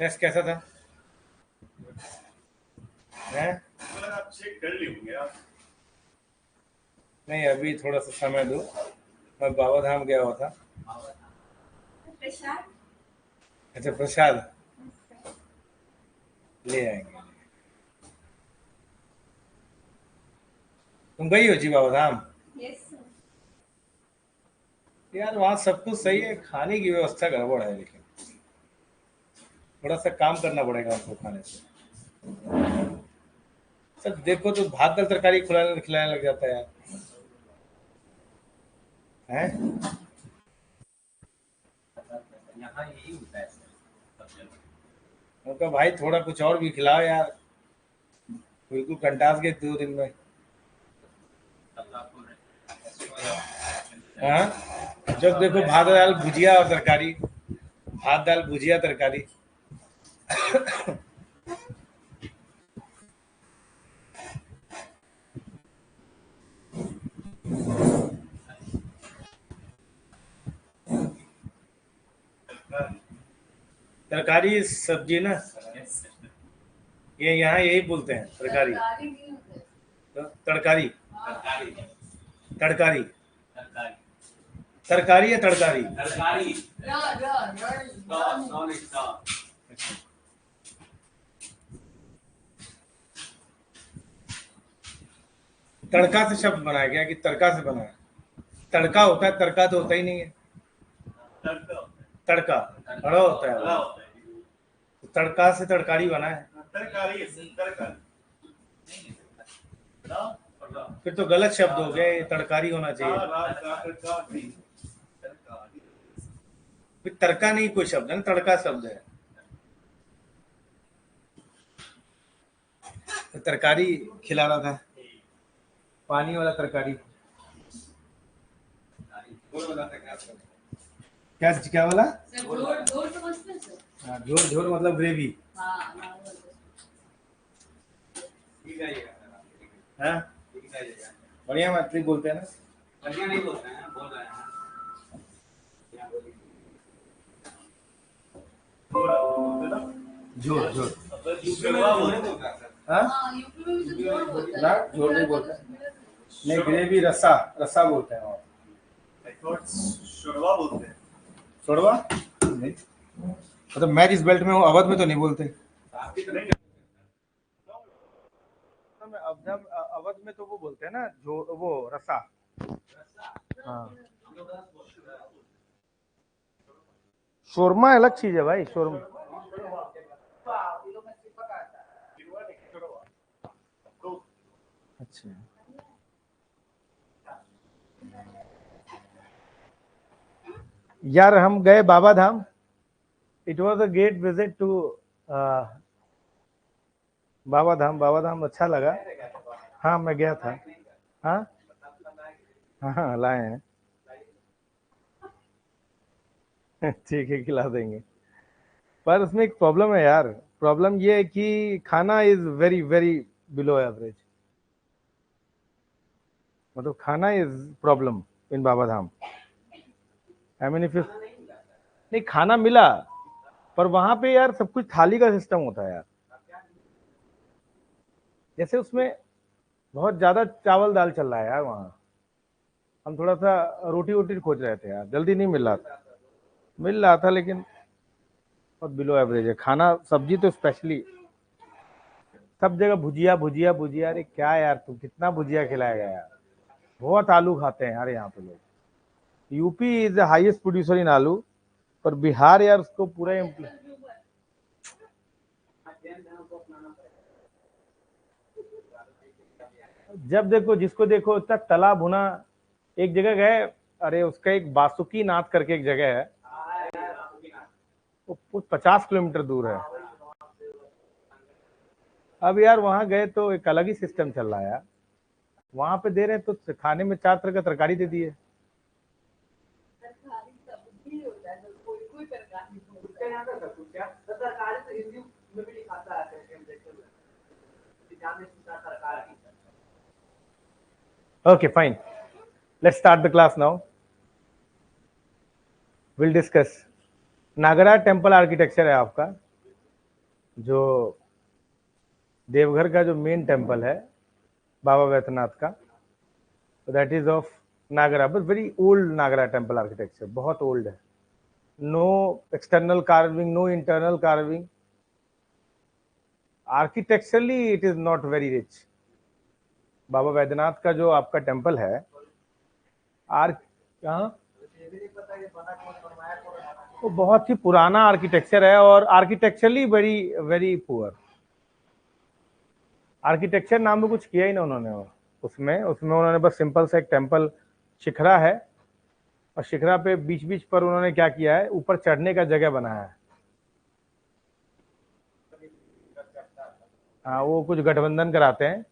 Test कैसा था? हैं? आप चेक कर ली होंगे आप। नहीं, अभी थोड़ा सा समय दो। मैं बाबा धाम गया हुआ था। प्रसाद अच्छा, प्रसाद ले आएंगे। तुम गई हो जी बाबा धाम? यस यार वहाँ सब कुछ सही है, खाने की व्यवस्था गड़बड़ है, लेकिन थोड़ा सा काम करना पड़ेगा उनको खाने से। सब देखो तो भात दाल तरकारी खिलाने खिलाने लग जाता है यार। हैं? यहाँ यही होता है सर, सब जगह। उनका भाई थोड़ा कुछ और भी खिलाओ यार, बिल्कुल कंटास के 2 दिन में। तब आपको हाँ, जब देखो भात दाल भुजिया और तरकारी, भात दाल भुजिया तरकारी। तरकारी सब्जी ना, ये यहाँ यही बोलते हैं तरकारी। तरकारी नहीं होता है। तो तड़कारी, तरकारी तड़कारी, तरकारी तरकारी या तड़कारी? तरकारी र सॉरी सॉरी तड़का से शब्द बनाया गया कि तड़का से बना है? तड़का होता है, तड़का तो होता ही नहीं है। तड़का हरा होता है वो। तो तड़का से तरकारी बना है, तरकारी फिर तो गलत शब्द हो गया, ये तड़कारी होना चाहिए। फिर तड़का नहीं कोई शब्द है ना, तड़का शब्द है। तो तरकारी खिला रहा था, पानी वाला तरकारी। क्या क्या वाला? जोर जोर समझते हैं सर। हाँ, झोर झोर मतलब ग्रेवी। हाँ हाँ, बढ़िया मैत्री बोलते हैं ना। बढ़िया नहीं बोलते हैं, बोल रहे हैं। झोर झोर, हाँ हाँ यूपी में भी तो जोर बोलते हैं। ना, झोर नहीं बोलते, नहीं ग्रेवी रसा, रसा बोलते हैं। और शुरवा बोलते हैं। छोड़वा नहीं, मतलब मैं जिस बेल्ट में हूँ अवध में तो नहीं बोलते। अवध में तो वो बोलते हैं ना, जो वो रसा। हाँ, शोरमा अलग चीज है भाई, शोरमा। अच्छा, यार हम गए Baba Dham. It was a great visit to Baba Dham. Baba Dham अच्छा लगा। हाँ मैं गया था। हाँ हाँ हाँ, लाए हैं। ठीक है, खिला देंगे। पर उसमें एक प्रॉब्लम है यार। प्रॉब्लम ये है कि खाना is very very below average. मतलब खाना is problem in Baba Dham. I mean if नहीं, खाना मिला, पर वहां पे यार सब कुछ थाली का सिस्टम होता है यार। जैसे उसमें बहुत ज्यादा चावल दाल चल रहा है यार वहाँ। हम थोड़ा सा रोटी वोटी खोज रहे थे यार, जल्दी नहीं मिल रहा था। मिल रहा था लेकिन बहुत बिलो एवरेज है खाना। सब्जी तो स्पेशली सब जगह भुजिया भुजिया भुजिया। अरे क्या यार, तुम कितना भुजिया खिलाएगा यार। बहुत आलू खाते हैं यार यहाँ पे लोग। UP is the highest producer in आलू, पर बिहार यार उसको पूरा जब देखो जिसको देखो इतना तला भुना। एक जगह गए, अरे उसका एक बासुकी नाथ करके एक जगह है, वो 50 किलोमीटर दूर है। अब यार वहां गए तो एक अलग ही सिस्टम चल रहा है यार। वहां पे दे रहे हैं तो खाने में 4 तरह का तरकारी दे दिए। तरकारी सब्जी होता है, कोई कोई तरकारी होता है। तरकारी तो हिंदी में भी लिखाता है। Okay, fine. Let's start the class now. We'll discuss. Nagra temple architecture है आपका। जो देवघर का जो मेन टेम्पल है बाबा वैद्यनाथ का, that is of Nagara, but very old Nagara temple architecture, बहुत ओल्ड है. No external carving, no internal carving. Architecturally it is not very rich. Baba Vaidyanath का जो आपका टेम्पल है कहाँ, वो बहुत ही पुराना आर्किटेक्चर है और architecturally very very poor. Architecture नाम में कुछ किया ही ना उन्होंने. उसमें उन्होंने बस सिंपल सा एक टेम्पल, शिखरा है, और शिखरा पे बीच बीच पर उन्होंने क्या किया है, ऊपर चढ़ने का जगह बनाया है. हाँ, वो कुछ गठबंधन कराते हैं.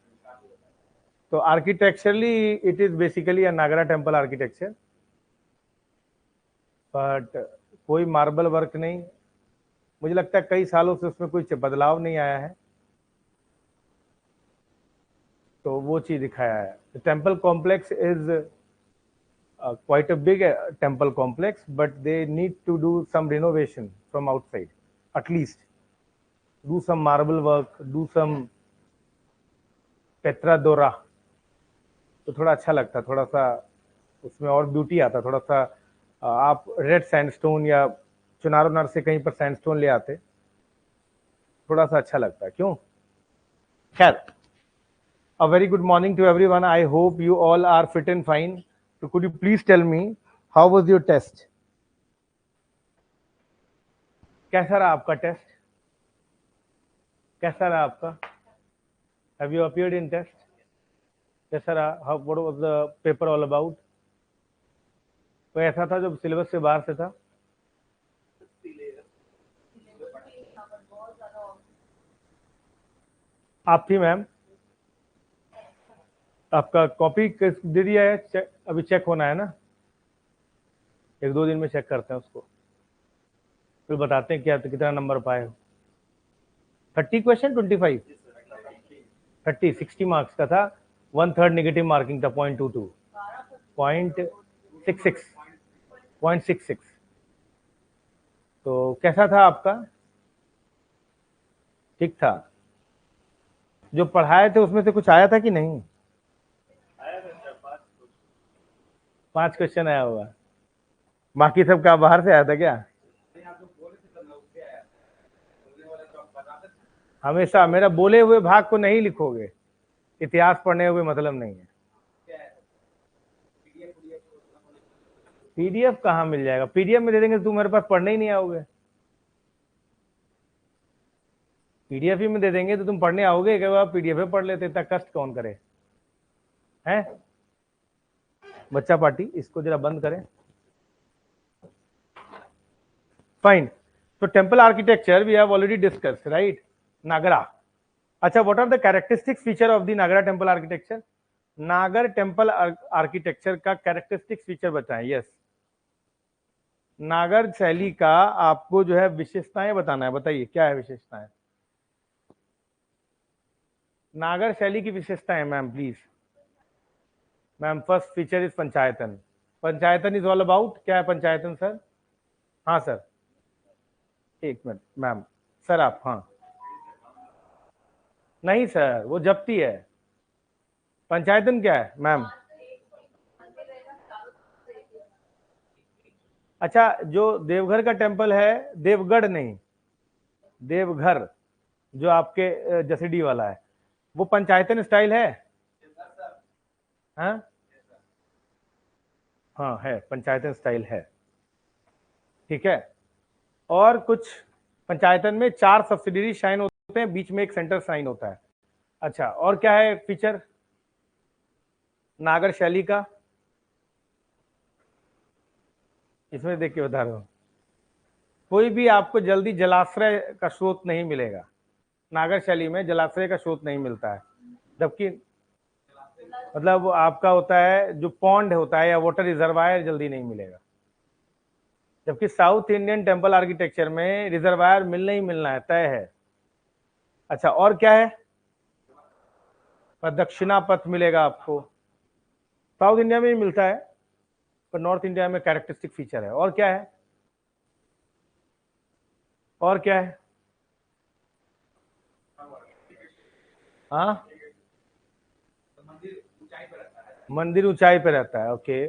तो architecturally it is basically a Nagara temple architecture, but कोई मार्बल वर्क नहीं. मुझे लगता है कई सालों से उसमें कोई बदलाव नहीं आया है, तो वो चीज दिखाया है. The temple complex is quite a big temple complex, but they need to do some renovation from outside, at least do some marble work, do some petra dora, तो थोड़ा अच्छा लगता, थोड़ा सा उसमें और ब्यूटी आता. थोड़ा सा आप रेड सैंडस्टोन या चुनार से कहीं पर सैंडस्टोन ले आते, थोड़ा सा अच्छा लगता है. क्यों? खैर, a very good morning to everyone. I hope you all are fit and fine. So could you please tell me how was your test? कैसा रहा आपका टेस्ट? कैसा रहा आपका? Have you appeared in test? कैसा रहा? How, what was the paper all about? कोई ऐसा था जो सिलेबस से बाहर से था? आप थी मैम? आपका कॉपी दे दिया है, अभी चेक होना है ना, 1-2 दिन में चेक करते हैं उसको, फिर बताते हैं क्या कितना नंबर पाए हो. 30 क्वेश्चन 25? 30, 60 मार्क्स का था. 1/3 नेगेटिव मार्किंग था, 0.22, 0.66. तो कैसा था आपका? ठीक था. जो पढ़ाए थे उसमें से कुछ आया था कि नहीं? 5 क्वेश्चन आया होगा. बाकी सब का बाहर से आया था क्या? हमेशा मेरा बोले हुए भाग को नहीं लिखोगे, इतिहास पढ़ने हुए मतलब नहीं है. पीडीएफ कहाँ मिल जाएगा? पीडीएफ में दे देंगे, तुम मेरे पास पढ़ने ही नहीं आओगे. पीडीएफ ही में दे देंगे तो तुम पढ़ने आओगे क्या? आप पीडीएफ में पढ़ लेते, इतना कष्ट कौन करे हैं? बच्चा पार्टी, इसको जरा बंद करें. फाइन. तो temple architecture we have already discussed, right? Nagara. अच्छा, what are the characteristic feature of the Nagara temple architecture? Nagar temple architecture का कैरेक्टरिस्टिक फीचर बताएं. यस, नागर शैली का आपको जो है विशेषताएं बताना है. बताइए क्या है विशेषताएं? नागर शैली की विशेषताएं ma'am please. Ma'am, first feature is panchayatana. Panchayatana is all about, क्या है पंचायतन सर? हाँ सर, एक मिनट मैम. सर आप, हाँ नहीं सर, वो जप्ती है. पंचायतन क्या है मैम? अच्छा, जो देवघर का टेम्पल है, देवगढ़ नहीं, देवघर जो आपके जसीडी वाला है, वो पंचायतन स्टाइल है? हाँ हाँ है, पंचायतन स्टाइल है. ठीक है. और कुछ पंचायतन में 4 सब्सिडरी शाइन होते हैं, बीच में एक सेंटर साइन होता है. अच्छा, और क्या है फीचर नागर शैली का? इसमें देख के बता रहा हूं, कोई भी आपको जल्दी जलाश्रय का स्रोत नहीं मिलेगा. नागर शैली में जलाश्रय का स्रोत नहीं मिलता है, जबकि मतलब आपका होता है जो पॉन्ड होता है या वाटर रिजर्वायर जल्दी नहीं मिलेगा, जबकि साउथ इंडियन टेम्पल आर्किटेक्चर में रिजर्वायर मिलना ही मिलना है, तय है. अच्छा, और क्या है? दक्षिणा पथ मिलेगा आपको. साउथ इंडिया में ही मिलता है, पर नॉर्थ इंडिया में कैरेक्टरिस्टिक फीचर है. और क्या है? और क्या है? हाँ, तो मंदिर ऊंचाई पे रहता है। मंदिर ऊंचाई पे रहता है, ओके।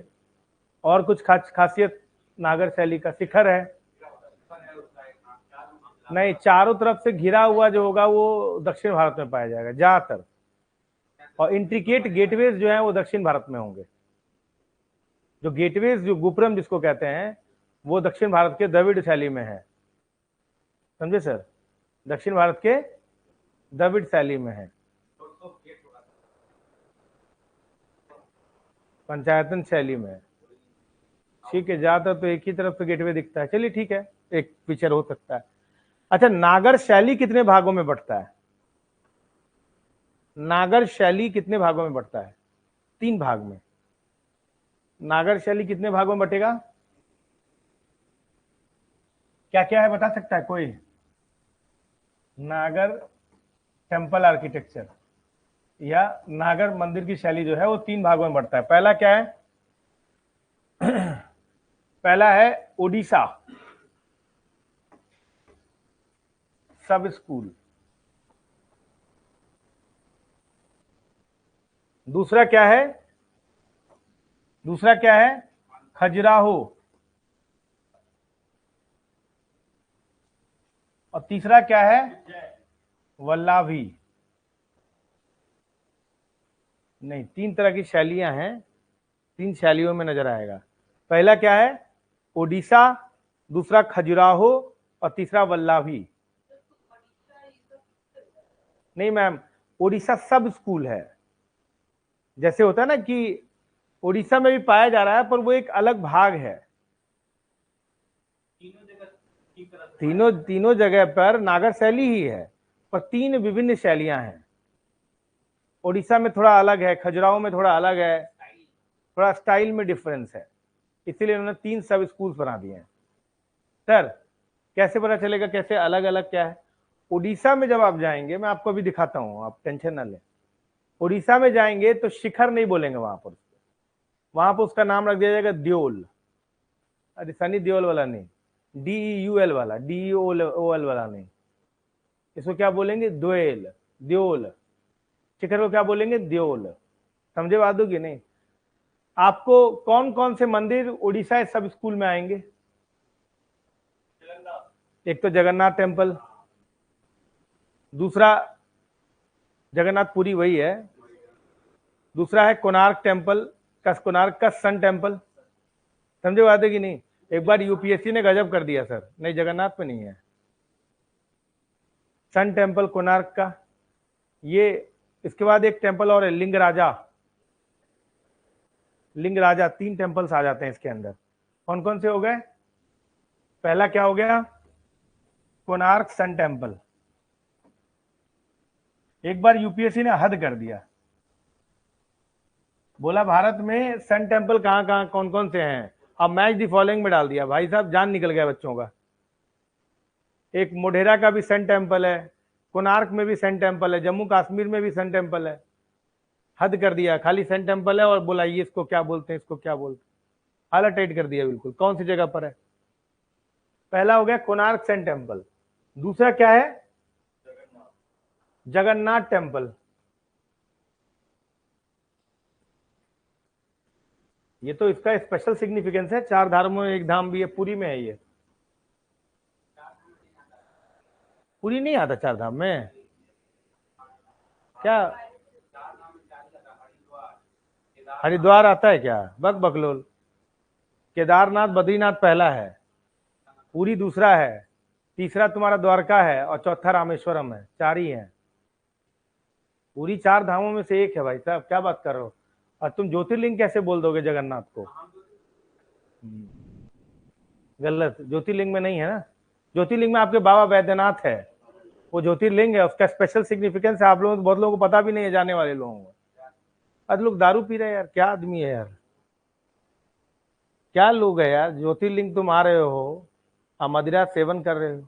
और कुछ खासियत नागर शैली का? शिखर है? ऊपर है उसका एक नाम, चारों मंजिला। नहीं, चारों तरफ से घिरा हुआ जो होगा वो दक्षिण भारत में पाया जाएगा ज्यादातर, और इंट्रिकेट गेटवेज जो है वो दक्षिण भारत में होंगे। जो गेटवेज, जो गोपुरम जिसको कहते हैं, वो दक्षिण भारत के द्रविड़ शैली में है, समझे सर? दक्षिण भारत के द्रविड़ शैली में है, तो गेट होगा। पंचायतन शैली में है। ठीक है, ज्यादातर तो एक ही तरफ से गेटवे दिखता है। चलिए ठीक है, एक फीचर हो सकता है। अच्छा, नागर शैली कितने भागों में बंटता है? नागर शैली कितने भागों में बंटता है? 3 भाग में। नागर शैली कितने भागों में बटेगा? क्या क्या है बता सकता है कोई? नागर टेम्पल आर्किटेक्चर या नागर मंदिर की शैली जो है वो 3 भागों में बढ़ता है। पहला क्या है? पहला है ओडिशा सब स्कूल। दूसरा क्या है? दूसरा क्या है? खजुराहो। और तीसरा क्या है? वल्लभी। नहीं, 3 तरह की शैलियां हैं, 3 शैलियों में नजर आएगा। पहला क्या है? ओडिशा, दूसरा खजुराहो और तीसरा वल्लभी। नहीं मैम, ओडिशा सब स्कूल है। जैसे होता है ना कि ओडिशा में भी पाया जा रहा है, पर वो एक अलग भाग है। तीनों जगह तीन तरह से तीनों जगह पर नागर शैली ही है, पर 3 विभिन्न शैलियां हैं। ओडिशा में थोड़ा अलग है, खजुराहो में थोड़ा अलग है, थोड़ा स्टाइल में डिफरेंस है, इसीलिए उन्होंने 3 सब स्कूल्स बना दिए हैं। सर कैसे पता चलेगा कैसे अलग अलग क्या है? उड़ीसा में जब आप जाएंगे, मैं आपको अभी दिखाता हूं, आप टेंशन ना लें। उड़ीसा में जाएंगे तो शिखर नहीं बोलेंगे वहां पर उसका नाम रख दिया जाएगा द्योल। अरे सनी देओल वाला नहीं, DEUL वाला, DEOL वाला नहीं। इसको क्या बोलेंगे? द्वेल, द्योल। शिखर को क्या बोलेंगे? द्योल। समझे बात होगी नहीं? आपको कौन कौन से मंदिर उड़ीसा सब स्कूल में आएंगे? एक तो जगन्नाथ टेम्पल, दूसरा जगन्नाथपुरी वही है, दूसरा है कोणार्क टेम्पल, कोणार्क का सन टेम्पल। समझे बात है कि नहीं? एक बार यूपीएससी ने गजब कर दिया सर, नहीं जगन्नाथ पे नहीं है, सन टेम्पल कोणार्क का ये। इसके बाद एक टेम्पल और है लिंगराजा, लिंगराजा। 3 टेम्पल्स आ जाते हैं इसके अंदर। कौन कौन से हो गए? पहला क्या हो गया? Konark sun temple. एक बार यूपीएससी ने हद कर दिया, बोला भारत में सन टेम्पल कहां कहां कौन कौन से हैं, अब मैच दी फॉलोइंग में डाल दिया। भाई साहब जान निकल गया बच्चों का। एक मोढेरा का भी सन टेम्पल है, कोणार्क में भी सन टेम्पल है, जम्मू कश्मीर में भी सन टेम्पल है। हद कर दिया, खाली सन टेम्पल है और बोला ये इसको क्या बोलते हैं, इसको क्या बोलते हैं, हालत टाइट कर दिया बिल्कुल। कौन सी जगह पर है? पहला हो गया कोणार्क सन टेम्पल। दूसरा क्या है? जगन्नाथ टेम्पल। ये तो इसका स्पेशल सिग्निफिकेंस है, 4 धामों में एक धाम भी है, पुरी में है ये। पुरी नहीं आता 4 धाम में क्या? हरिद्वार आता है क्या? बकलोल। केदारनाथ बद्रीनाथ पहला है, पुरी दूसरा है, तीसरा तुम्हारा द्वारका है और चौथा रामेश्वरम है। 4 ही है। पूरी 4 धामों में से एक है भाई साहब, क्या बात कर रहे हो? और तुम ज्योतिर्लिंग कैसे बोल दोगे जगन्नाथ को? गलत, ज्योतिर्लिंग में नहीं है ना। ज्योतिर्लिंग में आपके बाबा वैद्यनाथ है, वो ज्योतिर्लिंग है, उसका स्पेशल सिग्निफिकेंस है। आप लोगों को, बहुत लोगों को पता भी नहीं है, जाने वाले लोगों को। आज लोग दारू पी रहे हैं यार, क्या आदमी है यार, क्या लोग है यार। ज्योतिर्लिंग तुम आ रहे हो, आप मदिरा सेवन कर रहे हो।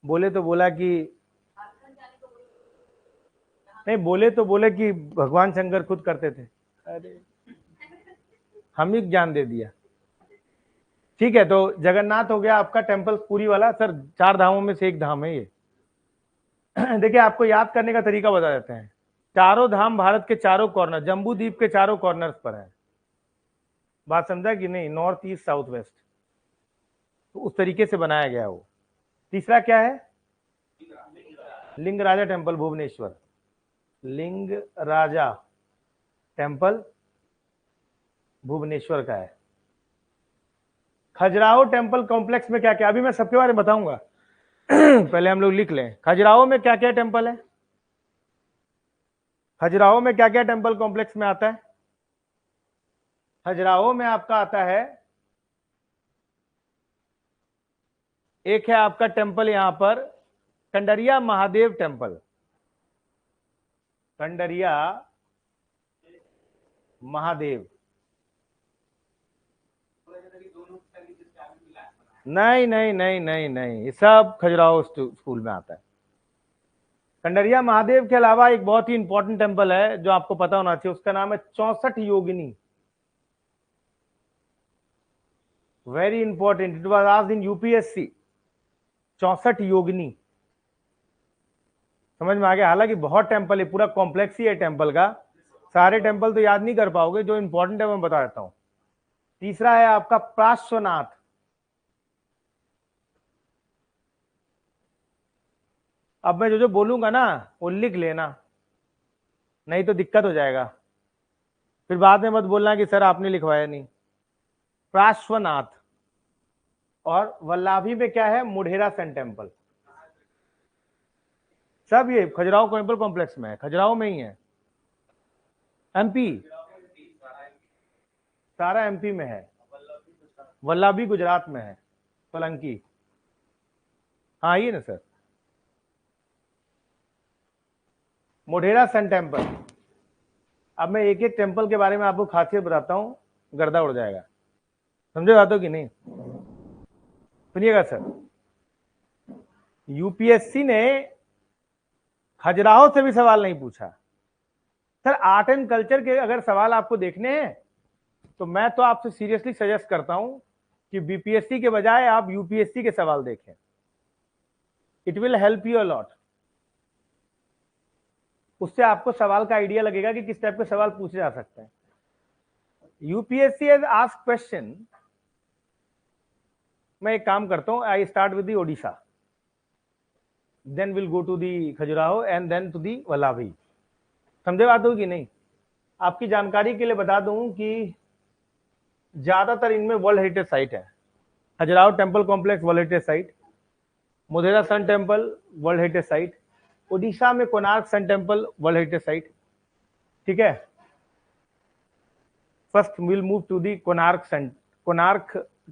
बोले तो बोला कि नहीं, बोले तो बोले कि भगवान शंकर खुद करते थे। अरे हम ही ज्ञान दे दिया। ठीक है, तो जगन्नाथ हो गया आपका टेम्पल पुरी वाला। सर 4 धामों में से एक धाम है ये, देखिए आपको याद करने का तरीका बता देते हैं। चारों धाम भारत के चारों कॉर्नर, जम्बू द्वीप के चारों कॉर्नर्स पर है। बात समझा कि नहीं? नॉर्थ ईस्ट साउथ वेस्ट, तो उस तरीके से बनाया गया वो। तीसरा क्या है? लिंग राजा टेम्पल भुवनेश्वर, लिंग राजा टेम्पल भुवनेश्वर का है। खजुराहो टेम्पल कॉम्प्लेक्स में क्या क्या, अभी मैं सबके बारे में बताऊंगा पहले हम लोग लिख लें। खजुराहो में क्या क्या टेम्पल है? खजुराहो में क्या क्या टेम्पल कॉम्प्लेक्स में आता है? खजुराहो में आपका आता है, एक है आपका टेम्पल यहां पर कंडरिया महादेव टेम्पल, कंडरिया महादेव। नहीं नहीं नहीं नहीं नहीं, ये सब खजुराहो स्कूल में आता है। कंडरिया महादेव के अलावा एक बहुत ही इंपॉर्टेंट टेम्पल है जो आपको पता होना चाहिए, उसका नाम है 64 Yogini. Very important, it was asked in UPSC. 64 Yogini, समझ में आ गया? हालांकि बहुत टेम्पल है, पूरा कॉम्प्लेक्स ही है टेम्पल का, सारे टेम्पल तो याद नहीं कर पाओगे, जो इंपॉर्टेंट है मैं बता देता हूं। तीसरा है आपका पार्श्वनाथ, अब मैं जो जो बोलूंगा ना वो लिख लेना, नहीं तो दिक्कत हो जाएगा, फिर बाद में मत बोलना कि सर आपने लिखवाया नहीं। पार्श्वनाथ, और वल्लाभी में क्या है? मुढेरा सन टेम्पल। सब ये खजुराहो टेम्पल कॉम्प्लेक्स में है, खजुराहो में ही है। एमपी, सारा एमपी में है। वल्लाभी गुजरात में है, सोलंकी। हाँ ये ना सर, मुढेरा सन टेम्पल। अब मैं एक एक टेम्पल के बारे में आपको खासियत बताता हूं, गर्दा उड़ जाएगा। समझे बातों की नहीं? सुनिएगा सर, यूपीएससी ने खजुराहो से भी सवाल नहीं पूछा। सर आर्ट एंड कल्चर के अगर सवाल आपको देखने हैं तो मैं तो आपसे सीरियसली सजेस्ट करता हूं कि बीपीएससी के बजाय आप यूपीएससी के सवाल देखें, it will help you a lot. उससे आपको सवाल का आइडिया लगेगा कि किस टाइप के सवाल पूछे जा सकते हैं। यूपीएससी हैज आस्क्ड क्वेश्चन, मैं एक काम करता हूं, I start with the Odisha, then will go to the Khajuraho and then to the Valabhi. समझे बात होगी नहीं? आपकी जानकारी के लिए बता दूं कि ज्यादातर इनमें वर्ल्ड हेरिटेज साइट है। Khajuraho temple complex world heritage site, Modhera sun temple world heritage site, Odisha में Konark sun temple world heritage site. ठीक है, first will move to the Konark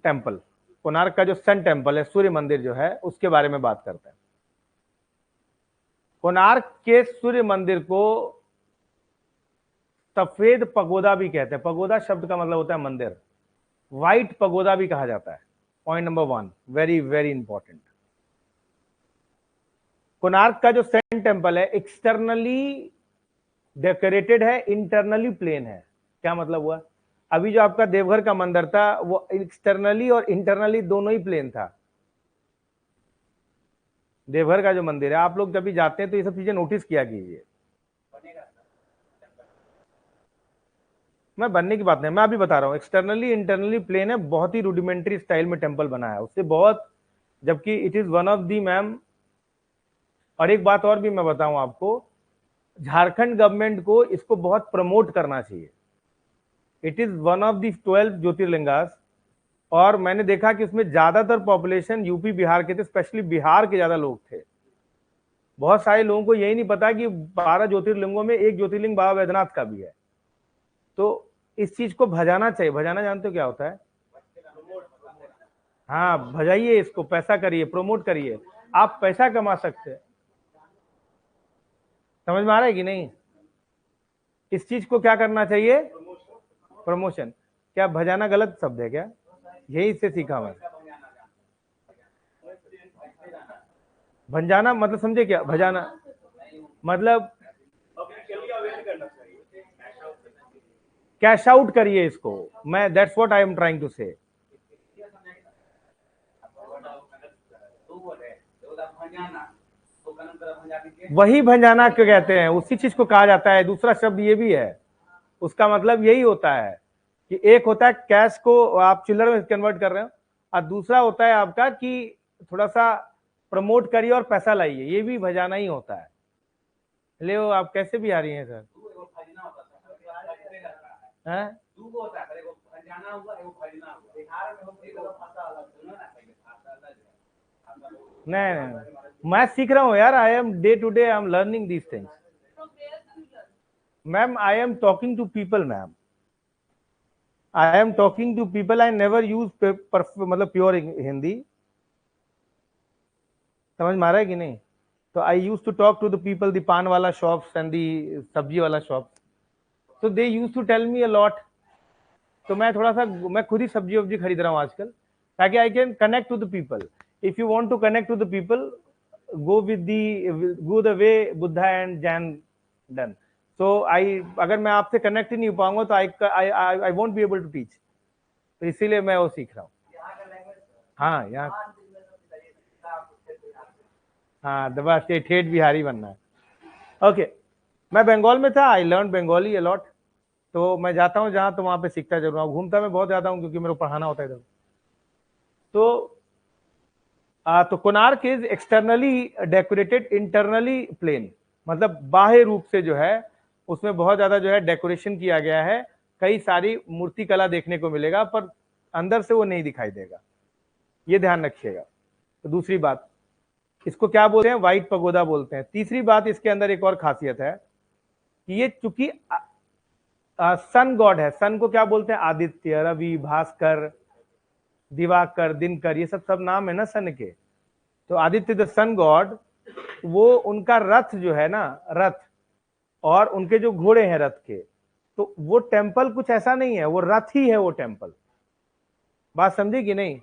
temple. Konark का जो सन टेम्पल है, सूर्य मंदिर जो है, उसके बारे में बात करते हैं। कोणार्क के सूर्य मंदिर को सफेद पगोदा भी कहते हैं। पगोदा शब्द का मतलब होता है मंदिर, व्हाइट पगोदा भी कहा जाता है। Point number 1, very very important. Konark का जो सन टेम्पल है एक्सटर्नली डेकोरेटेड है, इंटरनली प्लेन है। क्या मतलब हुआ? अभी जो आपका देवघर का मंदिर था वो एक्सटर्नली और इंटरनली दोनों ही प्लेन था। देवघर का जो मंदिर है, आप लोग जब भी जाते हैं तो ये सब चीजें नोटिस किया कीजिए। मैं बनने की बात नहीं, मैं अभी बता रहा हूं, एक्सटर्नली इंटरनली प्लेन है, बहुत ही रूडिमेंट्री स्टाइल में टेम्पल बना है उससे बहुत, जबकि it is one of the ma'am. और एक बात और भी मैं बताऊं आपको, झारखंड गवर्नमेंट को इसको बहुत प्रमोट करना चाहिए। It is one of the 12 ज्योतिर्लिंगास, और मैंने देखा कि उसमें ज्यादातर पॉपुलेशन यूपी बिहार के थे, स्पेशली बिहार के ज्यादा लोग थे। बहुत सारे लोगों को यही नहीं पता कि 12 ज्योतिर्लिंगों में एक ज्योतिर्लिंग बाबा वैद्यनाथ का भी है। तो इस चीज को भजाना चाहिए। भजाना जानते हो क्या होता है? हाँ, भजाइए इसको, पैसा करिए, प्रमोट करिए, आप पैसा कमा सकते हैं। समझ में आ रहा है कि नहीं? इस चीज को क्या करना चाहिए? प्रमोशन। क्या भजाना गलत शब्द है क्या? यही से सीखा मैं। भंजाना मतलब समझे क्या? भजाना मतलब कैश आउट करिए इसको, मैं that's what I am trying to say. वही भंजाना क्यों कहते हैं, उसी चीज को कहा जाता है। दूसरा शब्द ये भी है, उसका मतलब यही होता है कि एक होता है कैश को आप चिल्लर में कन्वर्ट कर रहे हो, और दूसरा होता है आपका कि थोड़ा सा प्रमोट करिए और पैसा लाइए, ये भी भजाना ही होता है। ले आप कैसे भी आ रही हैं सर? हैं? नहीं नहीं, मैं सीख रहा हूँ यार, I am day to day I am learning these things. Ma'am I am talking to people ma'am, I am talking to people, I never use मतलब प्योर हिंदी, समझ में आ रहा है कि नहीं? तो I use to talk to the people, the paan वाला शॉप्स एंड द सब्जी वाला शॉप्स, तो they use to tell me a lot. तो मैं थोड़ा सा, मैं खुद ही सब्जी वब्जी खरीद रहा हूँ आजकल, ताकि I can connect to the people. If you want to connect to the people, go the way Buddha and Jain done. तो अगर मैं आपसे कनेक्ट ही नहीं हो पाऊंगा तो I won't be able to teach, तो इसीलिए मैं वो सीख रहा हूँ। हाँ यहाँ, हाँ दबा से ठेठ बिहारी बनना है। ओके, मैं बंगाल में था, आई लर्न बंगाली अलॉट, तो मैं जाता हूँ जहाँ तो वहाँ पे सीखता जरूर हूँ, घूमता मैं बहुत ज़्यादा हूँ क्योंकि मेरे को पढ़ाना होता है इधर। तो Konark is externally decorated, internally plain, मतलब बाह्य रूप से जो है उसमें बहुत ज्यादा जो है डेकोरेशन किया गया है, कई सारी मूर्ति कला देखने को मिलेगा, पर अंदर से वो नहीं दिखाई देगा, ये ध्यान रखिएगा। तो दूसरी बात, इसको क्या बोलते हैं? व्हाइट पगोदा बोलते हैं। तीसरी बात, इसके अंदर एक और खासियत है कि ये चूंकि सन गॉड है, सन को क्या बोलते हैं? आदित्य, रवि, भास्कर, दिवाकर, दिनकर, ये सब नाम है ना सन के। तो आदित्य द सन गॉड, वो उनका रथ जो है ना, रथ, और उनके जो घोड़े हैं रथ के, तो वो टेम्पल कुछ ऐसा नहीं है, वो रथ ही है वो टेम्पल। बात समझे कि नहीं?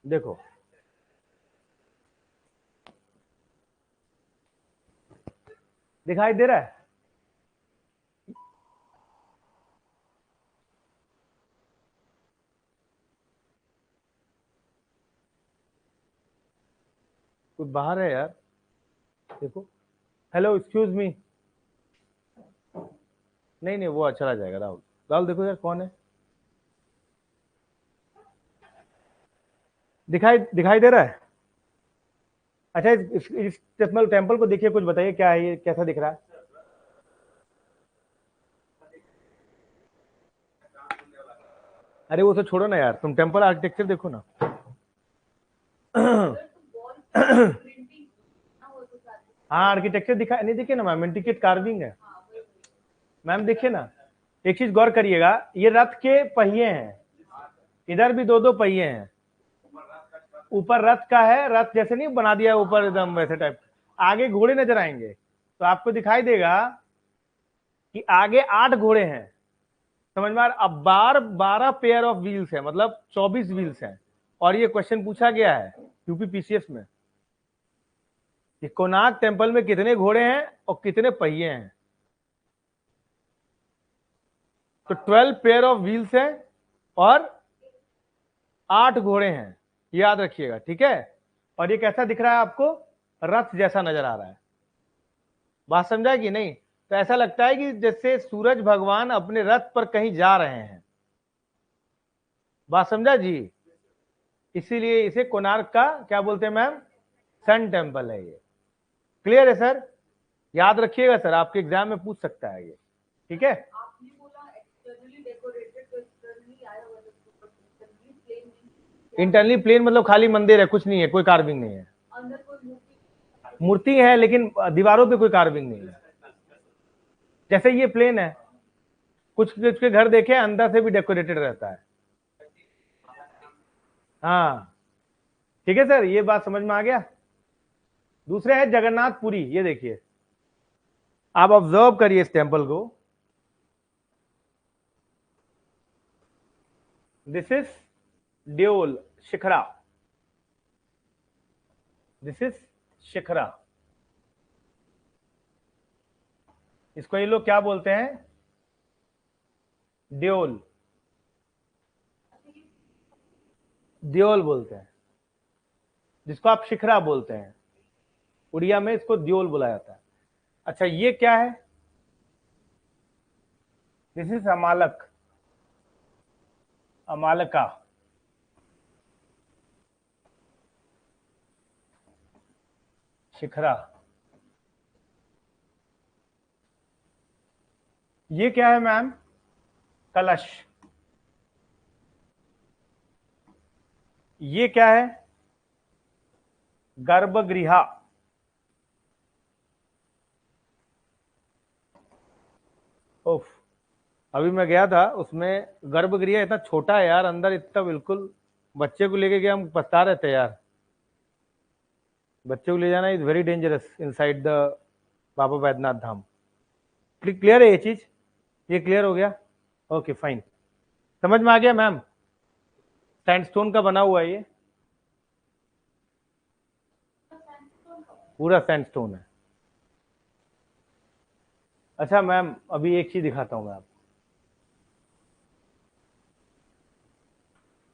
देखो दिखाई दे रहा है? कोई बाहर है यार, देखो। हेलो एक्सक्यूज मी, नहीं नहीं वो चला जाएगा। राहुल, राहुल देखो यार कौन है, दिखाई दिखाई दे रहा है? अच्छा इस टेम्पल को देखिए, कुछ बताइए क्या है ये, कैसा दिख रहा है? अरे वो तो छोड़ो ना यार, तुम टेम्पल आर्किटेक्चर देखो ना। हाँ आर्किटेक्चर दिखा नहीं, देखिए ना मैम, इंट्रिकेट कार्विंग है मैम, देखिए ना। एक चीज गौर करिएगा, ये रथ के पहिए हैं, इधर भी दो दो पहिए हैं, ऊपर रथ का है, रथ जैसे नहीं बना दिया ऊपर एकदम वैसे टाइप, आगे घोड़े नजर आएंगे, तो आपको दिखाई देगा कि आगे 8 घोड़े हैं, समझ में आ रहा? अब 12 पेयर ऑफ व्हील्स है, मतलब 24 व्हील्स हैं। और ये क्वेश्चन पूछा गया है यूपी पीसीएस में कि कोणार्क टेम्पल में कितने घोड़े हैं और कितने पहिए हैं। तो 12 पेयर ऑफ व्हील्स है और 8 घोड़े हैं, याद रखिएगा, ठीक है? और ये कैसा दिख रहा है आपको? रथ जैसा नजर आ रहा है। बात समझा कि नहीं? तो ऐसा लगता है कि जैसे सूरज भगवान अपने रथ पर कहीं जा रहे हैं। बात समझा जी? इसीलिए इसे कोणार्क का क्या बोलते हैं मैम? सन टेम्पल है ये। क्लियर है सर? याद रखिएगा सर, आपके एग्जाम में पूछ सकता है ये, ठीक है? आपने बोला एक्सटर्नली डेकोरेटेड, तो एक्सटर्नली आया हुआ इंटरनली प्लेन। इंटरनली प्लेन मतलब खाली मंदिर है, कुछ नहीं है, कोई कार्विंग नहीं है। अंदर कोई मूर्ति है लेकिन दीवारों पे कोई कार्विंग नहीं है। जैसे ये प्लेन है, कुछ के घर देखे अंदर से भी डेकोरेटेड रहता है। हाँ ठीक है सर, ये बात समझ में आ गया। दूसरे है जगन्नाथपुरी, ये देखिए, आप ऑब्जर्व करिए इस टेम्पल को। This is Deol shikhara, this is shikhara, इसको ये लोग क्या बोलते हैं? ड्योल, द्योल बोलते हैं, जिसको आप शिखरा बोलते हैं। उड़िया में इसको द्योल बोला जाता है। अच्छा, ये क्या है? This is अमालक, अमालका। शिखरा, ये क्या है मैम? कलश। ये क्या है? गर्भगृहा। ओफ, अभी मैं गया था उसमें, गर्भगृह इतना छोटा है यार, अंदर इतना बिल्कुल, बच्चे को लेके गया, हम पछता रहे थे यार। बच्चे को ले जाना is very dangerous inside the Baba Baidyanath Dham. Clear है ये चीज? ये क्लियर हो गया? ओके फाइन, समझ में आ गया मैम? सैंडस्टोन का बना हुआ है ये, पूरा सैंडस्टोन है। अच्छा मैम, अभी एक चीज दिखाता हूं मैं आपको।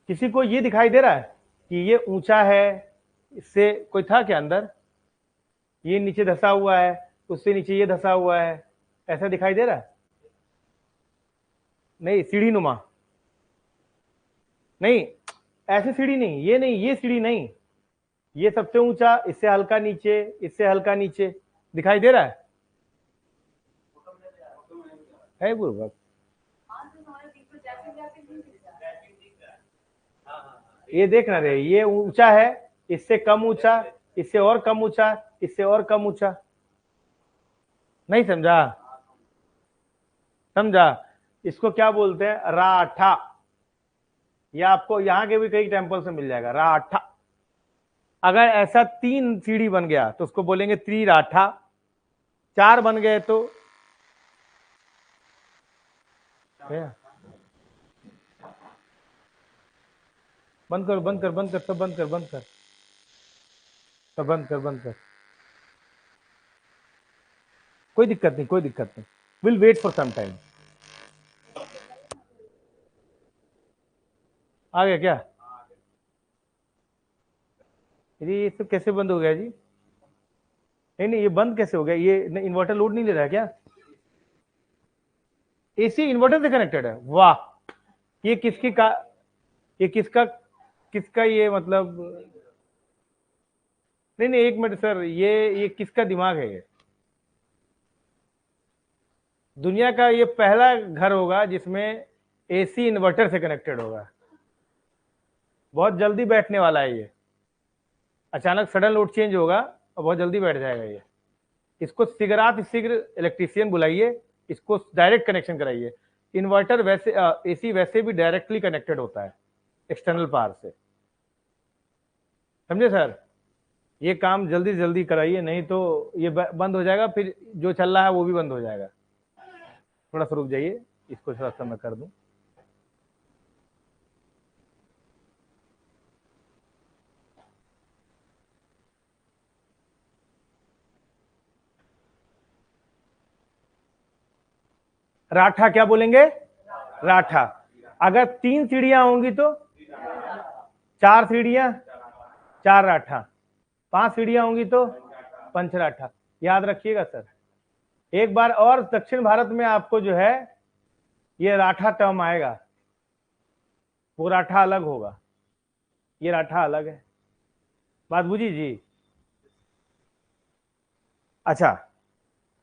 किसी को ये दिखाई दे रहा है कि ये ऊंचा है, इससे कोई था क्या अंदर? ये नीचे धसा हुआ है, उससे नीचे ये धसा हुआ है, ऐसा दिखाई दे रहा है? नहीं, सीढ़ी नुमा नहीं, ऐसे सीढ़ी नहीं, ये नहीं, ये सीढ़ी नहीं, ये सबसे ऊंचा, इससे हल्का नीचे, इससे हल्का नीचे, दिखाई दे रहा है बुर्बक? ये देख ना रहे, ये ऊंचा है, इससे कम ऊंचा, इससे और कम ऊंचा, इससे और कम ऊंचा। नहीं समझा? समझा? इसको क्या बोलते हैं? राठा। ये आपको यहाँ के भी कई टेम्पल से मिल जाएगा, राठा। अगर ऐसा 3 सीढ़ी बन गया तो उसको बोलेंगे त्रिराठा। 4 बन गए तो बंद कर, बंद कर, बंद कर, सब बंद कर, बंद कर, सब बंद कर, बंद कर। कोई दिक्कत नहीं, कोई दिक्कत नहीं, will wait for some time. आ गया क्या? ये सब कैसे बंद हो गया जी? नहीं नहीं, ये बंद कैसे हो गया? ये इन्वर्टर लोड नहीं ले रहा है क्या? एसी इन्वर्टर से कनेक्टेड है? वाह, ये किसकी का, ये किसका, किसका ये मतलब? नहीं नहीं, एक मिनट सर, ये किसका दिमाग है? ये दुनिया का ये पहला घर होगा जिसमें एसी इन्वर्टर से कनेक्टेड होगा। बहुत जल्दी बैठने वाला है ये, अचानक सडन लोड चेंज होगा और बहुत जल्दी बैठ जाएगा ये। इसको शीघ्र इलेक्ट्रीशियन बुलाइए, इसको डायरेक्ट कनेक्शन कराइए। इन्वर्टर वैसे एसी वैसे भी डायरेक्टली कनेक्टेड होता है एक्सटर्नल पावर से, समझे सर? ये काम जल्दी जल्दी कराइए, नहीं तो ये बंद हो जाएगा, फिर जो चल रहा है वो भी बंद हो जाएगा। थोड़ा सा रुक जाइए, इसको थोड़ा सा मैं कर दूं। राठा क्या बोलेंगे? राठा। अगर 3 सीढ़ियां होंगी तो 4 सीढ़ियां, 4 राठा। 5 सीढ़ियां होंगी तो 5 राठा। याद रखिएगा सर। एक बार और दक्षिण भारत में आपको जो है ये राठा टर्म आएगा, वो राठा अलग होगा, ये राठा अलग है। बात बुझी जी? अच्छा,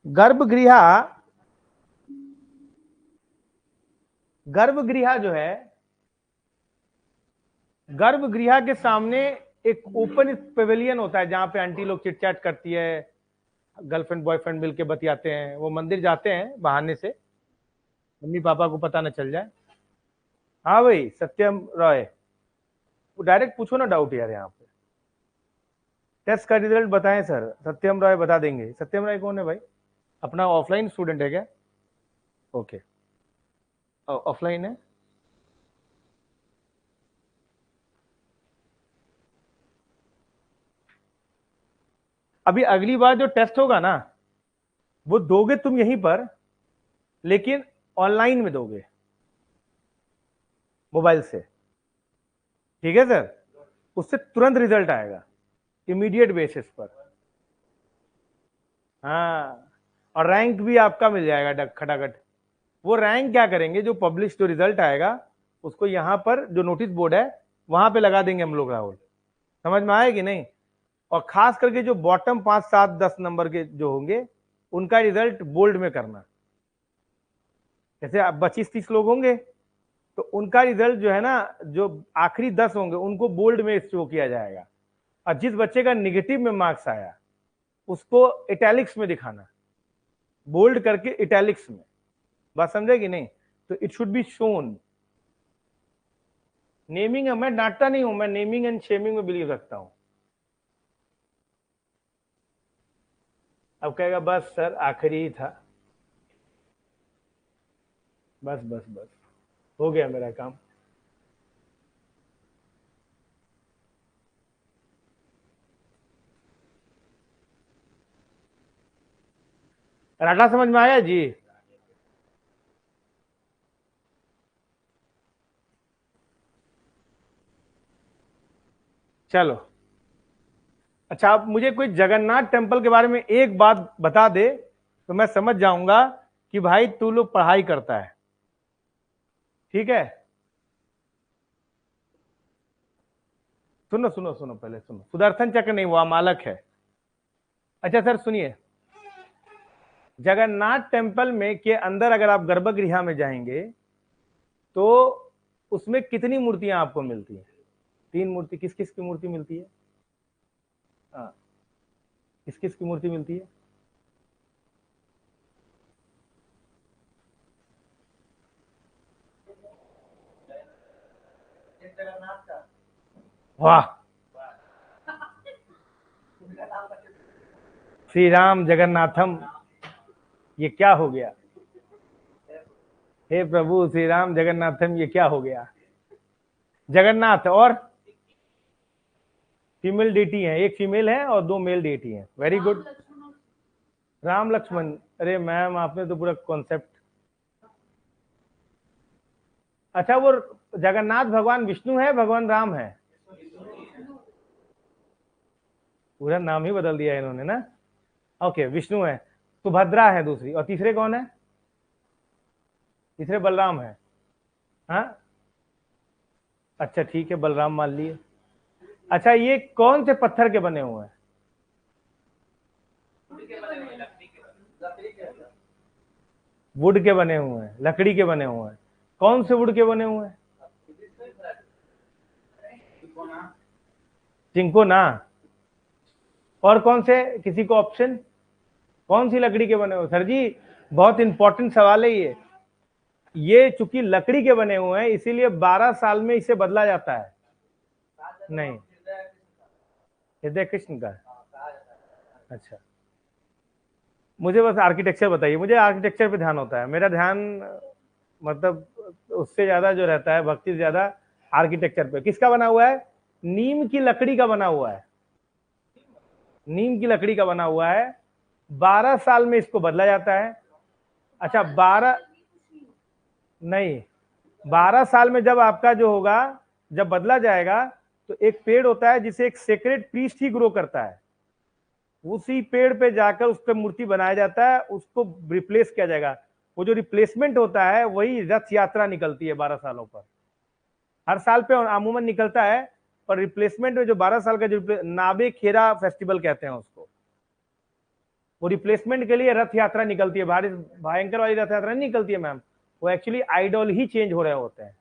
गर्भगृह, गर्भगृह जो है, गर्भगृह के सामने एक ओपन पेविलियन होता है जहां पे आंटी लोग चिट चैट करती है, गर्लफ्रेंड बॉयफ्रेंड मिलके बतियाते हैं, वो मंदिर जाते हैं बहाने से, मम्मी पापा को पता न चल जाए। हाँ भाई, सत्यम रॉय, वो डायरेक्ट पूछो ना डाउट यार। यहाँ पे टेस्ट का रिजल्ट बताएं सर, सत्यम रॉय बता देंगे। सत्यम रॉय कौन है भाई? अपना ऑफलाइन स्टूडेंट है क्या? ओके, ऑफलाइन है। अभी अगली बार जो टेस्ट होगा ना, वो दोगे तुम यहीं पर, लेकिन ऑनलाइन में दोगे, मोबाइल से। ठीक है सर, उससे तुरंत रिजल्ट आएगा, इमीडिएट बेसिस पर। हाँ, और रैंक भी आपका मिल जाएगा खटाखट। वो रैंक क्या करेंगे, जो पब्लिश जो रिजल्ट आएगा उसको यहां पर जो नोटिस बोर्ड है वहां पे लगा देंगे हम लोग, राहुल। समझ में आया कि नहीं? और खास करके जो बॉटम 5, 7, 10 नंबर के जो होंगे उनका रिजल्ट बोल्ड में करना। जैसे आप 25-30 लोग होंगे तो उनका रिजल्ट जो है ना, जो आखिरी 10 होंगे उनको बोल्ड में शो किया जाएगा, और जिस बच्चे का निगेटिव में मार्क्स आया उसको इटैलिक्स में दिखाना, बोल्ड करके इटैलिक्स में। बात समझे कि नहीं? तो it should be shown. Naming, मैं डांटता नहीं हूं, मैं नेमिंग एंड शेमिंग में बिलीव रखता हूं। अब कहेगा बस सर आखिरी ही था, बस बस बस हो गया मेरा काम। राटा समझ में आया जी? चलो अच्छा, आप मुझे कोई जगन्नाथ टेम्पल के बारे में एक बात बता दे तो मैं समझ जाऊंगा कि भाई तू लोग पढ़ाई करता है। ठीक है, सुनो सुनो सुनो, पहले सुनो। सुदर्शन चक्र नहीं, वो मालक है। अच्छा सर सुनिए, जगन्नाथ टेम्पल में के अंदर अगर आप गर्भगृह में जाएंगे तो उसमें कितनी मूर्तियां आपको मिलती हैं? 3 मूर्ति। किस किस की मूर्ति मिलती है? हाँ, किस किस की मूर्ति मिलती है? वाह, श्री राम जगन्नाथम, ये क्या हो गया? हे प्रभु श्री राम जगन्नाथम, ये क्या हो गया? जगन्नाथ और फीमेल डेटी है, एक फीमेल है और 2 मेल डेटी है। Very good. राम लक्ष्मण, अरे मैम आपने तो पूरा कॉन्सेप्ट। अच्छा, वो जगन्नाथ भगवान विष्णु है, भगवान राम है? पूरा नाम ही बदल दिया इन्होंने ना। ओके, विष्णु है, सुभद्रा है दूसरी, और तीसरे कौन है? तीसरे बलराम है। हाँ, अच्छा ठीक है, बलराम मान लिए। अच्छा, ये कौन से पत्थर के बने हुए हैं? वुड के बने हुए हैं, लकड़ी के बने हुए हैं। कौन से वुड के बने हुए हैं? चिंको ना। और कौन से, किसी को ऑप्शन? कौन सी लकड़ी के बने हुए? सर जी बहुत इंपॉर्टेंट सवाल है ये चूंकि लकड़ी के बने हुए हैं इसीलिए 12 साल में इसे बदला जाता है। नहीं, हृदय कृष्ण का। अच्छा, मुझे बस आर्किटेक्चर बताइए। मुझे आर्किटेक्चर पे ध्यान होता है, मेरा ध्यान मतलब उससे ज्यादा जो रहता है, भक्ति से ज्यादा आर्किटेक्चर पे। किसका बना हुआ है? नीम की लकड़ी का बना हुआ है, नीम की लकड़ी का बना हुआ है। 12 साल में इसको बदला जाता है। अच्छा, 12 नहीं, 12 साल में जब आपका जो होगा, जब बदला जाएगा तो एक पेड़ होता है जिसे एक सेक्रेट प्रीस्ट ही ग्रो करता है, उसी पेड़ पे जाकर उस पर मूर्ति बनाया जाता है, उसको रिप्लेस किया जाएगा। वो जो रिप्लेसमेंट होता है वही रथ यात्रा निकलती है 12 सालों पर। हर साल पे अमूमन निकलता है, पर रिप्लेसमेंट में जो 12 साल का जो नाबे खेरा फेस्टिवल कहते हैं उसको, वो रिप्लेसमेंट के लिए रथ यात्रा निकलती है। भारी भयंकर वाली रथ यात्रा नहीं निकलती है मैम, वो एक्चुअली आइडल ही चेंज हो रहे होते हैं।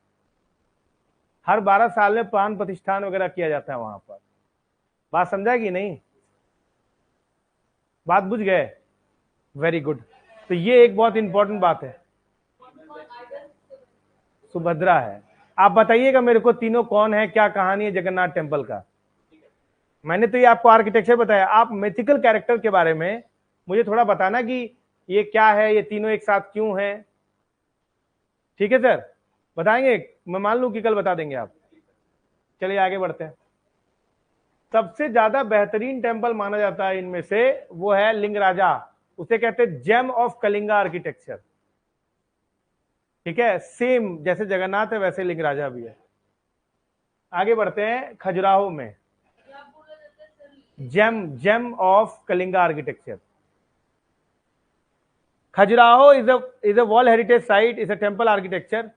हर 12 साल में प्राण प्रतिष्ठान वगैरह किया जाता है वहां पर। बात समझा कि नहीं? बात बुझ गए? Very good. तो ये एक बहुत इंपॉर्टेंट बात है। सुभद्रा है। आप बताइएगा मेरे को तीनों कौन है, क्या कहानी है जगन्नाथ टेम्पल का। मैंने तो ये आपको आर्किटेक्चर बताया, आप मिथिकल कैरेक्टर के बारे में मुझे थोड़ा बताना कि ये क्या है, ये तीनों एक साथ क्यों हैं। ठीक है सर, बताएंगे? मैं मान लूं कि कल बता देंगे आप। चलिए आगे बढ़ते हैं। सबसे ज्यादा बेहतरीन टेम्पल माना जाता है इनमें से वो है लिंगराजा। उसे कहते हैं जेम ऑफ कलिंगा आर्किटेक्चर। ठीक है, सेम जैसे जगन्नाथ है वैसे लिंगराजा भी है। आगे बढ़ते हैं खजुराहो में, gem of Kalinga architecture. Khajuraho is a world heritage site, is a temple architecture.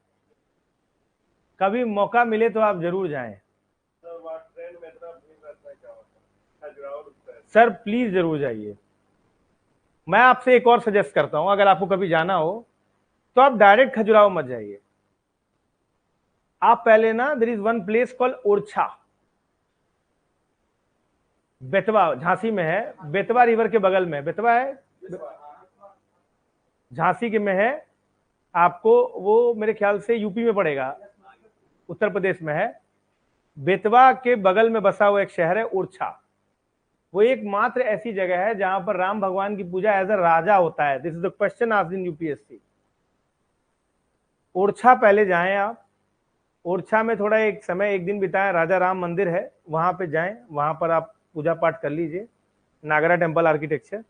कभी मौका मिले तो आप जरूर जाएं सर वहाँ ट्रेन में इतना भीड़ रहता है, क्या होता है? खजुराहो रुकता है। सर, प्लीज जरूर जाइए। मैं आपसे एक और सजेस्ट करता हूं, अगर आपको कभी जाना हो तो आप डायरेक्ट खजुराहो मत जाइए। आप पहले ना, there is one place called Orchha, Betwa, Jhansi में है, बेतवा रिवर के बगल में, बेतवा है, झांसी के में है। आपको वो मेरे ख्याल से यूपी में पड़ेगा, उत्तर प्रदेश में है। बेतवा के बगल में बसा हुआ एक शहर है ओरछा। वो एकमात्र ऐसी जगह है जहां पर राम भगवान की पूजा एज अ राजा होता है। This is the question asked in UPSC. Orchha पहले जाएं आप, ओरछा में थोड़ा एक समय, एक दिन बिताएं। राजा राम मंदिर है, वहां पे जाएं, वहां पर आप पूजा पाठ कर लीजिए, नागरा टेम्पल आर्किटेक्चर।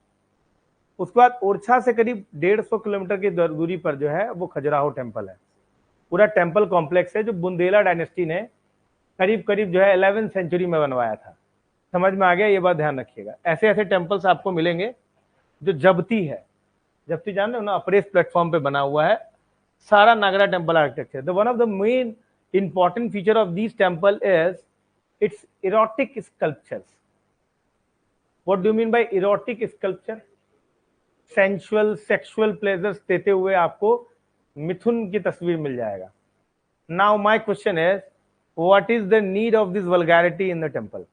उसके बाद ओरछा से करीब 150 किलोमीटर की दूरी पर जो है वो खजुराहो टेम्पल है। पूरा टेम्पल कॉम्प्लेक्स है जो बुंदेला डायनेस्टी ने करीब करीब जो है 11वीं सेंचुरी में बनवाया था। समझ में आ गया? ये बात ध्यान रखिएगा। ऐसे ऐसे टेम्पल्स आपको मिलेंगे। जो जबती है, जबती जान रहे हो ना, अपरेस प्लेटफॉर्म पे बना हुआ है सारा Nagara temple architecture. The one of the main important feature of this temple is its erotic sculptures. What do you mean by erotic sculpture? Sensual, sexual pleasures देते हुए आपको मिथुन की तस्वीर मिल जाएगा। Now my question is, what is the need of this vulgarity in the temple?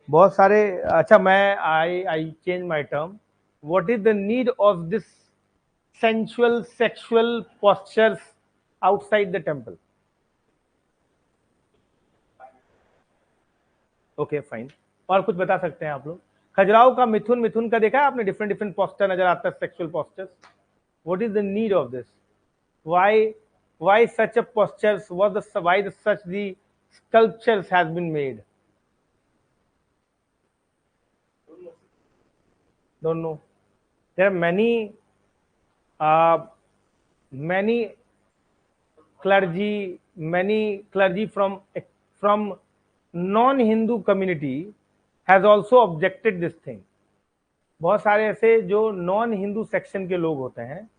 बहुत सारे, अच्छा मैं I change my term. What is the need of this sensual sexual postures outside the temple? Okay fine. और कुछ बता सकते हैं आप लोग? खजुराहो का मिथुन, मिथुन का देखा है आपने? डिफरेंट डिफरेंट पोस्टर नजर आता है, sexual posters. What is the need of this? why such a postures? Why such the sculptures has been made? Don't know. There are many clergy from non-Hindu community has also objected this thing. बहुत सारे ऐसे जो non Hindu section के लोग होते हैं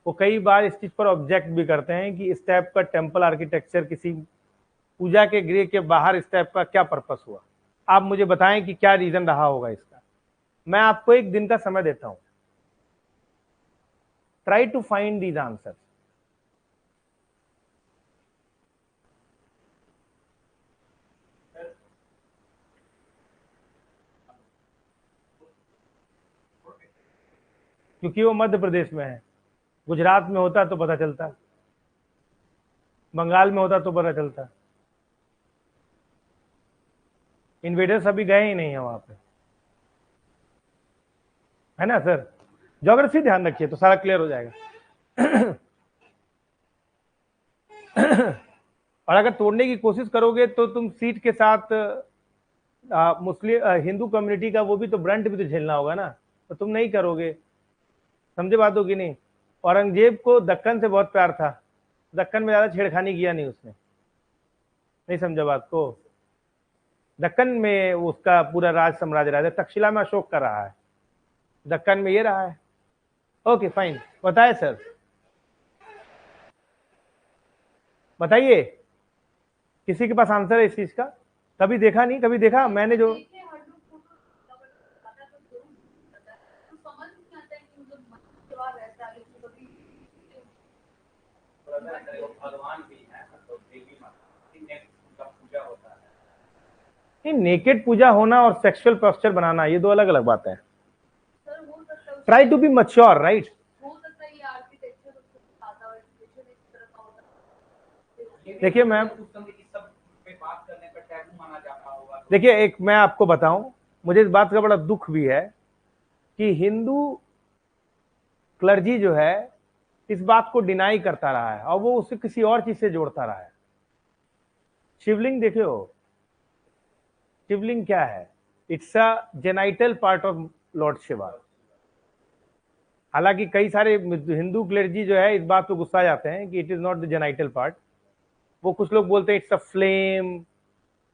वो कई बार इस चीज पर ऑब्जेक्ट भी करते हैं कि इस टाइप का टेम्पल आर्किटेक्चर किसी पूजा के गृह के बाहर इस टाइप का क्या पर्पस हुआ? आप मुझे बताएं कि क्या रीजन रहा होगा इसका। मैं आपको एक दिन का समय देता हूं, try to find these answer. क्योंकि वो मध्य प्रदेश में है। गुजरात में होता तो पता चलता, बंगाल में होता तो पता चलता। इन्वेडर्स अभी गए ही नहीं है वहां पे, है ना सर? ज्योग्राफी ध्यान रखिए तो सारा क्लियर हो जाएगा। और अगर तोड़ने की कोशिश करोगे तो तुम सीट के साथ मुस्लिम हिंदू कम्युनिटी का वो भी तो ब्रंट भी तो झेलना होगा ना, तो तुम नहीं करोगे। समझे बात हो कि नहीं? औरंगजेब को दक्कन से बहुत प्यार था, दक्कन में ज्यादा छेड़खानी किया नहीं उसने। नहीं समझा बात को? दक्कन में उसका पूरा राज साम्राज्य रहा है। तक्षशिला में अशोक का रहा है, दक्कन में ये रहा है। ओके फाइन, बताए सर, बताइए किसी के पास आंसर है इस चीज का? कभी देखा नहीं? कभी देखा मैंने जो भगवान भी है, मतलब देवी माता उनका पूजा होता है। नेकेड पूजा होना और सेक्सुअल पोस्चर बनाना ये दो अलग अलग बातें हैं। Try to be mature, right? देखिए मैम, देखिए एक मैं आपको बताऊं, मुझे इस बात का बड़ा दुख भी है कि हिंदू क्लर्जी जो है इस बात को डिनाई करता रहा है और वो उसे किसी और चीज से जोड़ता रहा है। शिवलिंग देखियो, शिवलिंग क्या है? It's a genital part of Lord Shiva. हालांकि कई सारे हिंदू क्लेर्जी जो है इस बात पे गुस्सा जाते हैं कि it is not the genital part. वो कुछ लोग बोलते हैं इट्स अ फ्लेम,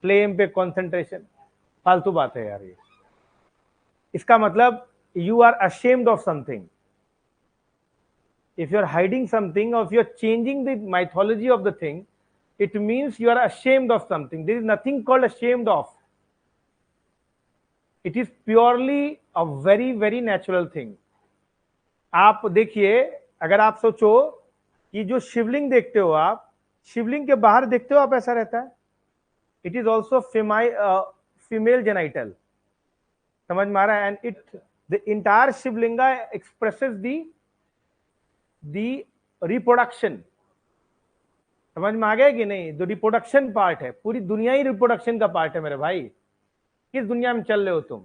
फ्लेम पे कंसंट्रेशन। फालतू बात है यार ये। इसका मतलब you are ashamed of something. If you are hiding something or if you are changing the mythology of the thing, it means you are ashamed of something. There is nothing called ashamed of. It is purely a very very natural thing. आप देखिए, अगर आप सोचो कि जो शिवलिंग देखते हो आप, शिवलिंग के बाहर देखते हो आप ऐसा रहता है। It is also female genital, समझ में आ रहा है? And it the entire Shivalinga expresses the reproduction. समझ में आ गया कि नहीं? जो रिप्रोडक्शन पार्ट है, पूरी दुनिया ही रिप्रोडक्शन का पार्ट है मेरे भाई। किस दुनिया में चल रहे हो तुम?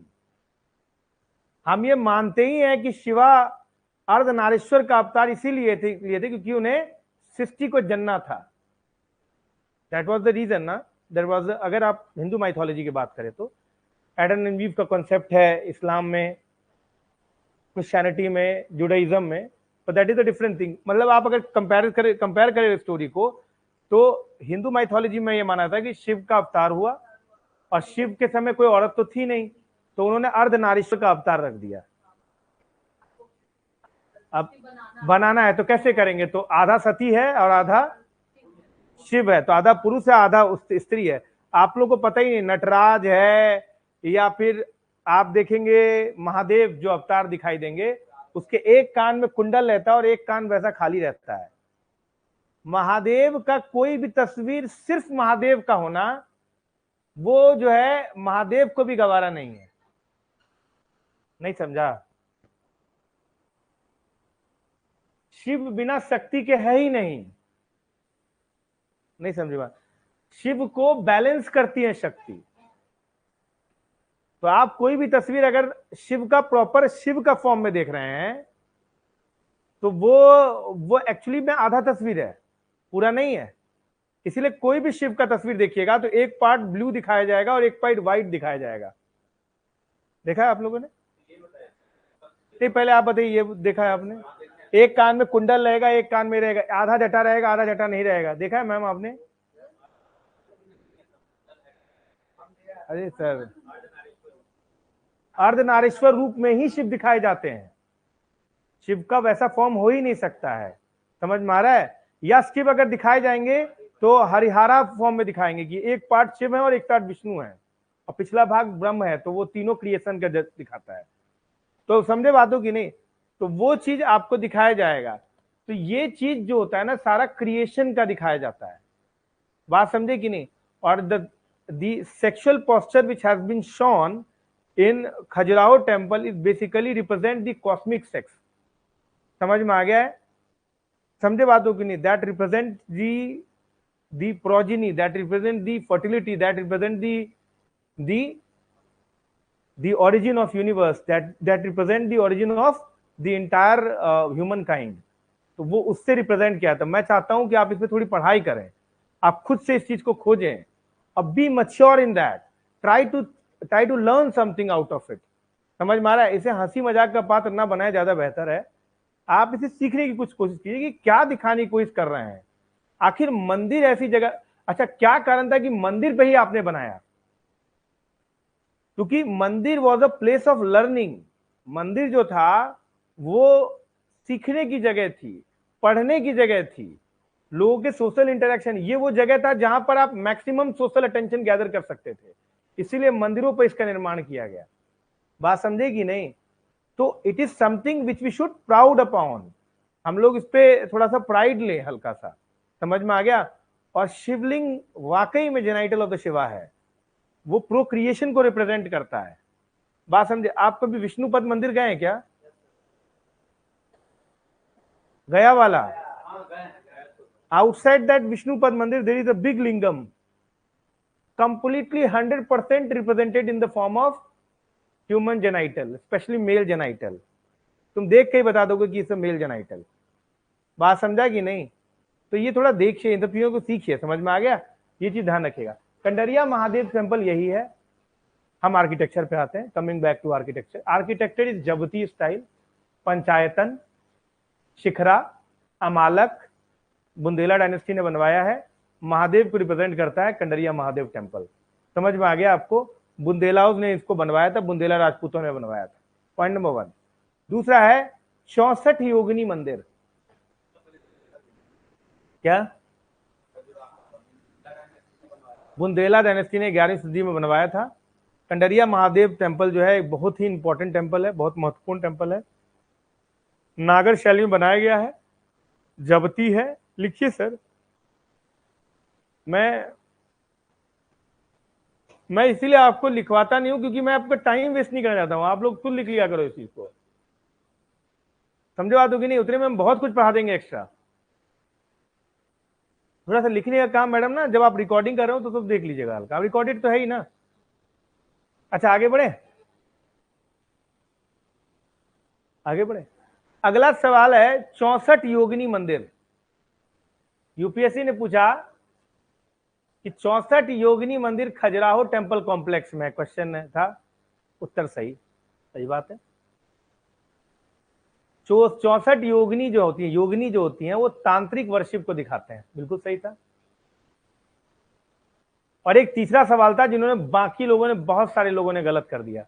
हम ये मानते ही हैं कि शिवा अर्धनारीश्वर का अवतार इसीलिए थे क्योंकि उन्हें सृष्टि को जनना था। दैट वाज द रीजन ना। देयर वाज, अगर आप हिंदू माइथोलॉजी की बात करें तो एडम एंड ईव का कॉन्सेप्ट है इस्लाम में, क्रिश्चियनिटी में, जुडाइज्म में, but that is a different thing। मतलब आप अगर कंपेयर करें स्टोरी को, तो हिंदू माइथोलॉजी में ये माना था कि शिव का अवतार हुआ और शिव के समय कोई औरत तो थी नहीं, तो उन्होंने अर्धनारीश्वर का अवतार रख दिया। अब बनाना है तो कैसे करेंगे? तो आधा सती है और आधा शिव है, तो आधा पुरुष है आधा स्त्री है। आप लोगों को पता ही नहीं, नटराज है या फिर आप देखेंगे महादेव जो अवतार दिखाई देंगे, उसके एक कान में कुंडल रहता है और एक कान वैसा खाली रहता है। महादेव का कोई भी तस्वीर सिर्फ महादेव का होना, वो जो है महादेव को भी गवारा नहीं है। नहीं समझा? शिव बिना शक्ति के है ही नहीं। नहीं समझे बात? शिव को बैलेंस करती है शक्ति। तो आप कोई भी तस्वीर अगर शिव का प्रॉपर शिव का फॉर्म में देख रहे हैं, तो वो एक्चुअली में आधा तस्वीर है, पूरा नहीं है। इसीलिए कोई भी शिव का तस्वीर देखिएगा तो एक पार्ट ब्लू दिखाया जाएगा और एक पार्ट व्हाइट दिखाया जाएगा। देखा है आप लोगों ने? नहीं, पहले आप बताइए, ये देखा है आपने? एक कान में कुंडल रहेगा, एक कान में रहेगा, आधा जटा रहेगा, आधा जटा नहीं रहेगा। देखा है मैम आपने? अरे सर, अर्धनारीश्वर रूप में ही शिव दिखाए जाते हैं। शिव का वैसा फॉर्म हो ही नहीं सकता है। समझ में आ रहा है? या शिव अगर दिखाए जाएंगे तो हरिहरा फॉर्म में दिखाएंगे कि एक पार्ट शिव है और एक पार्ट विष्णु है और पिछला भाग ब्रह्म है, तो वो तीनों क्रिएशन का दिखाता है। तो समझे बातों की नहीं? तो वो चीज आपको दिखाया जाएगा। तो ये चीज जो होता है ना, सारा क्रिएशन का दिखाया जाता है। बात समझे कि नहीं? और the sexual posture which has been shown in Khajuraho temple is basically represent the cosmic sex। समझ में आ गया है? समझे बातों की नहीं? That represent the progeny, that represent the fertility, that represent the origin of universe, that represent the origin of the entire human kind। तो वो उससे रिप्रेजेंट किया था। मैं चाहता हूं कि आप इस पे थोड़ी पढ़ाई करें, आप खुद से इस चीज को खोजें। अब be mature in that, try to learn something out of it. समझ में आ रहा है? इसे हंसी मजाक का पात्र ना बनाया ज्यादा बेहतर है। आप इसे सीखने की कुछ कोशिश कीजिए कि क्या दिखाने की कोशिश कर रहे हैं। आखिर मंदिर ऐसी जगह, अच्छा क्या कारण था कि मंदिर पे ही आपने बनाया? क्योंकि मंदिर was a place of learning. मंदिर जो था वो सीखने की जगह थी, पढ़ने की जगह थी, लोगों के सोशल इंटरेक्शन, ये वो जगह था जहां पर आप मैक्सिमम सोशल अटेंशन गैदर कर सकते थे। इसीलिए मंदिरों पर इसका निर्माण किया गया। बात समझे कि नहीं? तो it is something which we should proud upon. हम लोग इस पे थोड़ा सा प्राइड लें, हल्का सा। समझ में आ गया? और शिवलिंग वाकई में जेनाइटल ऑफ द शिवा है, वो प्रोक्रिएशन को रिप्रेजेंट करता है। बात समझे? आप कभी विष्णुपद मंदिर गए हैं क्या? गया वाला? Outside that Vishnupad Mandir there is a big lingam, completely 100% represented in the form of human genital, especially male genital। तुम देख के ही बता दोगे कि इसे मेल जेनाइटल। बात समझा कि नहीं? तो ये थोड़ा देखिए, इन चीजों को सीखिए। समझ में आ गया? ये चीज ध्यान रखिएगा। कंडरिया महादेव टेम्पल यही है। हम आर्किटेक्चर पे आते हैं। Coming back to architecture, architecture is जबती स्टाइल, पंचायतन, शिखरा, अमालक, बुंदेला डायनेस्टी ने बनवाया है। महादेव को रिप्रेजेंट करता है कंडरिया महादेव टेम्पल। समझ में आ गया आपको? बुंदेलाओं ने इसको बनवाया था, बुंदेला राजपूतों ने बनवाया था। Point number 1। दूसरा है 64 योगिनी मंदिर। क्या? बुंदेला डायनेस्टी ने 11वीं सदी में बनवाया था। कंडरिया महादेव टेम्पल जो है बहुत ही इंपॉर्टेंट टेम्पल है, बहुत महत्वपूर्ण टेम्पल है। नागर शैली में बनाया गया है, जबती है। लिखिए सर। मैं इसीलिए आपको लिखवाता नहीं हूं क्योंकि मैं आपका टाइम वेस्ट नहीं करना चाहता हूं। आप लोग खुद लिख लिया करो इस चीज को। समझे बात होगी नहीं? उतने में हम बहुत कुछ पढ़ा देंगे एक्स्ट्रा। थोड़ा सा लिखने का काम मैडम ना, जब आप रिकॉर्डिंग कर रहे हो तो सब देख लीजिएगा हल्का। रिकॉर्डेड तो है ही ना। अच्छा आगे बढ़े, आगे बढ़े। अगला सवाल है 64 योगिनी मंदिर। यूपीएससी ने पूछा कि 64 योगिनी मंदिर खजुराहो टेम्पल कॉम्प्लेक्स में। क्वेश्चन था, उत्तर सही, सही बात है। 64 योगिनी जो होती है, योगिनी जो होती हैं वो तांत्रिक वर्शिप को दिखाते हैं। बिल्कुल सही था। और एक तीसरा सवाल था जिन्होंने बाकी लोगों ने, बहुत सारे लोगों ने गलत कर दिया।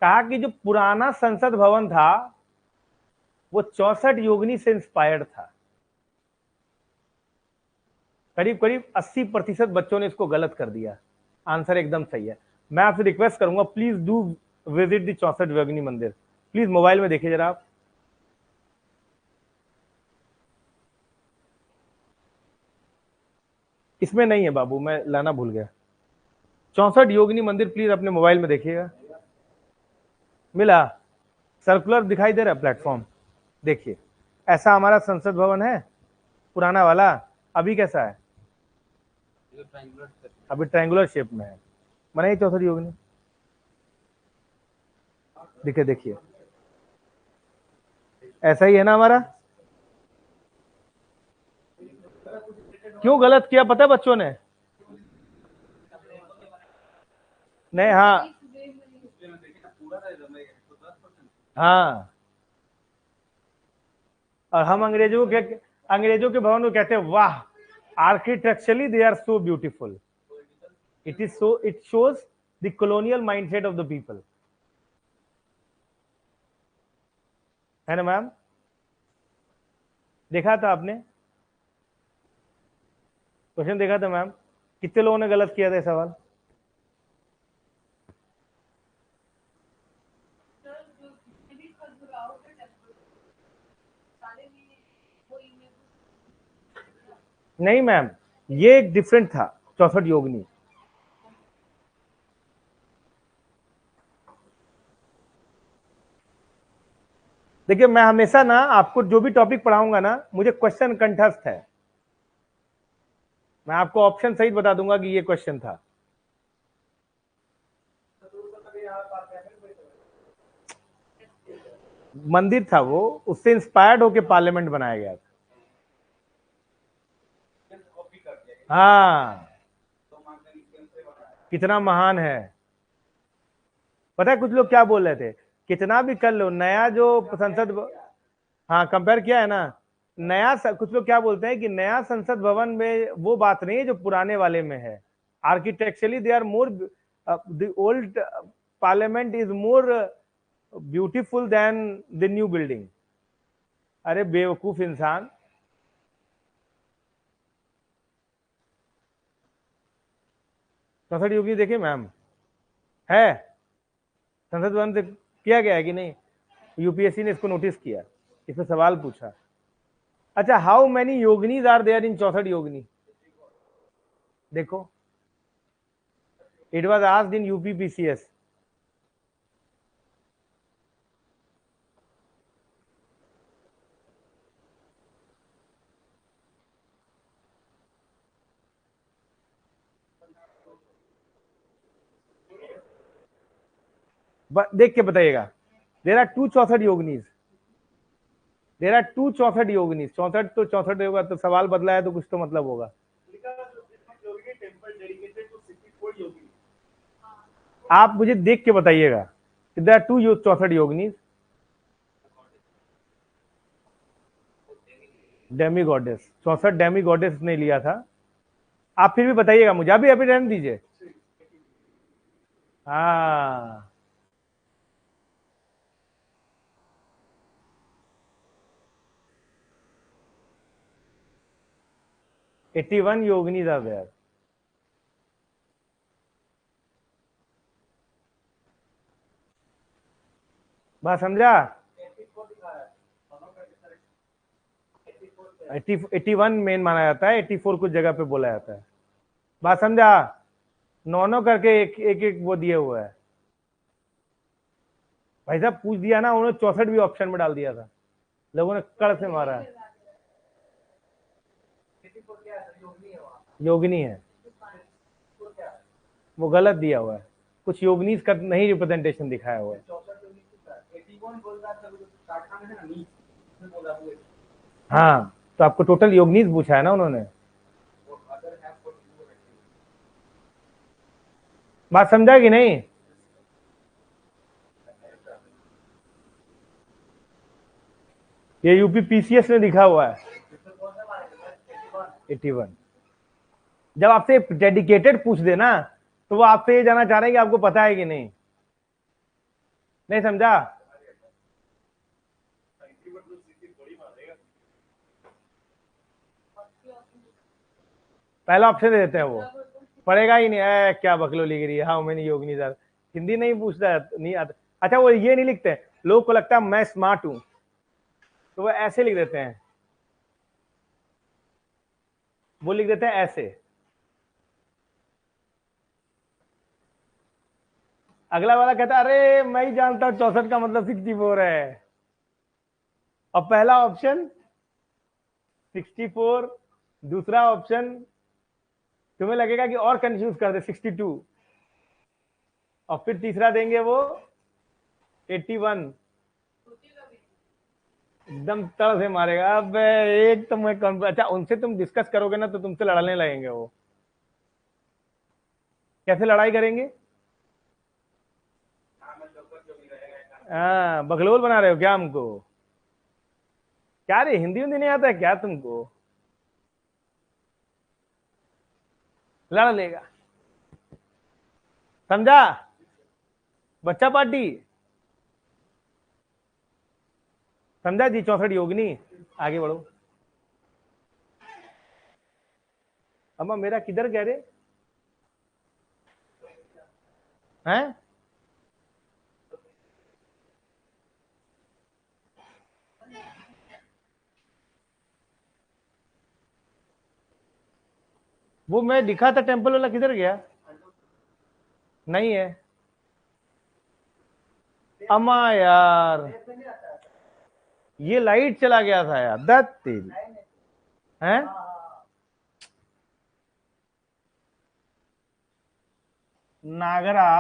कहा कि जो पुराना संसद भवन था वो 64 योगिनी से इंस्पायर्ड था। करीब करीब 80% बच्चों ने इसको गलत कर दिया। आंसर एकदम सही है। मैं आपसे रिक्वेस्ट करूंगा, प्लीज डू विजिट द 64 योगिनी मंदिर। प्लीज मोबाइल में देखिए जरा आप। इसमें नहीं है बाबू, मैं लाना भूल गया। 64 योगिनी मंदिर प्लीज अपने मोबाइल में देखिएगा। मिला? सर्कुलर दिखाई दे रहा है प्लेटफॉर्म? देखिए, ऐसा हमारा संसद भवन है पुराना वाला। अभी कैसा है? अभी ट्रायंगुलर शेप में है। बनाइए 64 योगिनी। देखिए देखिए, ऐसा ही है ना हमारा। क्यों गलत किया पता है बच्चों ने? नहीं, हाँ हाँ। और हम अंग्रेजों के भवन को कहते हैं वाह, architecturally they are so beautiful. It shows the colonial mindset of the people, है ना मैम? देखा था आपने? क्वेश्चन देखा था मैम? कितने लोगों ने गलत किया था सवाल? नहीं मैम, ये एक डिफरेंट था 64 योगिनी। देखिए, मैं हमेशा ना आपको जो भी टॉपिक पढ़ाऊंगा ना, मुझे क्वेश्चन कंठस्थ है। मैं आपको ऑप्शन सहित बता दूंगा कि ये क्वेश्चन था। मंदिर था वो, उससे इंस्पायर्ड होकर पार्लियामेंट बनाया गया था। हाँ, कितना महान है। पता है कुछ लोग क्या बोल रहे थे? कितना भी कर लो, नया जो संसद, हाँ कंपेयर किया है ना, नया कुछ लोग क्या बोलते हैं कि नया संसद भवन में वो बात नहीं है जो पुराने वाले में है। Architecturally they are more, the old parliament is more beautiful than the new building. अरे बेवकूफ इंसान। संसद योगी देखिए मैम, है संसद भवन से किया गया है कि नहीं? यूपीएससी ने इसको नोटिस किया, इसमें सवाल पूछा। अच्छा, how many Yoginis are there in 64 Yogini? देखो, it was asked in UPPCS. देख के बताइएगा। There are 2 64 योगिनीज, there are 2 64 योगिनीज। 64 तो 64 होगा, तो सवाल बदला है तो कुछ तो मतलब होगा। आप मुझे देख के बताइएगा, there are 2 64 Yoginis, demi goddess, 64 demi goddess ने लिया था। आप फिर भी बताइएगा मुझे, अभी अभी रहने दीजिए। हाँ, वन योगिनीज आर देयर। बात समझा? 81 मेन माना जाता है, 84 कुछ जगह पे बोला जाता है। बात समझा? 9 करके एक वो दिए हुआ है। भाई साहब पूछ दिया ना, उन्होंने 64 भी ऑप्शन में डाल दिया था, लोगों ने कड़ से मारा है। योगिनी है, वो गलत दिया हुआ है, कुछ योगनीज का नहीं रिप्रेजेंटेशन दिखाया हुआ है। हाँ, तो आपको टोटल योगनीज पूछा है ना उन्होंने। बात समझा कि नहीं? ये यूपी पीसीएस में लिखा हुआ है 81। जब आपसे डेडिकेटेड पूछ देना तो वो आपसे ये जानना चाह रहे हैं कि आपको पता है कि नहीं। नहीं समझा? पहला ऑप्शन दे देते हैं, वो पढ़ेगा ही नहीं। क्या बकलोली गिरी, हाँ मैंने योगिनी सर, हिंदी नहीं पूछता नहीं आता। अच्छा, वो ये नहीं लिखते, लोगों को लगता है मैं स्मार्ट हूं तो वो ऐसे लिख देते हैं, वो लिख देते हैं ऐसे। अगला वाला कहता है अरे मैं ही जानता हूं 64 का मतलब 64 है, और पहला ऑप्शन 64, दूसरा ऑप्शन तुम्हें लगेगा कि और कंफ्यूज कर दे 62, और फिर तीसरा देंगे वो 81। एकदम तड़ से मारेगा। अब एक तो मैं अच्छा, उनसे तुम डिस्कस करोगे ना तो तुमसे लड़ने लगेंगे वो। कैसे लड़ाई करेंगे? हाँ, बकलोल बना रहे हो क्या हमको? क्या रे, हिंदी नहीं आता है क्या तुमको? लड़ लेगा, समझा? बच्चा पार्टी समझा जी? 64 योगिनी, आगे बढ़ो। अम्मा मेरा किधर गया रे? हैं? वो मैं दिखा था टेंपल वाला, किधर गया? नहीं है अम्मा यार, ये लाइट चला गया था यार, दत्त तेरी हैं। नागरा,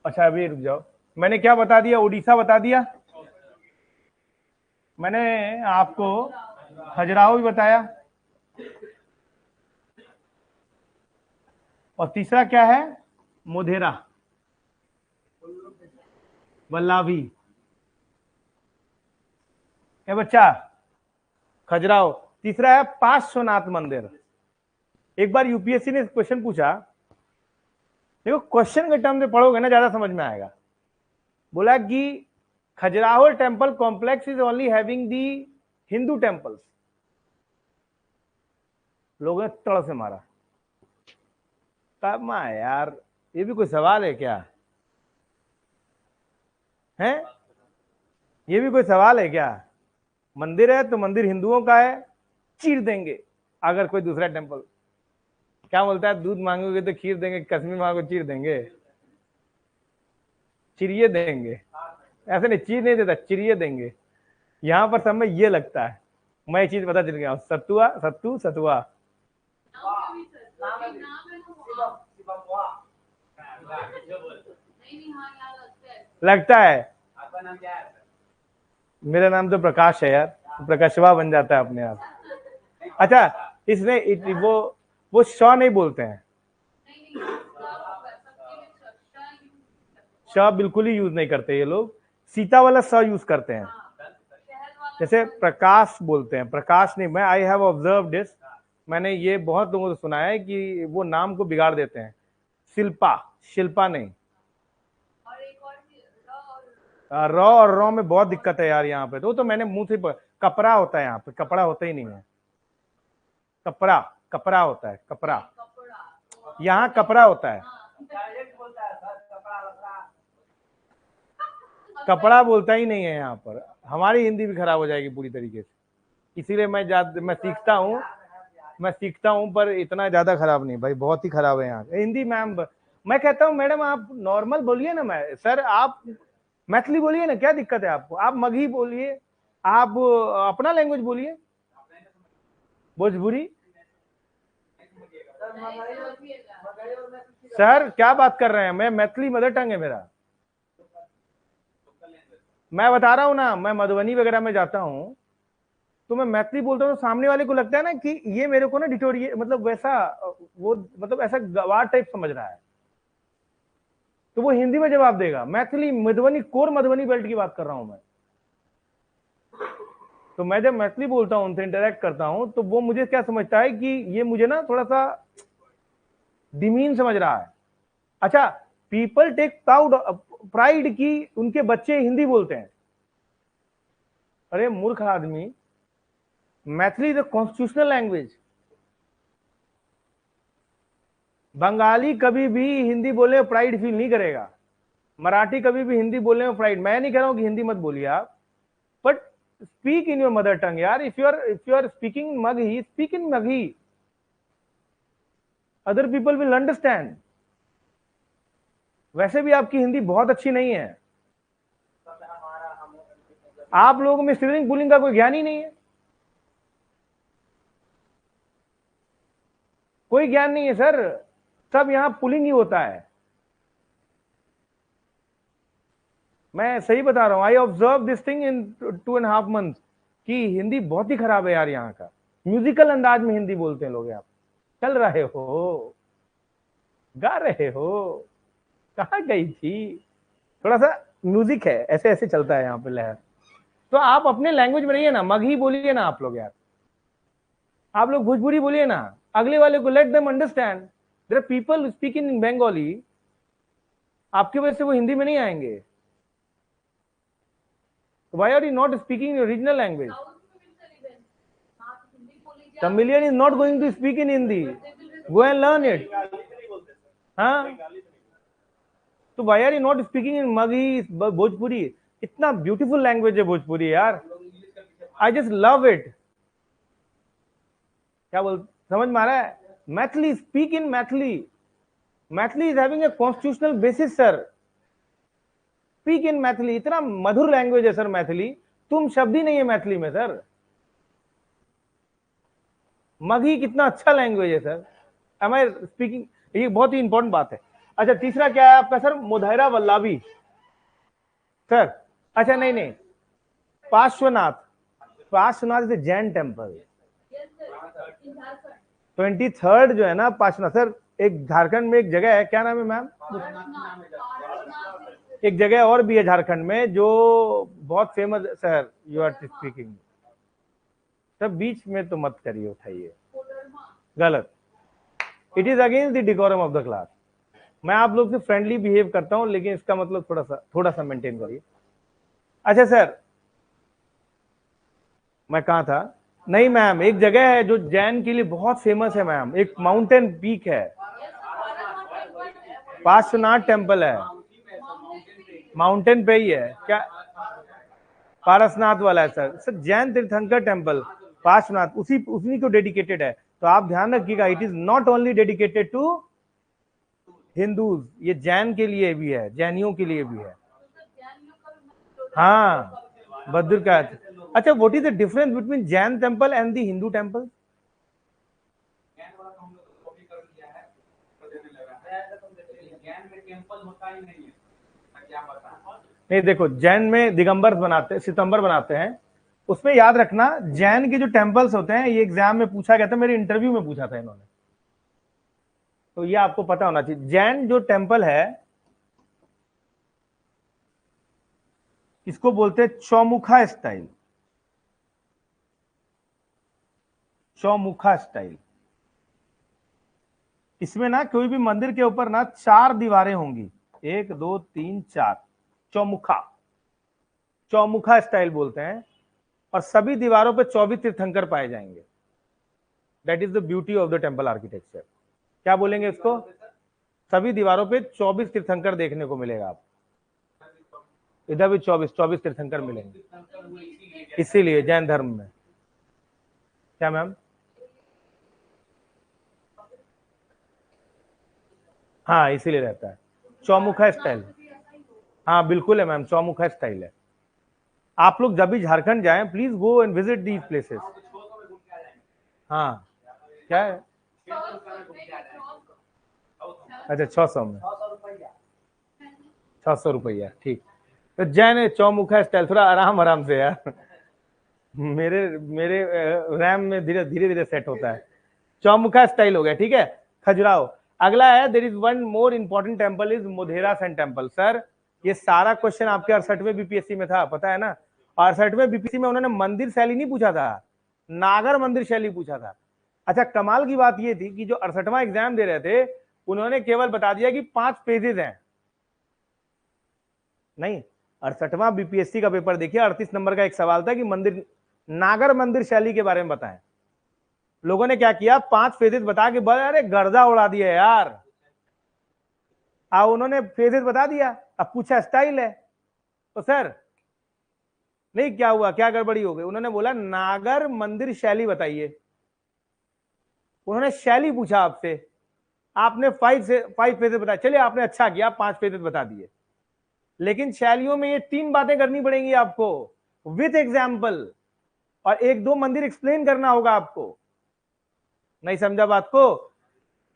अच्छा अभी रुक जाओ, मैंने क्या बता दिया? उड़ीसा बता दिया मैंने आपको, खजुराहो भी बताया, और तीसरा क्या है? मोधेरा, वल्लभी। ए बच्चा, खजुराहो। तीसरा है पार्श्वनाथ मंदिर। एक बार यूपीएससी ने क्वेश्चन पूछा, देखो क्वेश्चन के टर्म में पढ़ोगे ना ज्यादा समझ में आएगा। बोला कि Khajuraho temple complex is only having the Hindu temples. लोगों ने तड़ से मारा। तब यार ये भी कोई सवाल है क्या? है ये भी कोई सवाल है क्या? मंदिर है तो मंदिर हिंदुओं का है, चीर देंगे। अगर कोई दूसरा टेम्पल क्या बोलता है, दूध मांगोगे तो खीर देंगे, कश्मीर मांगोगे चीर देंगे, चिरिये देंगे। ऐसे नहीं, चीर नहीं देता, चिरिये देंगे। यहां पर सब में ये लगता है। मैं ये चीज पता चल गया, सत्तुआ, सत्तू, सतुआ। लगता है। आपका नाम क्या है? मेरा नाम तो प्रकाश है यार, प्रकाशवा बन जाता है अपने आप। अच्छा, इसने वो शॉ नहीं बोलते हैं, श बिल्कुल ही यूज नहीं करते ये लोग, सीता वाला स यूज करते हैं। जैसे प्रकाश बोलते हैं, प्रकाश नहीं, मैं आई हैव ऑब्जर्व दिस, मैंने ये बहुत लोगों से सुना है कि वो नाम को बिगाड़ देते हैं। शिल्पा, शिल्पा नहीं। और एक और भी, र और रॉ में बहुत दिक्कत है यार यहाँ पे, तो मैंने मुंह से कपड़ा होता है यहाँ पे, कपड़ा होता ही नहीं है। कपड़ा, कपड़ा होता है, कपड़ा, कपड़ा, यहाँ कपड़ा होता है, डायरेक्ट बोलता है सर, कपड़ा लपड़ा। कपड़ा बोलता ही नहीं है यहाँ पर। हमारी हिंदी भी खराब हो जाएगी पूरी तरीके से, इसीलिए मैं सीखता हूँ पर इतना ज्यादा खराब नहीं भाई, बहुत ही खराब है यहाँ हिंदी। मैम मैं कहता हूँ मैडम आप नॉर्मल बोलिए ना, मैं सर आप मैथिली बोलिए ना, क्या दिक्कत है आपको? आप मगही बोलिए, आप अपना लैंग्वेज बोलिए, भोजपुरी। सर क्या बात कर रहे हैं, मैं मैथिली मदर टंग है मेरा। मैं बता रहा हूँ ना, मैं मधुबनी वगैरह में जाता हूँ तो मैं मैथिली बोलता हूँ, तो सामने वाले को लगता है ना कि ये मेरे को ना डिटोरिए, मतलब वैसा, वो मतलब ऐसा गवार टाइप समझ रहा है, तो वो हिंदी में जवाब देगा। मैथिली मधुबनी, कोर मधुबनी बेल्ट की बात कर रहा हूं मैं। तो मैं जब मैथिली बोलता हूं, उनसे इंटरेक्ट करता हूं, तो वो मुझे क्या समझता है कि ये मुझे ना थोड़ा सा डिमीन समझ रहा है। अच्छा, पीपल टेक प्राइड की उनके बच्चे हिंदी बोलते हैं। अरे मूर्ख आदमी, Maithili is a constitutional language. Bengali कभी भी हिंदी बोलने में प्राइड फील नहीं करेगा, मराठी कभी भी हिंदी बोलने में प्राइड, मैं नहीं कह रहा हूं कि हिंदी मत बोलिए आप, but speak in your mother tongue यार। If you are speaking Magahi, speak in Magahi, other people will understand. वैसे भी आपकी हिंदी बहुत अच्छी नहीं है, आप लोगों में स्त्रीलिंग पुल्लिंग का कोई ज्ञान ही नहीं है, कोई ज्ञान नहीं है सर, सब यहां पुलिंग ही होता है। मैं सही बता रहा हूं, I observe this thing in 2.5 months कि हिंदी बहुत ही खराब है यार यहाँ का। म्यूजिकल अंदाज में हिंदी बोलते हैं लोग। आप चल रहे हो, गा रहे हो, कहाँ गई थी, थोड़ा सा म्यूजिक है, ऐसे ऐसे चलता है यहाँ पे लहर। तो आप अपने लैंग्वेज में रहिए ना, मगही बोलिए ना आप लोग यार, आप लोग भोजपुरी बोलिए ना, अगले वाले को let them understand. There are people speaking in Bengali, आपकी वजह से वो हिंदी में नहीं आएंगे। Why are you not speaking your original language? Tamilian is not going to speak in Hindi. Go and learn it. हाँ, तो why are you not speaking in Maghi, Bhojpuri? इतना ब्यूटीफुल लैंग्वेज है भोजपुरी यार, आई जस्ट लव इट। क्या बोल, समझ में आ रहा है? Maithili, speak in Maithili, Maithili is having a constitutional basis sir. Speak in Maithili, इतना मधुर लैंग्वेज है सर मैथिली, तुम शब्द ही नहीं है मैथिली में सर। मगही कितना अच्छा लैंग्वेज है सर, एम आई स्पीकिंग, ये बहुत ही इंपॉर्टेंट बात है। अच्छा, तीसरा क्या है आपका सर? मुधैरा वल्लभी सर। अच्छा नहीं नहीं, Parshvanath, Parshvanath is a Jain temple. 23rd जो है ना पार्श्वनाथ सर, एक झारखंड में एक जगह है, क्या नाम है मैम? एक जगह और भी है झारखंड में जो बहुत famous sir. You are speaking sir, बीच में तो मत करिए, उठाइए, गलत। It is against the decorum of the class. मैं आप लोग से फ्रेंडली बिहेव करता हूं, लेकिन इसका मतलब थोड़ा सा मेंटेन करिए। अच्छा सर, मैं कहा था? नहीं मैम, एक जगह है जो जैन के लिए बहुत फेमस है मैम, एक माउंटेन पीक है, पार्श्वनाथ टेम्पल है, माउंटेन पे ही है क्या? पारसनाथ वाला है सर। सर जैन तीर्थंकर टेम्पल पार्श्वनाथ उसी को डेडिकेटेड है। तो आप ध्यान रखिएगा, it is not only dedicated to Hindus, ये जैन के लिए भी है, जैनियों के लिए भी है। हाँ, बद्र का। अच्छा, what is the difference between Jain temple and the Hindu temple? नहीं देखो, जैन में दिगंबर बनाते हैं, सितंबर बनाते हैं, उसमें याद रखना जैन के जो टेम्पल्स होते हैं, ये एग्जाम में पूछा गया था, मेरे इंटरव्यू में पूछा था इन्होंने, तो ये आपको पता होना चाहिए। जैन जो टेम्पल है इसको बोलते हैं चौमुखा स्टाइल। चौमुखा स्टाइल, इसमें ना कोई भी मंदिर के ऊपर ना 4 दीवारें होंगी, 1 2 3 4, चौमुखा, चौमुखा स्टाइल बोलते हैं। और सभी दीवारों पे 24 तीर्थंकर पाए जाएंगे। That is the beauty of the temple architecture. क्या बोलेंगे इसको? सभी दीवारों पे 24 तीर्थंकर देखने को मिलेगा। आप इधर भी 24 तीर्थंकर मिलेंगे, इसीलिए जैन धर्म में। क्या मैम? हाँ, इसीलिए रहता है चौमुखा स्टाइल। हाँ बिल्कुल है मैम, चौमुखा स्टाइल है। आप लोग जब भी झारखंड जाएं, please go and visit these places. हाँ, क्या है? अच्छा 600 में, 600 रुपया, ठीक। तो जैन चौमुखा स्टाइल, थोड़ा आराम आराम से यार, मेरे मेरे रैम में धीरे धीरे सेट होता है। चौमुखा स्टाइल हो गया, ठीक है। खजुराहो। अगला है, there is one more important temple is Modhera sun temple. Sir ये सारा क्वेश्चन आपके 68वें बीपीएससी में था, पता है ना। और 68वें बीपीएससी में उन्होंने मंदिर शैली नहीं पूछा था, नागर मंदिर शैली पूछा था। अच्छा, कमाल की बात ये थी कि जो 68वां एग्जाम दे रहे थे, उन्होंने केवल बता दिया कि 5 पेजेस हैं। नहीं, 68वां बीपीएससी का पेपर देखिए, 38 नंबर का एक सवाल था कि मंदिर, नागर मंदिर शैली के बारे में बताएं। लोगों ने क्या किया, 5 फेजेस बता के बड़े, अरे गर्दा उड़ा दिया यार। उन्होंने फेजेस बता दिया, अब पूछा स्टाइल है, तो सर नहीं क्या हुआ, क्या गड़बड़ी हो गई? उन्होंने बोला नागर मंदिर शैली बताइए। उन्होंने शैली पूछा आपसे, आपने 5 फेजेस बताया। चलिए आपने अच्छा किया, 5 फेजेस बता दिए, लेकिन शैलियों में ये 3 बातें करनी पड़ेंगी आपको विथ एग्जाम्पल, और 1-2 मंदिर एक्सप्लेन करना होगा आपको। नहीं समझा बात को?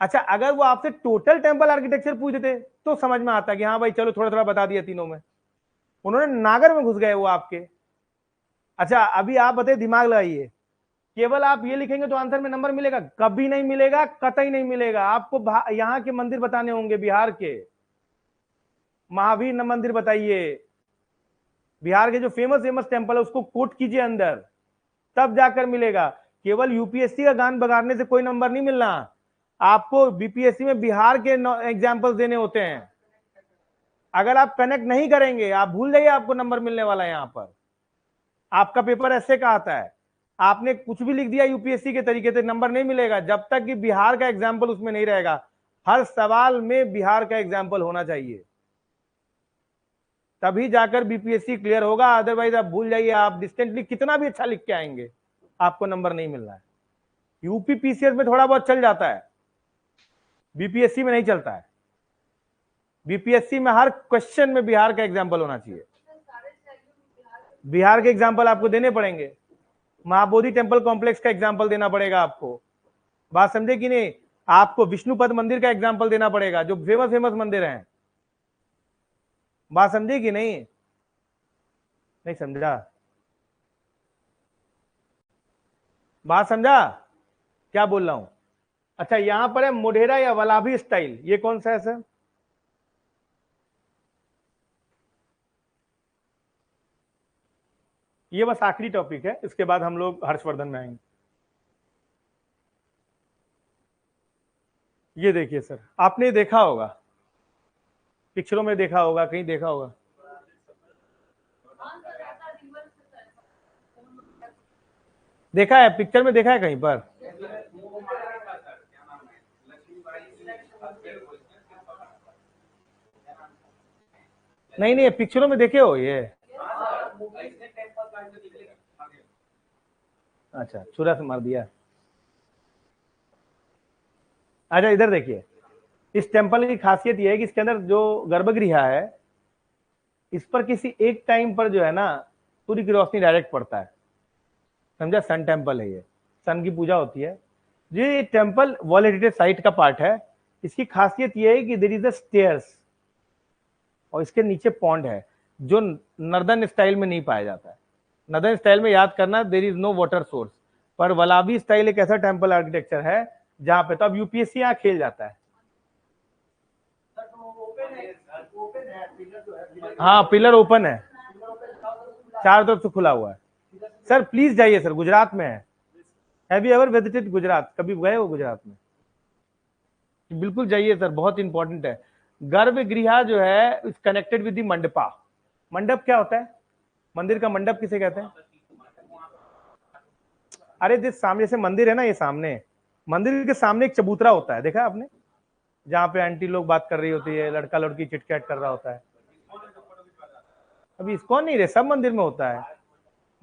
अच्छा, अगर वो आपसे टोटल टेम्पल आर्किटेक्चर पूछ देते तो समझ में आता कि हाँ भाई चलो थोड़ा थोड़ा बता दिया तीनों में। उन्होंने नागर में घुस गए वो आपके। अच्छा, अभी आप बताइए, दिमाग लगाइए, केवल आप ये लिखेंगे तो आंसर में नंबर मिलेगा? कभी नहीं मिलेगा, कतई नहीं मिलेगा। आपको यहाँ के मंदिर बताने होंगे, बिहार के महावीर मंदिर बताइए, बिहार के जो फेमस टेम्पल है उसको कोट कीजिए अंदर, तब जाकर मिलेगा। केवल यूपीएससी का गान बगाड़ने से कोई नंबर नहीं मिलना, आपको बीपीएससी में बिहार के एग्जाम्पल्स देने होते हैं। अगर आप कनेक्ट नहीं करेंगे, आप भूल जाइए आपको नंबर मिलने वाला है। यहां पर आपका पेपर ऐसे का आता है, आपने कुछ भी लिख दिया यूपीएससी के तरीके से, नंबर नहीं मिलेगा जब तक कि बिहार का एग्जाम्पल उसमें नहीं रहेगा। हर सवाल में बिहार का एग्जाम्पल होना चाहिए, तभी जाकर बीपीएससी क्लियर होगा। अदरवाइज आप भूल जाइए, आप डिस्टेंटली कितना भी अच्छा लिख के आएंगे, आपको नंबर नहीं मिल रहा है। यूपी पीसीएस में थोड़ा बहुत चल जाता है, बीपीएससी में नहीं चलता है। बीपीएससी में हर क्वेश्चन में बिहार का एग्जाम्पल होना चाहिए। बिहार के एग्जाम्पल आपको देने पड़ेंगे, महाबोधि टेम्पल कॉम्प्लेक्स का एग्जाम्पल देना पड़ेगा आपको, बात समझे कि नहीं। आपको विष्णुपद मंदिर का एग्जाम्पल देना पड़ेगा, जो फेमस मंदिर हैं, बात समझे कि नहीं? नहीं समझा? बात समझा क्या बोल रहा हूं? अच्छा, यहां पर है मोढेरा या वलाभी स्टाइल, ये कौन सा है सर? ये बस आखिरी टॉपिक है, इसके बाद हम लोग हर्षवर्धन में आएंगे। ये देखिए सर, आपने देखा होगा, पिक्चरों में देखा होगा, कहीं देखा होगा। देखा है, पिक्चर में देखा है कहीं पर? नहीं नहीं, पिक्चरों में देखे हो ये? अच्छा, छुरा से मार दिया। अच्छा इधर देखिए, इस टेम्पल की खासियत यह है कि इसके अंदर जो गर्भगृह है, इस पर किसी एक टाइम पर जो है ना सूर्य की रोशनी डायरेक्ट पड़ता है, समझा। सन टेम्पल है ये, सन की पूजा होती है। ये टेम्पल वर्ल्ड हेरिटेज साइट का पार्ट है। इसकी खासियत यह है कि देयर इज अ स्टेयर्स, और इसके नीचे पॉन्ड है, जो नर्दर्न स्टाइल में नहीं पाया जाता है। नर्दर्न स्टाइल में याद करना, there is no water source, पर वलाभी स्टाइल एक ऐसा टेम्पल आर्किटेक्चर है जहां पे, तो अब यूपीएससी यहां खेल जाता है। हाँ पिलर ओपन है, चारों तरफ से खुला हुआ है। सर प्लीज जाइए सर, गुजरात में है। Have you ever visited Gujarat? कभी गए हो गुजरात में? बिल्कुल जाइए सर, बहुत इंपॉर्टेंट है। गर्भगृह जो है is connected with the mandapa. मंडप क्या होता है? मंदिर का मंडप किसे कहते हैं? अरे जिस सामने से मंदिर है ना, ये सामने मंदिर के सामने एक चबूतरा होता है, देखा आपने? जहाँ पे आंटी लोग बात कर रही होती है, लड़का लड़की चिटचैट कर रहा होता है। अभी इस्कॉन नहीं रहे, सब मंदिर में होता है।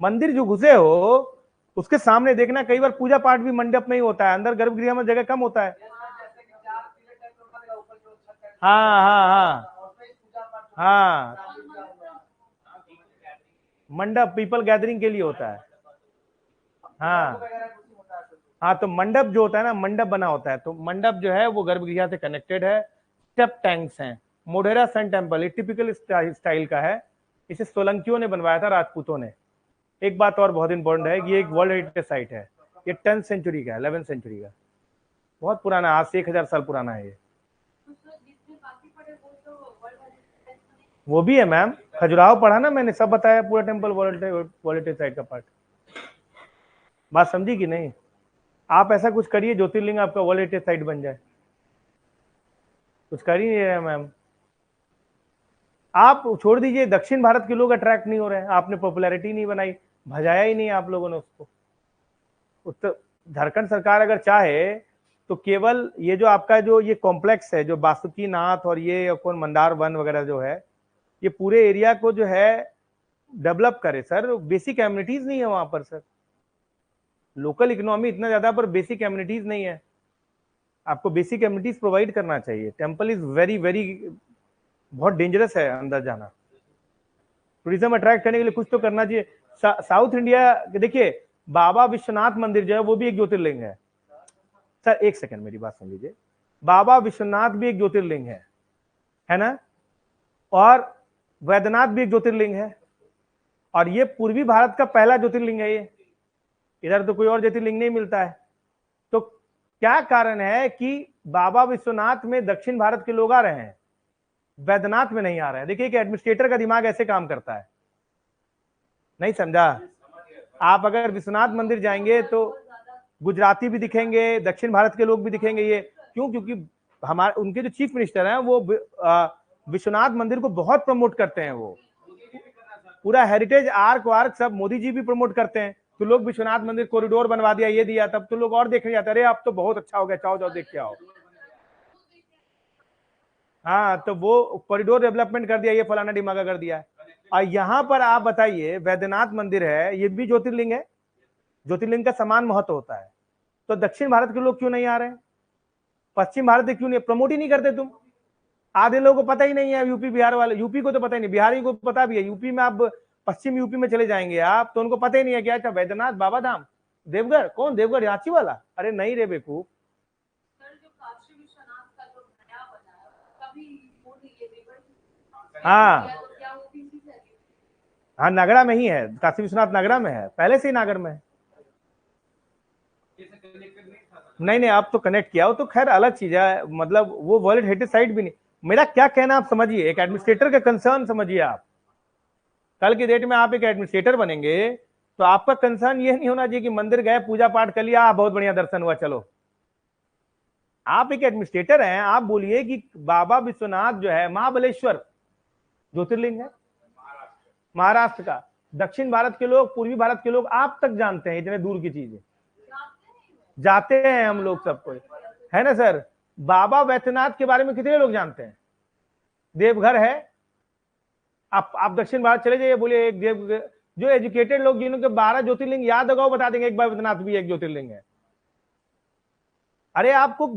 मंदिर जो घुसे हो उसके सामने देखना, कई बार पूजा पाठ भी मंडप में ही होता है, अंदर गर्भगृह में जगह कम होता है। हाँ हाँ हाँ हाँ, मंडप पीपल गैदरिंग के लिए होता है। हाँ हाँ, तो मंडप जो होता है ना, मंडप बना होता है, तो मंडप जो है वो गर्भगृह से कनेक्टेड है। स्टेप टैंक्स हैं। मोढेरा सन टेम्पल ये टिपिकल स्टाइल का है, इसे सोलंकियों ने बनवाया था, राजपूतों ने। एक बात और बहुत इंपॉर्टेंट है, ये एक वर्ल्ड हेरिटेज साइट है, ये 10th सेंचुरी का है, 11th सेंचुरी का, बहुत पुराना, आज से 1000 साल पुराना है ये। वो भी है मैम, खजुराहो पढ़ा ना मैंने, सब बताया, पूरा टेम्पल वर्ल्ड हेरिटेज साइट का पार्ट। बात समझी कि नहीं? आप ऐसा कुछ करिए ज्योतिर्लिंग आपका वर्ल्ड हेरिटेज साइट बन जाए, कुछ कर ही नहीं रहे मैम। आप छोड़ दीजिए, दक्षिण भारत के लोग अट्रैक्ट नहीं हो रहे हैं, आपने पॉपुलैरिटी नहीं बनाई, भजाया ही नहीं आप लोगों ने उसको। उत्तर झारखंड सरकार अगर चाहे तो केवल ये जो आपका जो ये कॉम्प्लेक्स है, जो बासुकीनाथ और ये कौन मंदार वन वगैरह जो है, ये पूरे एरिया को जो है डेवलप करे सर। बेसिक एम्यूनिटीज नहीं है वहां पर सर, लोकल इकोनॉमी इतना ज्यादा पर बेसिक एम्यूनिटीज नहीं है। आपको बेसिक एम्यूनिटीज प्रोवाइड करना चाहिए। टेम्पल इज वेरी वेरी बहुत डेंजरस है अंदर जाना। टूरिज्म अट्रैक्ट करने के लिए कुछ तो करना चाहिए। साउथ इंडिया देखिए, बाबा विश्वनाथ मंदिर जो है वो भी एक ज्योतिर्लिंग है सर। एक सेकंड मेरी बात सुन लीजिए, बाबा विश्वनाथ भी एक ज्योतिर्लिंग है ना, और वैद्यनाथ भी एक ज्योतिर्लिंग है, और ये पूर्वी भारत का पहला ज्योतिर्लिंग है ये, इधर तो कोई और ज्योतिर्लिंग नहीं मिलता है। तो क्या कारण है कि बाबा विश्वनाथ में दक्षिण भारत के लोग आ रहे हैं, वैद्यनाथ में नहीं आ रहे हैं? देखिए कि एडमिनिस्ट्रेटर का दिमाग ऐसे काम करता है, नहीं समझा? आप अगर विश्वनाथ मंदिर जाएंगे तो गुजराती भी दिखेंगे, दक्षिण भारत के लोग भी दिखेंगे। ये क्यों? क्योंकि हमारे उनके जो चीफ मिनिस्टर हैं वो विश्वनाथ मंदिर को बहुत प्रमोट करते हैं। वो पूरा हेरिटेज आर्क वार्क सब मोदी जी भी प्रमोट करते हैं। तो लोग विश्वनाथ मंदिर कॉरिडोर बनवा दिया, ये दिया, तब तो लोग और देखने जाते, अरे अब तो बहुत अच्छा हो गया, चाहो जाओ देख के आओ। हाँ, तो वो कॉरिडोर डेवलपमेंट कर दिया, ये फलाना डिमागा कर दिया। और यहाँ पर आप बताइए, वैद्यनाथ मंदिर है, ये भी ज्योतिर्लिंग है, ज्योतिर्लिंग का समान महत्व होता है। तो दक्षिण भारत के लोग क्यों नहीं आ रहे हैं? पश्चिम भारत के क्यों नहीं, प्रमोट ही नहीं करते तुम? आधे लोगों को पता ही नहीं है, यूपी बिहार वाले, यूपी को तो पता ही नहीं, बिहारी को पता भी है। यूपी में आप पश्चिम यूपी में चले जाएंगे आप तो उनको पता ही नहीं है क्या था वैद्यनाथ बाबा धाम, देवघर। कौन देवघर? रांची वाला? अरे नहीं रे बेवकूफ। हाँ हाँ, नगरा में ही है, काशी विश्वनाथ नगरा में है, पहले से ही नागर में है। नहीं नहीं, अब तो कनेक्ट किया हो तो खैर अलग चीज है, मतलब वो वर्ल्ड हेरिटेज साइट भी नहीं। मेरा क्या कहना आप समझिए, एक एडमिनिस्ट्रेटर का कंसर्न समझिए आप। कल की डेट में आप एक एडमिनिस्ट्रेटर बनेंगे तो आपका कंसर्न ये नहीं होना चाहिए कि मंदिर गए, पूजा पाठ कर लिया, बहुत बढ़िया दर्शन हुआ, चलो। आप एक एडमिनिस्ट्रेटर हैं, आप बोलिए कि बाबा विश्वनाथ जो है महाबलेश्वर ज्योतिर्लिंग है, महाराष्ट्र का। दक्षिण भारत के लोग, पूर्वी भारत के लोग आप तक जानते हैं, इतने दूर की चीजें जाते हैं हम लोग, सबको है ना सर। बाबा वैद्यनाथ के बारे में कितने लोग जानते हैं? देवघर है, आप दक्षिण भारत चले जाइए, बोलिए एक देव, जो एजुकेटेड लोग जिन्होंने 12 ज्योतिर्लिंग याद होगा वो बता देंगे एक बार वैद्यनाथ भी एक ज्योतिर्लिंग है। अरे आपको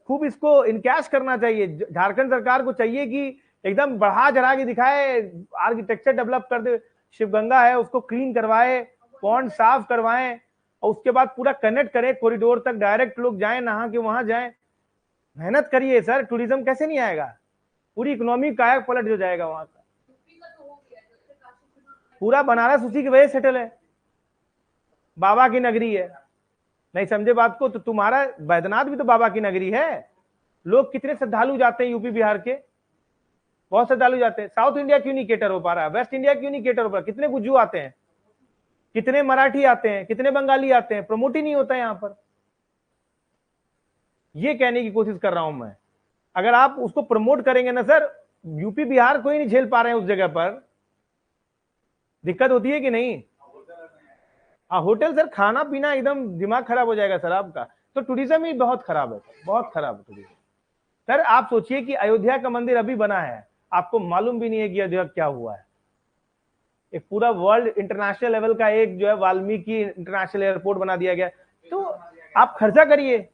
खूब इसको इनकैश करना चाहिए। झारखंड सरकार को चाहिए कि एकदम बढ़ा चढ़ा के दिखाए, आर्किटेक्चर डेवलप कर दे, शिवगंगा है उसको क्लीन करवाए, पॉन्ड साफ करवाएं, और उसके बाद पूरा कनेक्ट करें कॉरिडोर तक, डायरेक्ट लोग जाएं, नहा के वहां जाएं। मेहनत करिए सर, टूरिज्म कैसे नहीं आएगा? पूरी इकोनॉमी काया पलट हो जाएगा वहां का। पूरा बनारस उसी की वजह से सेटल है, बाबा की नगरी है। नहीं समझे बात को? तो तुम्हारा वैद्यनाथ भी तो बाबा की नगरी है। लोग कितने श्रद्धालु जाते हैं यूपी बिहार के, बहुत श्रद्धालु जाते हैं। साउथ इंडिया क्यों नहीं केटर हो पा रहा है, वेस्ट इंडिया क्यों नहीं केटर हो पा रहा, कितने गुज्जू आते हैं, कितने मराठी आते हैं, कितने बंगाली आते हैं, प्रमोट ही नहीं होता यहां पर। ये कहने की कोशिश कर रहा हूं मैं, अगर आप उसको प्रमोट करेंगे ना सर, यूपी बिहार कोई नहीं झेल पा रहे हैं उस जगह पर, दिक्कत होती है कि नहीं। हाँ होटल सर, खाना पीना एकदम दिमाग खराब हो जाएगा सर आपका। तो टूरिज्म ही बहुत खराब है सर, बहुत खराब है टूरिज्म। सर आप सोचिए कि अयोध्या का मंदिर अभी बना है, आपको मालूम भी नहीं है कि अयोध्या क्या हुआ है। एक पूरा वर्ल्ड इंटरनेशनल लेवल का एक जो है वाल्मीकि इंटरनेशनल एयरपोर्ट बना दिया गया। तो आप खर्चा करिए,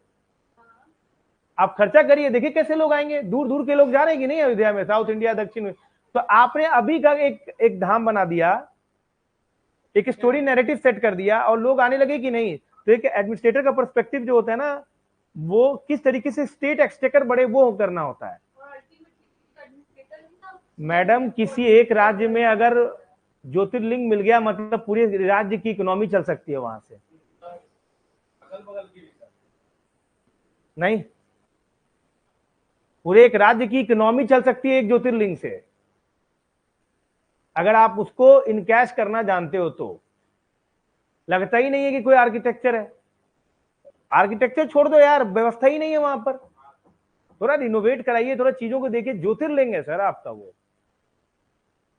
आप खर्चा करिए, देखिए कैसे लोग आएंगे, दूर दूर के लोग जा रहे हैं कि नहीं अयोध्या में, साउथ इंडिया दक्षिण में। तो आपने अभी का एक धाम बना दिया, एक स्टोरी नैरेटिव सेट कर दिया और लोग आने लगे कि नहीं। तो एक एडमिनिस्ट्रेटर का पर्सपेक्टिव जो होता है ना, वो किस तरीके से स्टेट एक्सटेकर बढ़े वो करना होता है। मैडम किसी एक राज्य में अगर ज्योतिर्लिंग मिल गया मतलब पूरे राज्य की इकोनॉमी चल सकती है वहां से। अगल बगल की भी सर। नहीं, पूरे एक राज्य की इकोनॉमी चल सकती है एक ज्योतिर्लिंग से, अगर आप उसको इनकैश करना जानते हो तो। लगता ही नहीं है कि कोई आर्किटेक्चर है, आर्किटेक्चर छोड़ दो यार, व्यवस्था ही नहीं है वहां पर। थोड़ा रिनोवेट कराइए, थोड़ा चीजों को देखिए। ज्योतिर्लिंग है सर आपका वो,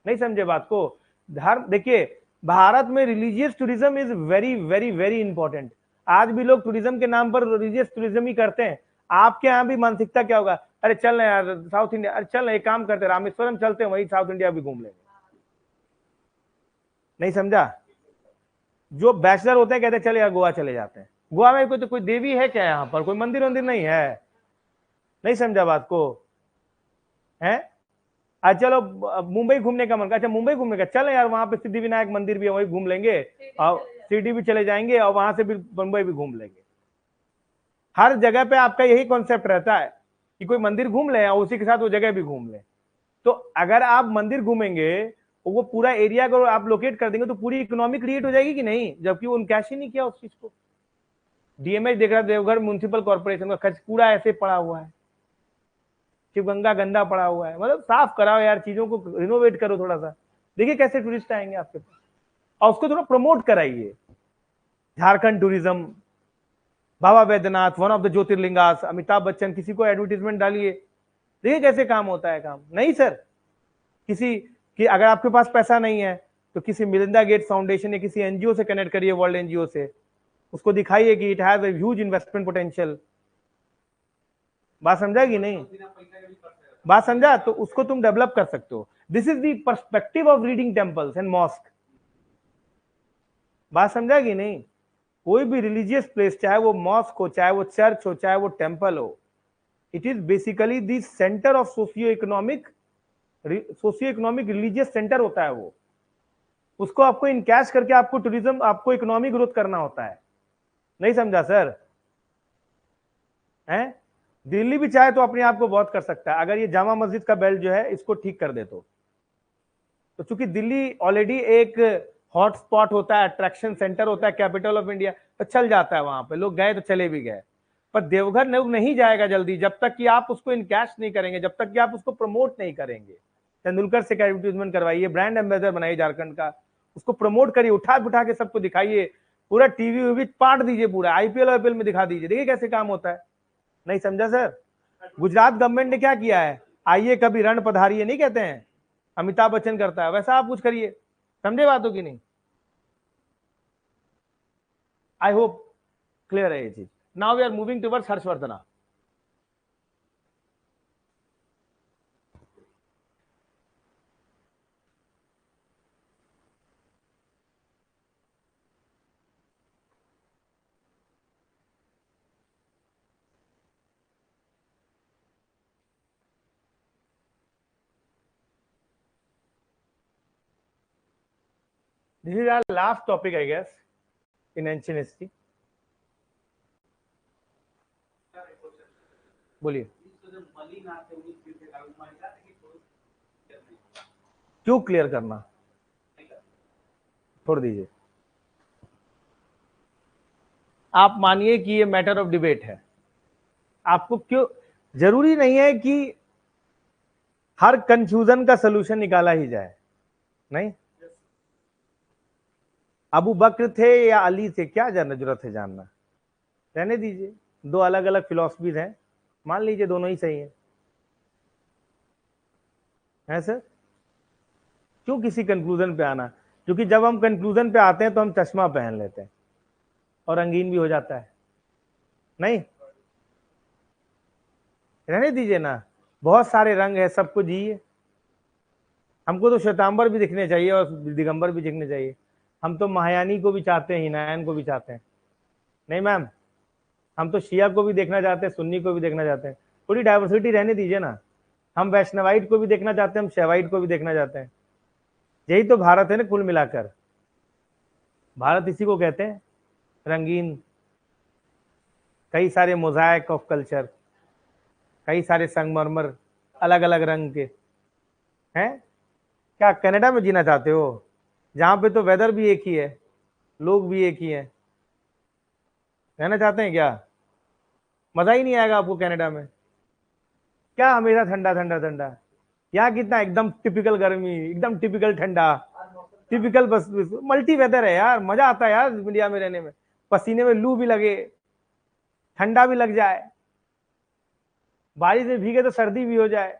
नहीं समझे बात को। धर्म देखिए, भारत में religious tourism is very very very important. आज भी लोग टूरिज्म के नाम पर रिलीजियस टूरिज्म ही करते हैं। आपके यहाँ भी मानसिकता क्या होगा, अरे चल ना यार साउथ इंडिया, अरे चल ना एक काम करते रामेश्वरम चलते हैं, वही साउथ इंडिया भी घूम लेंगे। नहीं समझा। जो बैचलर होते हैं कहते हैं चले यार गोवा चले जाते हैं। गोवा में कोई देवी है क्या, यहाँ पर कोई मंदिर वंदिर नहीं है। नहीं समझा बात को है। आज चलो मुंबई घूमने का मन कर, अच्छा मुंबई घूमने का, चल यार वहां पे सिद्धि विनायक मंदिर भी है, वही घूम लेंगे और सिटी भी चले जाएंगे और वहां से भी मुंबई भी घूम लेंगे। हर जगह पे आपका यही कॉन्सेप्ट रहता है कि कोई मंदिर घूम ले और उसी के साथ वो जगह भी घूम ले। तो अगर आप मंदिर घूमेंगे, वो पूरा एरिया को आप लोकेट कर देंगे तो पूरी इकोनॉमी क्रिएट हो जाएगी कि नहीं, जबकि वो कैश ही नहीं किया उस चीज को। डीएमएच देख रहा, देवघर म्युनिसिपल कॉर्पोरेशन का खर्च पूरा ऐसे पड़ा हुआ है, शिवगंगा गंदा पड़ा हुआ है। मतलब साफ कराओ यार, चीजों को रिनोवेट करो थोड़ा सा, देखिए कैसे टूरिस्ट आएंगे आपके पास। और उसको थोड़ा प्रमोट कराइए। Jharkhand tourism, Baba Vaidyanath one of the Jyotirlingas, Amitabh Bachchan, किसी को एडवर्टीजमेंट डालिए, देखिए कैसे काम होता है काम। नहीं सर, किसी कि अगर आपके पास पैसा नहीं है तो किसी मिलिंदा गेट्स फाउंडेशन या किसी एनजीओ से कनेक्ट करिए, वर्ल्ड एनजीओ से, उसको दिखाइए कि it has a huge investment potential. बात समझा कि नहीं, बात समझा। तो उसको तुम डेवलप कर सकते हो। This is the perspective of reading temples and mosque. बात समझा कि नहीं। कोई भी रिलीजियस प्लेस, चाहे वो मॉस्क हो, चाहे वो चर्च हो, चाहे वो टेम्पल हो, it is basically the centre of socio economic religious centre होता है वो। उसको आपको इनकैश करके आपको टूरिज्म, आपको इकोनॉमी ग्रोथ करना होता है। नहीं समझा सर हैं। दिल्ली भी चाहे तो अपने आप को बहुत कर सकता है, अगर ये जामा मस्जिद का बेल्ट जो है इसको ठीक कर दे तो चूंकि दिल्ली ऑलरेडी एक हॉटस्पॉट होता है, अट्रैक्शन सेंटर होता है, कैपिटल ऑफ इंडिया, तो चल जाता है वहां पे, लोग गए तो चले भी गए। पर देवघर लोग नहीं जाएगा जल्दी जब तक कि आप उसको इनकैश नहीं करेंगे, जब तक कि आप उसको प्रमोट नहीं करेंगे। तेंदुलकर से एडवर्टीजमेंट करवाइए, ब्रांड एम्बेसडर बनाइए झारखंड का, उसको प्रमोट करिए, उठा के सबको दिखाइए, पूरा टीवी वीवी पाट दीजिए, पूरा आईपीएल में दिखा दीजिए, देखिए कैसे काम होता है। नहीं समझा सर। गुजरात गवर्नमेंट ने क्या किया है, आइए कभी रण पधारिए नहीं कहते हैं, अमिताभ बच्चन करता है, वैसा आप कुछ करिए। समझे बातों की नहीं। आई होप क्लियर है ये चीज। Now we are moving towards Harshavardhana. This is our last topic, I guess, in ancient history. बोलिए। क्यों क्लियर करना, छोड़ दीजिए। आप मानिए कि ये मैटर ऑफ डिबेट है, आपको क्यों, जरूरी नहीं है कि हर कंफ्यूजन का सोल्यूशन निकाला ही जाए, नहीं? अबू बकर थे या अली थे, क्या जानना जरूरत है जानना, रहने दीजिए। दो अलग अलग फिलॉसफीज हैं, मान लीजिए दोनों ही सही है सर? क्यों किसी कंक्लूजन पे आना? क्योंकि जब हम कंक्लूजन पे आते हैं तो हम चश्मा पहन लेते हैं और रंगीन भी हो जाता है, नहीं? रहने दीजिए ना, बहुत सारे रंग है, सबको जिए। हमको तो श्वेतांबर भी दिखने चाहिए और दिगंबर भी दिखने चाहिए। हम तो महायानी को भी चाहते हैं, हिनायन को भी चाहते हैं, नहीं मैम? हम तो शिया को भी देखना चाहते हैं, सुन्नी को भी देखना चाहते हैं। थोड़ी डाइवर्सिटी रहने दीजिए ना। हम वैष्णवाइट को भी देखना चाहते हैं, हम शैवाइट को भी देखना चाहते हैं। यही तो भारत है ना, कुल मिलाकर भारत इसी को कहते हैं, रंगीन। कई सारे मोज़ाइक ऑफ कल्चर, कई सारे संगमरमर अलग अलग रंग के हैं। क्या कनाडा में जीना चाहते हो, जहां पे तो वेदर भी एक ही है, लोग भी एक ही हैं? रहना चाहते हैं क्या? मजा ही नहीं आएगा आपको कनाडा में। क्या हमेशा ठंडा ठंडा ठंडा, यहाँ कितना एकदम टिपिकल गर्मी, एकदम टिपिकल ठंडा, टिपिकल बस मल्टी वेदर है यार। मजा आता है यार इंडिया में रहने में। पसीने में लू भी लगे, ठंडा भी लग जाए, बारिश में भीगे तो सर्दी भी हो जाए,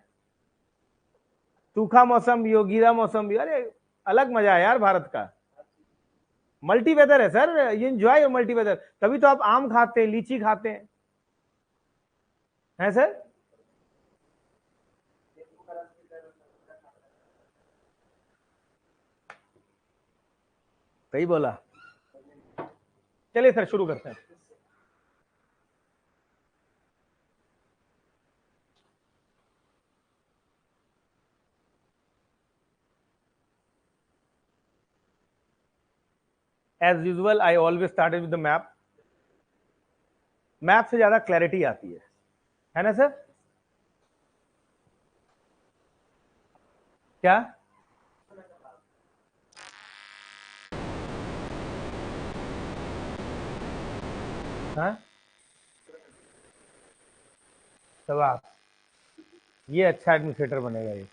सूखा मौसम भी हो, गीला मौसम भी। अरे अलग मजा है यार भारत का। मल्टी वेदर है सर, ये एंजॉय मल्टी वेदर। तभी तो आप आम खाते हैं, लीची खाते हैं सर? सही बोला। चलिए सर शुरू करते हैं। As usual I always started with the map. Map से ज्यादा क्लैरिटी आती है ना सर? क्या? हाँ, सवाल। ये अच्छा एडमिनिस्ट्रेटर बनेगा ये।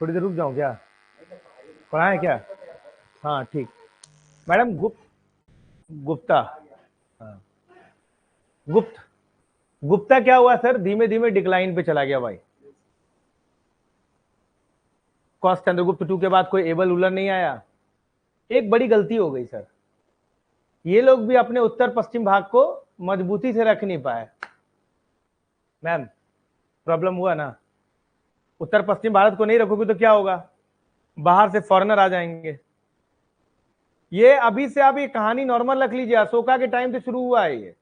थोड़ी देर रुक जाऊं क्या? पढ़ाएं क्या? हाँ ठीक। मैडम गुप्ता। हाँ, गुप्ता क्या हुआ सर? धीमे धीमे डिक्लाइन पे चला गया भाई। कौश चंद्रगुप्त टू के बाद कोई एबल रूलर नहीं आया। एक बड़ी गलती हो गई सर, ये लोग भी अपने उत्तर पश्चिम भाग को मजबूती से रख नहीं पाए। मैम प्रॉब्लम हुआ ना, उत्तर पश्चिम भारत को नहीं रखोगे तो क्या होगा? बाहर से फॉरेनर आ जाएंगे। ये अभी से आप ये कहानी नॉर्मल रख लीजिए, अशोका के टाइम से शुरू हुआ है ये,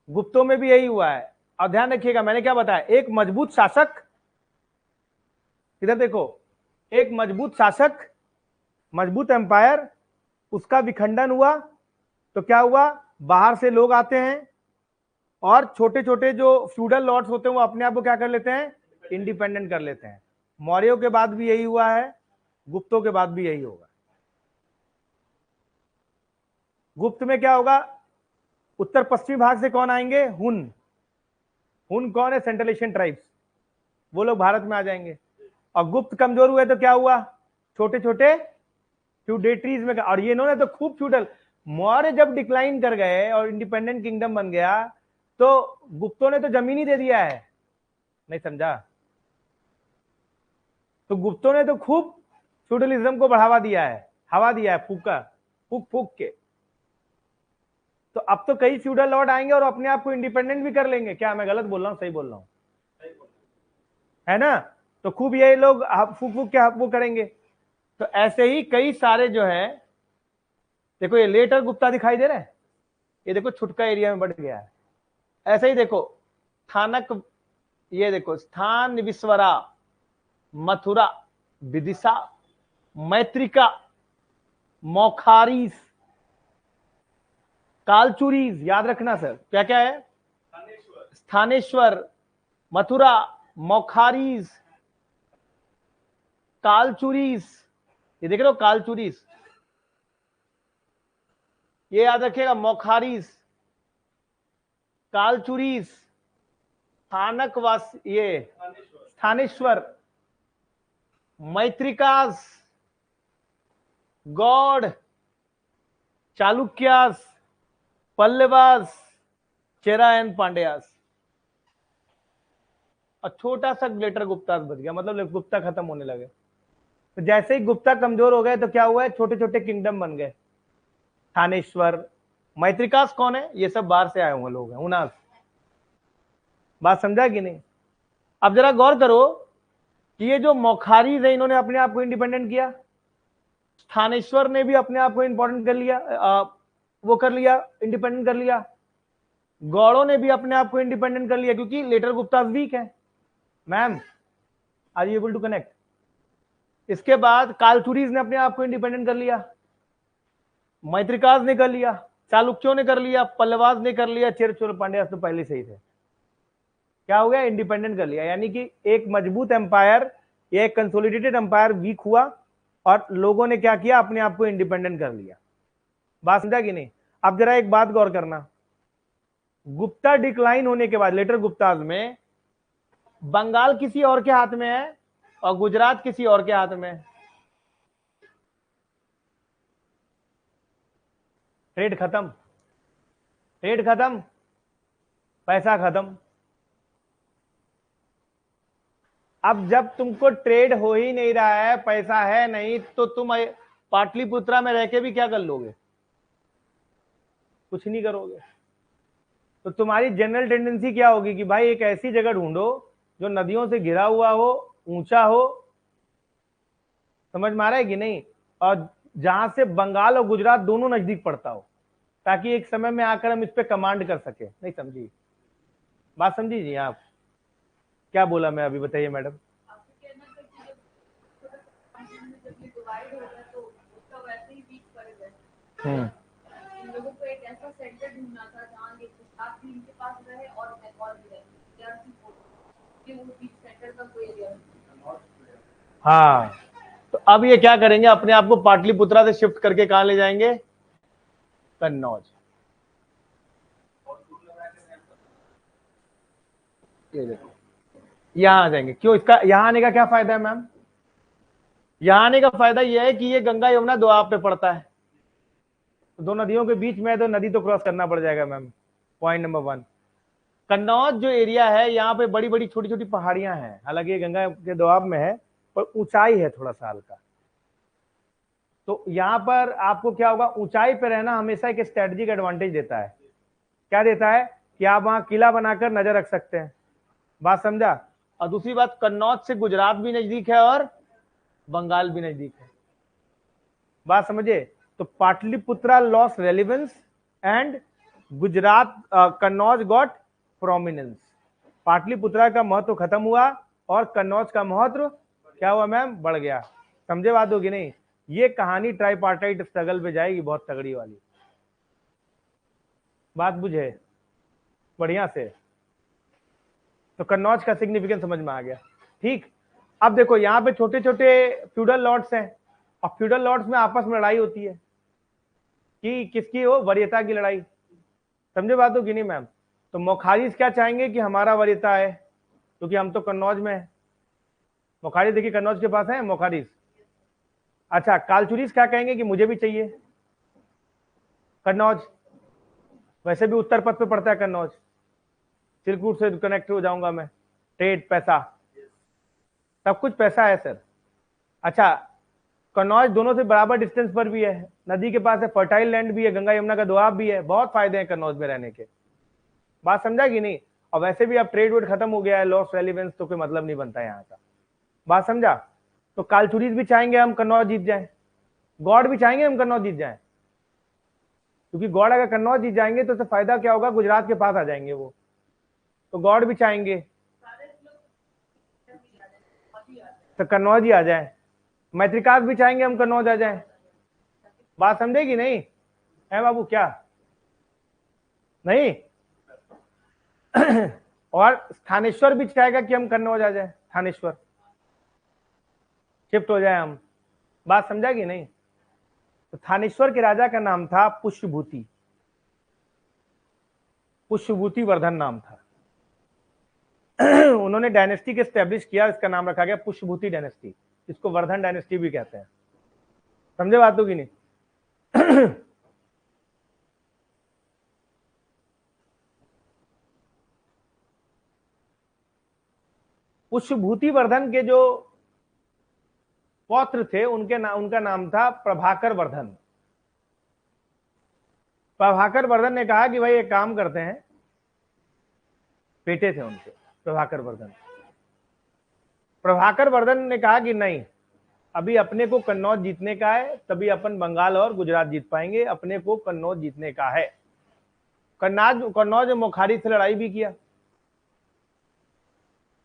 गुप्तों में भी यही हुआ है। और ध्यान रखिएगा मैंने क्या बताया, एक मजबूत शासक, इधर देखो, एक मजबूत शासक, मजबूत एम्पायर, उसका विखंडन हुआ तो क्या हुआ? बाहर से लोग आते हैं और छोटे छोटे जो फ्यूडल लॉर्ड्स होते हैं वो अपने आप को क्या कर लेते हैं? इंडिपेंडेंट कर लेते हैं। मौर्यों के बाद भी यही हुआ है, गुप्तों के बाद भी यही होगा। गुप्त में क्या होगा? उत्तर पश्चिमी भाग से कौन आएंगे? हुन कौन है? सेंट्रल एशियन ट्राइब्स, वो लोग भारत में आ जाएंगे। और गुप्त कमजोर हुए तो क्या हुआ? छोटे छोटे फ्यूडेटरीज में, और ये इन्होंने तो खूब फ्यूडल। मौर्य जब डिक्लाइन कर गए और इंडिपेंडेंट किंगडम बन गया तो गुप्तों ने तो जमीन ही दे दिया है, नहीं समझा? तो गुप्तों ने तो खूब फ्यूडलिज्म को बढ़ावा दिया है, हवा दिया है, फूक फूक के। तो अब तो कई फ्यूडल लॉर्ड आएंगे और अपने आप को इंडिपेंडेंट भी कर लेंगे। क्या मैं गलत बोल रहा हूं, सही बोल रहा हूं? है ना? तो खूब ये लोग फूक फूक के वो करेंगे। तो ऐसे ही कई सारे जो है, देखो ये लेटर गुप्ता दिखाई दे रहा है, ये देखो छुटका एरिया में बढ़ गया है। ऐसे ही देखो थानक, ये देखो स्थान विश्वरा, मथुरा, विदिशा, मैत्रिका, मौखारीस, कालचुरीज, याद रखना सर क्या क्या है? स्थानेश्वर, मथुरा, मौखारीज, कालचुरीस, ये देख रहे हो कालचुरीस, ये याद रखिएगा, मौखारीस, कालचुरीस, स्थानकवास, ये स्थानेश्वर, मैत्रिकास, गौड़, चालुक्यास, पल्लवास, चेरा एंड पांड्यास। और छोटा सा ग्रेटर गुप्तास बच गया, मतलब गुप्ता खत्म होने लगे। तो जैसे ही गुप्ता कमजोर हो गए तो क्या हुआ है, छोटे छोटे किंगडम बन गए। थानेश्वर, मैत्रिकास कौन है, ये सब बाहर से आए हुए लोग हैं, उनास। बात समझा कि नहीं? अब जरा गौर करो कि ये जो मौखारीज है, इन्होंने अपने आप को इंडिपेंडेंट किया, थानेश्वर ने भी अपने आप को इंपॉर्टेंट कर लिया, वो कर लिया, इंडिपेंडेंट कर लिया, गौड़ों ने भी अपने आप को इंडिपेंडेंट कर लिया, क्योंकि लेटर गुप्ता वीक है। Ma'am, are you able to connect? इसके बाद कालचुरीज ने अपने आप को इंडिपेंडेंट कर लिया, मैत्रिकास ने कर लिया, चालुक्यों ने कर लिया, पल्लवास ने कर लिया, चेर चोल पांड्यास तो पहले से ही थे। क्या हो गया, इंडिपेंडेंट कर लिया। यानी कि एक मजबूत एम्पायर या एक कंसोलिडेटेड एम्पायर वीक हुआ और लोगों ने क्या किया, अपने आप को इंडिपेंडेंट कर लिया। बात समझा कि नहीं? अब जरा एक बात गौर करना, गुप्ता डिक्लाइन होने के बाद लेटर गुप्ताज में बंगाल किसी और के हाथ में है और गुजरात किसी और के हाथ में है। ट्रेड खत्म, ट्रेड खत्म, पैसा खत्म। अब जब तुमको ट्रेड हो ही नहीं रहा है, पैसा है नहीं, तो तुम पाटलिपुत्रा में रह के भी क्या कर लोगे? कुछ नहीं करोगे। तो तुम्हारी जनरल टेंडेंसी क्या होगी कि भाई एक ऐसी जगह ढूंढो जो नदियों से घिरा हुआ हो, ऊंचा हो, समझ में आ रहा है कि नहीं, और जहां से बंगाल और गुजरात दोनों नजदीक पड़ता हो, ताकि एक समय में आकर हम इस पे कमांड कर सके। नहीं समझी बात? समझी जी आप? क्या बोला मैं अभी, बताइए मैडम। आपको कहना था कि जब कंटिन्यू जब ये डिवाइड होगा तो उसका वैसे ही वीक पड़ेगा। इन लोगों को एक ऐसा सेंटर ढूंढना था जहाँ ये गुजरात भी इनके पास रहे और बंगाल भी रहे, कि वो बीच सेंटर का कोई एरिया। हाँ, तो अब ये क्या करेंगे, अपने आप को पाटलिपुत्रा से शिफ्ट करके कहां ले जाएंगे? कन्नौज। ये देखो, यहां आ जाएंगे। क्यों? इसका यहां आने का क्या फायदा है मैम? यहां आने का फायदा यह है कि ये गंगा यमुना दोआब पे पड़ता है, तो दो नदियों के बीच में, तो नदी तो क्रॉस करना पड़ जाएगा मैम। पॉइंट नंबर 1, कन्नौज जो एरिया है, यहाँ पे बड़ी बड़ी छोटी छोटी पहाड़ियां हैं, हालांकि ये गंगा के दोआब में है, पर ऊंचाई है थोड़ा सा हल्का। तो यहाँ पर आपको क्या होगा, ऊंचाई पे रहना हमेशा एक स्ट्रेटेजिक एडवांटेज देता है। क्या देता है? कि आप वहां किला बनाकर नजर रख सकते हैं। बात समझा? और दूसरी बात, कन्नौज से गुजरात भी नजदीक है और बंगाल भी नजदीक है। बात समझे? तो Pataliputra loss relevance and Gujarat, Kannauj got prominence. Pataliputra का महत्व खत्म हुआ और कन्नौज का महत्व क्या हुआ मैम? बढ़ गया। समझे बात होगी नहीं? ये कहानी ट्राइपार्टाइट स्ट्रगल पे जाएगी, बहुत तगड़ी वाली। बात बुझे बढ़िया से? तो कन्नौज का सिग्निफिकेंस समझ में आ गया। ठीक, अब देखो यहाँ पे छोटे छोटे फ्यूडल लॉर्ड्स हैं, और फ्यूडल लॉर्ड्स में आपस में लड़ाई होती है कि किसकी हो, वरीयता की लड़ाई। समझे बात हो कि नहीं मैम? तो मोखारीज क्या चाहेंगे कि हमारा वरीयता है, क्योंकि हम तो कन्नौज में है। मोखारीज देखिए कन्नौज के पास है मोखारीज। अच्छा, कालचुरीज क्या कहेंगे कि मुझे भी चाहिए कन्नौज, वैसे भी उत्तर पथ पे पड़ता है कन्नौज, सिल्क रूट से कनेक्ट हो जाऊंगा मैं, ट्रेड, पैसा, सब कुछ पैसा है सर। अच्छा, कन्नौज दोनों से बराबर डिस्टेंस पर भी है, नदी के पास है, फर्टाइल लैंड भी है, गंगा यमुना का दोआब भी है, बहुत फायदे हैं कन्नौज में रहने के। बात समझा कि नहीं? और वैसे भी अब ट्रेड वेड खत्म हो गया है, लॉस रेलिवेंस तो कोई मतलब नहीं बनता यहाँ का। बात समझा? तो कालचुरीज भी चाहेंगे हम कन्नौज जीत जाए, गौड़ भी चाहेंगे हम कन्नौज जीत जाए, क्योंकि गौड़ अगर कन्नौज जीत जाएंगे तो फायदा क्या होगा, गुजरात के पास आ जाएंगे वो, तो गौड़ भी चाहेंगे तो कन्नौज ही आ जाए। मैत्रिकास भी चाहेंगे हम कन्नौज आ जाए। बात समझेगी नहीं है बाबू? क्या नहीं? और थानेश्वर भी चाहेगा कि हम कन्नौज आ जाए, थानेश्वर शिफ्ट हो जाए हम। बात समझा कि नहीं? तो थानेश्वर के राजा का नाम था पुष्यभूति, पुष्यभूति वर्धन नाम था। उन्होंने डायनेस्टी के स्टैब्लिश किया, इसका नाम रखा गया पुष्यभूति डायनेस्टी, इसको वर्धन डायनेस्टी भी कहते हैं। समझे बातों की नहीं? पुष्यभूति वर्धन के जो पौत्र थे उनका नाम था प्रभाकर वर्धन। प्रभाकर वर्धन ने कहा कि भाई एक काम करते हैं, बेटे थे उनके प्रभाकर वर्धन। प्रभाकर वर्धन ने कहा कि नहीं, अभी अपने को कन्नौज जीतने का है, तभी अपन बंगाल और गुजरात जीत पाएंगे, अपने को कन्नौज जीतने का है। कन्नौज मोखारी से लड़ाई भी किया।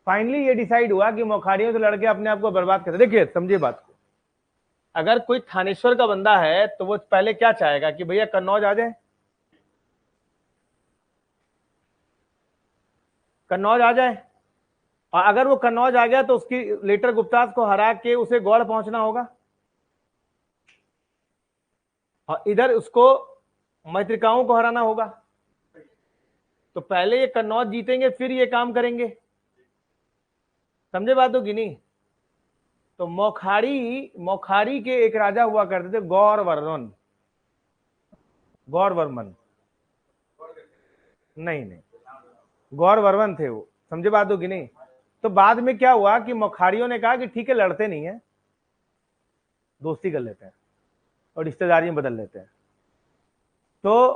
फाइनली ये डिसाइड हुआ कि मोखारियों से लड़के अपने आप को बर्बाद करते। देखिए समझिए बात को, अगर कोई थानेश्वर का बंदा है तो वो पहले क्या चाहेगा कि भैया कन्नौज आ जाए, कन्नौज आ जाए। और अगर वो कन्नौज आ गया तो उसकी लेटर गुप्तास को हरा के उसे गौड़ पहुंचना होगा, और इधर उसको मैत्रिकाओं को हराना होगा। तो पहले ये कन्नौज जीतेंगे फिर ये काम करेंगे। समझे बातों की नहीं? तो मोखारी के एक राजा हुआ करते थे गौरवर्मन। गौरवर्मन नहीं, गौरवर्मन थे वो। समझे बातों की नहीं? तो बाद में क्या हुआ कि मोखारियों ने कहा कि ठीक है, लड़ते नहीं है, दोस्ती कर लेते हैं और रिश्तेदारी में बदल लेते हैं। तो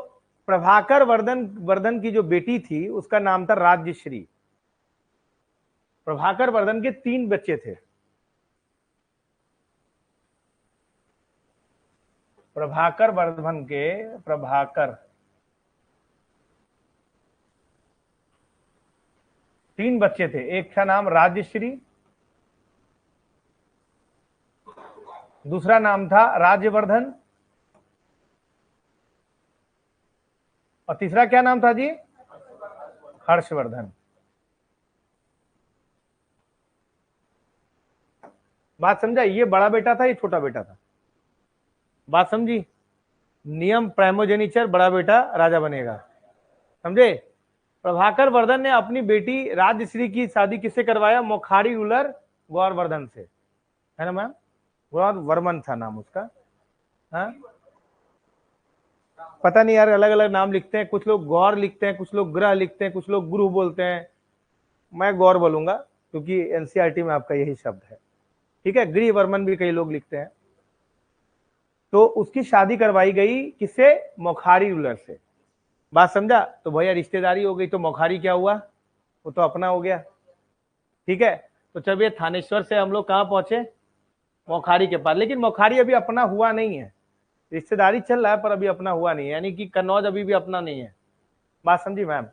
प्रभाकर वर्धन की जो बेटी थी उसका नाम था राज्यश्री। प्रभाकर वर्धन के 3 बच्चे थे। प्रभाकर वर्धन के 3 बच्चे थे। एक का नाम राज्यश्री, दूसरा नाम था राज्यवर्धन, और तीसरा क्या नाम था जी? हर्षवर्धन। बात समझा? ये बड़ा बेटा था, ये छोटा बेटा था। बात समझी? नियम प्राइमोजेनिचर, बड़ा बेटा राजा बनेगा। समझे? प्रभाकर वर्धन ने अपनी बेटी राजश्री की शादी किससे करवाया? मोखारी रूलर गौरवर्धन से, है ना मैम? गौरवर्मन था नाम उसका। हाँ, पता नहीं यार, अलग अलग नाम लिखते हैं, कुछ लोग गौर लिखते हैं, कुछ लोग ग्रह लिखते हैं, कुछ लोग गुरु बोलते हैं। मैं गौर बोलूंगा क्योंकि एनसीईआरटी में आपका यही शब्द है, ठीक है। गृहवर्मन भी कई लोग लिखते हैं। तो उसकी शादी करवाई गई किससे? मोखारी रूलर से। बात समझा? तो भैया रिश्तेदारी हो गई, तो मोखारी क्या हुआ? वो तो अपना हो गया, ठीक है। तो जब ये थानेश्वर से हम लोग कहाँ पहुंचे? मोखारी के पास। लेकिन मोखारी अभी अपना हुआ नहीं है, रिश्तेदारी चल रहा है पर अभी अपना हुआ नहीं है, यानी कि कन्नौज अभी भी अपना नहीं है। बात समझी मैम?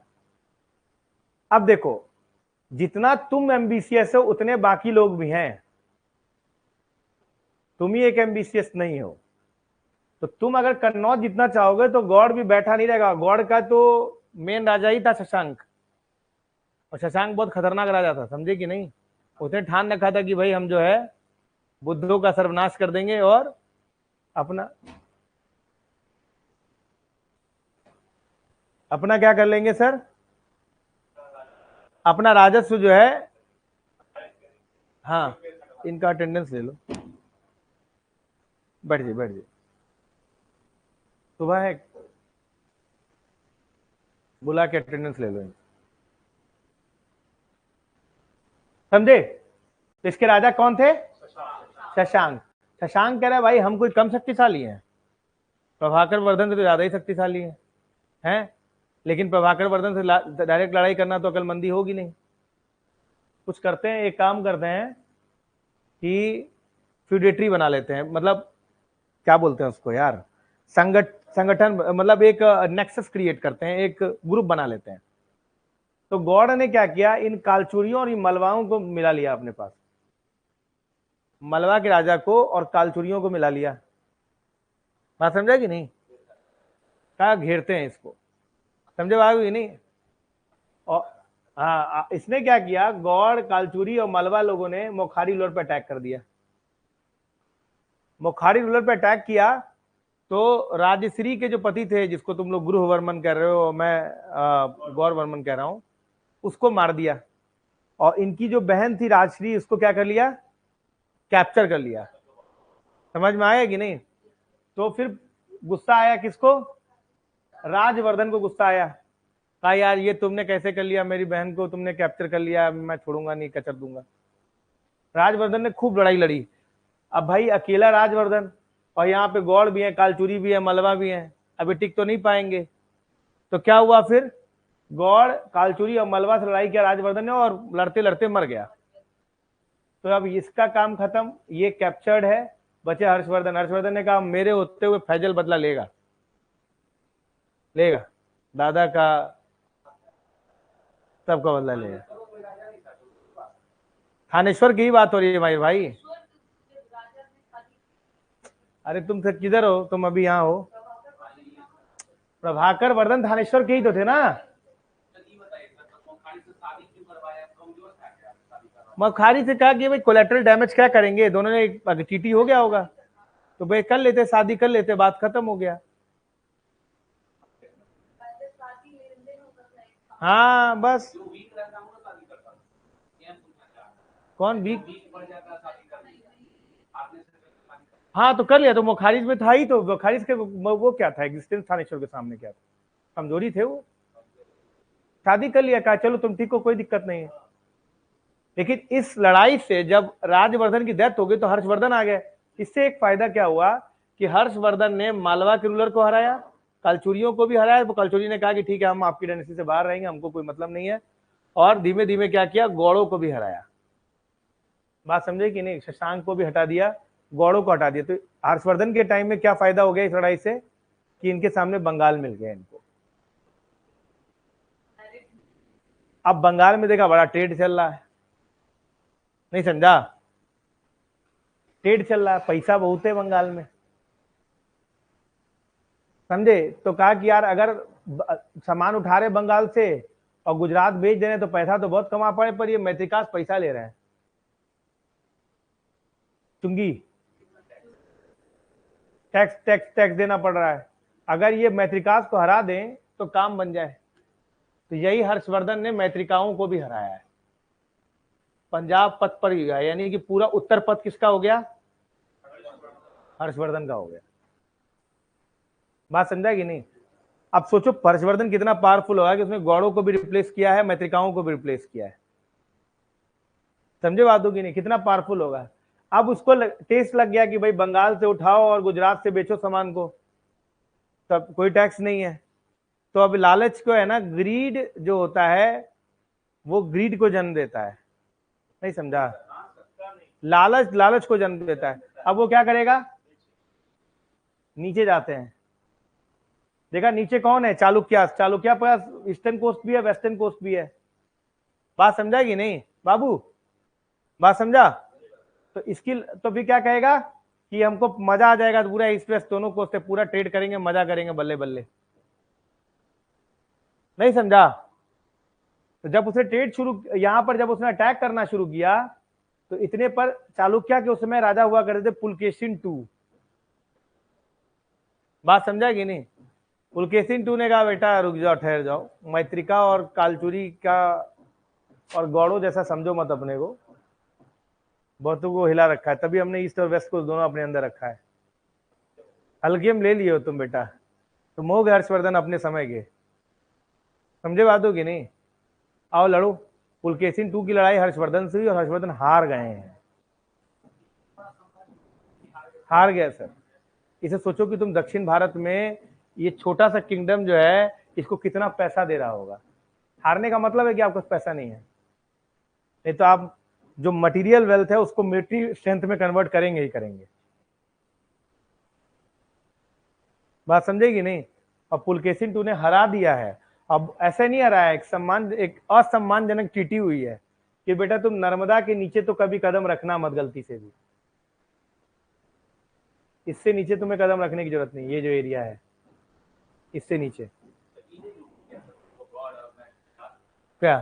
अब देखो, जितना तुम एम्बिशियस हो उतने बाकी लोग भी हैं, तुम ही एक एम्बिशियस नहीं हो। तो तुम अगर कन्नौज जितना चाहोगे तो गौड़ भी बैठा नहीं रहेगा। गौड़ का तो मेन राजा ही था शशांक, और शशांक बहुत खतरनाक राजा था, समझे कि नहीं? उसने ठान रखा था कि भाई हम जो है बुद्धों का सर्वनाश कर देंगे और अपना क्या कर लेंगे सर? अपना राजस्व जो है, हाँ, इनका अटेंडेंस ले लो, बैठ जाइए। सुबह है, बुला के अटेंडेंस ले लो। समझे? तो इसके राजा कौन थे? शशांक। शशांक कह रहा है भाई हम कोई कम शक्तिशाली हैं, प्रभाकर वर्धन से तो ज्यादा ही शक्तिशाली हैं। लेकिन प्रभाकर वर्धन से डायरेक्ट लड़ाई करना तो अकलमंदी होगी नहीं। कुछ करते हैं, एक काम करते हैं कि फ्यूडेटरी बना लेते हैं, मतलब क्या बोलते हैं उसको यार, संगठन, मतलब एक नेक्सस क्रिएट करते हैं, एक ग्रुप बना लेते हैं। तो गौड़ ने क्या किया, इन कालचुरियों और इन मलवाओं को मिला लिया अपने पास, मलवा के राजा को और कालचुरियों को मिला लिया। बात समझा कि नहीं? क्या घेरते हैं इसको, समझे बात कि नहीं? और हाँ, इसने क्या किया, गौड़, कालचुरी और मलवा लोगों ने मोखारी रूलर पर अटैक कर दिया। मोखारी रूलर पर अटैक किया तो राजश्री के जो पति थे, जिसको तुम लोग गृहवर्मन कह रहे हो, मैं गौरवर्मन कह रहा हूं, उसको मार दिया। और इनकी जो बहन थी राजश्री, उसको क्या कर लिया, कैप्चर कर लिया। समझ में आया कि नहीं? तो फिर गुस्सा आया किसको, राजवर्धन को गुस्सा आया, कहा यार ये तुमने कैसे कर लिया, मेरी बहन को तुमने कैप्चर कर लिया, मैं छोड़ूंगा नहीं, कचर दूंगा। राजवर्धन ने खूब लड़ाई लड़ी। अब भाई अकेला राजवर्धन, और यहाँ पे गौड़ भी है, कालचुरी भी है, मलवा भी है, अभी टिक तो नहीं पाएंगे। तो क्या हुआ फिर, गौड़, कालचुरी और मलवा से लड़ाई किया राजवर्धन ने, और लड़ते लड़ते मर गया। तो अब इसका काम खत्म, ये कैप्चर्ड है, बचे हर्षवर्धन। हर्षवर्धन ने कहा मेरे होते हुए फैजल बदला लेगा, लेगा, दादा का सबका बदला लेगा। थानेश्वर की ही बात हो रही है भाई भाई। अरे तुम फिर किधर हो, तुम अभी यहाँ हो? प्रभाकर वर्धन थानेश्वर के ही तो थे ना। मखारी से कहा कि भाई कोलेट्रल डैमेज क्या करेंगे, दोनों ने अगर चीटी हो गया होगा तो भाई कर लेते, शादी कर लेते, बात खत्म हो गया। हाँ बस, कौन वीक, हाँ तो कर लिया, तो मुखारिज में था ही, तो मुखारिज के वो क्या था, एग्जिस्टेंस थानेश्वर के सामने क्या था, कमजोरी थे वो, शादी कर लिया, कहा चलो तुम ठीक हो, कोई दिक्कत नहीं है। लेकिन इस लड़ाई से जब राजवर्धन की डेथ हो गई तो हर्षवर्धन आ गए। इससे एक फायदा क्या हुआ कि हर्षवर्धन ने मालवा के रूलर को हराया, कालचुरियों को भी हराया। तो कालचुरी ने कहा कि ठीक है हम आपकी डायनेस्टी से बाहर रहेंगे, हमको कोई मतलब नहीं है, और धीमे धीमे क्या किया, गौड़ों को भी हराया। बात समझे कि नहीं? शशांक को भी हटा दिया, गौड़ों को हटा दिया। तो हर्षवर्धन के टाइम में क्या फायदा हो गया इस लड़ाई से कि इनके सामने बंगाल मिल गया इनको। अब बंगाल में देखा बड़ा ट्रेड चल रहा है, नहीं समझा, ट्रेड चल रहा है, पैसा बहुत है बंगाल में, समझे? तो कहा कि यार अगर सामान उठा रहे बंगाल से और गुजरात भेज दे रहे तो पैसा तो बहुत कमा पड़े, पर ये मैत्रिकास पैसा ले रहे हैं, चुंगी, टैक्स टैक्स टैक्स देना पड़ रहा है। अगर ये मैत्रिकास को हरा दें तो काम बन जाए। तो यही हर्षवर्धन ने मैत्रिकाओं को भी हराया है। पंजाब पथ पर ही गया, यानी कि पूरा उत्तर पथ किसका हो गया, हर्षवर्धन का हो गया। बात समझा कि नहीं? अब सोचो हर्षवर्धन कितना पावरफुल होगा कि उसने गौड़ों को भी रिप्लेस किया है, मैत्रिकाओं को भी रिप्लेस किया है। समझे बात होगी नहीं, कितना पावरफुल होगा। अब उसको टेस्ट लग गया कि भाई बंगाल से उठाओ और गुजरात से बेचो सामान को, तब कोई टैक्स नहीं है। तो अब लालच को है ना, ग्रीड जो होता है वो ग्रीड को जन्म देता है, नहीं समझा? लालच लालच को जन्म देता है। अब वो क्या करेगा, नीचे जाते हैं, देखा नीचे कौन है, चालुक्या। चालुक्या पास ईस्टर्न कोस्ट भी है, वेस्टर्न कोस्ट भी है। बात समझा कि नहीं बाबू? बात समझा? तो इसकी तो भी क्या कहेगा कि हमको मजा आ जाएगा, तो पूरा ईस्ट वेस्ट दोनों कोस्ट से पूरा ट्रेड करेंगे, मजा करेंगे, बल्ले बल्ले, नहीं समझा? तो जब उसने ट्रेड शुरू, यहां पर जब उसने अटैक करना शुरू किया तो इतने पर चालुक्या के उस समय राजा हुआ करते थे पुलकेशिन II। बात समझा कि नहीं? पुलकेशिन II ने कहा बेटा रुक जाओ, ठहर जाओ, मैत्रिका और कालचुरी का और गौड़ों जैसा समझो मत अपने को, बहुतों को हिला रखा है, तभी हमने ईस्ट और वेस्ट को दोनों अपने अंदर रखा है। हल्के में ले लिए हो तुम बेटा, तुम हो गए हर्षवर्धन अपने समय के, समझे बात हो कि नहीं? आओ लड़ो। पुलकेशिन II की लड़ाई हर्षवर्धन से हुई और हर्षवर्धन हार गए हैं, हार गया सर। इसे सोचो कि तुम दक्षिण भारत में ये छोटा सा किंगडम जो है, इसको कितना पैसा दे रहा होगा। हारने का मतलब है कि आपके पास पैसा नहीं है, नहीं तो आप जो मटेरियल वेल्थ है उसको मिलिट्री स्ट्रेंथ में कन्वर्ट करेंगे ही करेंगे। बात समझेगी नहीं? और पुलकेशिन II ने हरा दिया है। अब ऐसे नहीं हराया, एक असम्मानजनक चीटी हुई है कि बेटा तुम नर्मदा के नीचे तो कभी कदम रखना मत गलती से भी, इससे नीचे तुम्हें कदम रखने की जरूरत नहीं। ये जो एरिया है इससे नीचे क्या,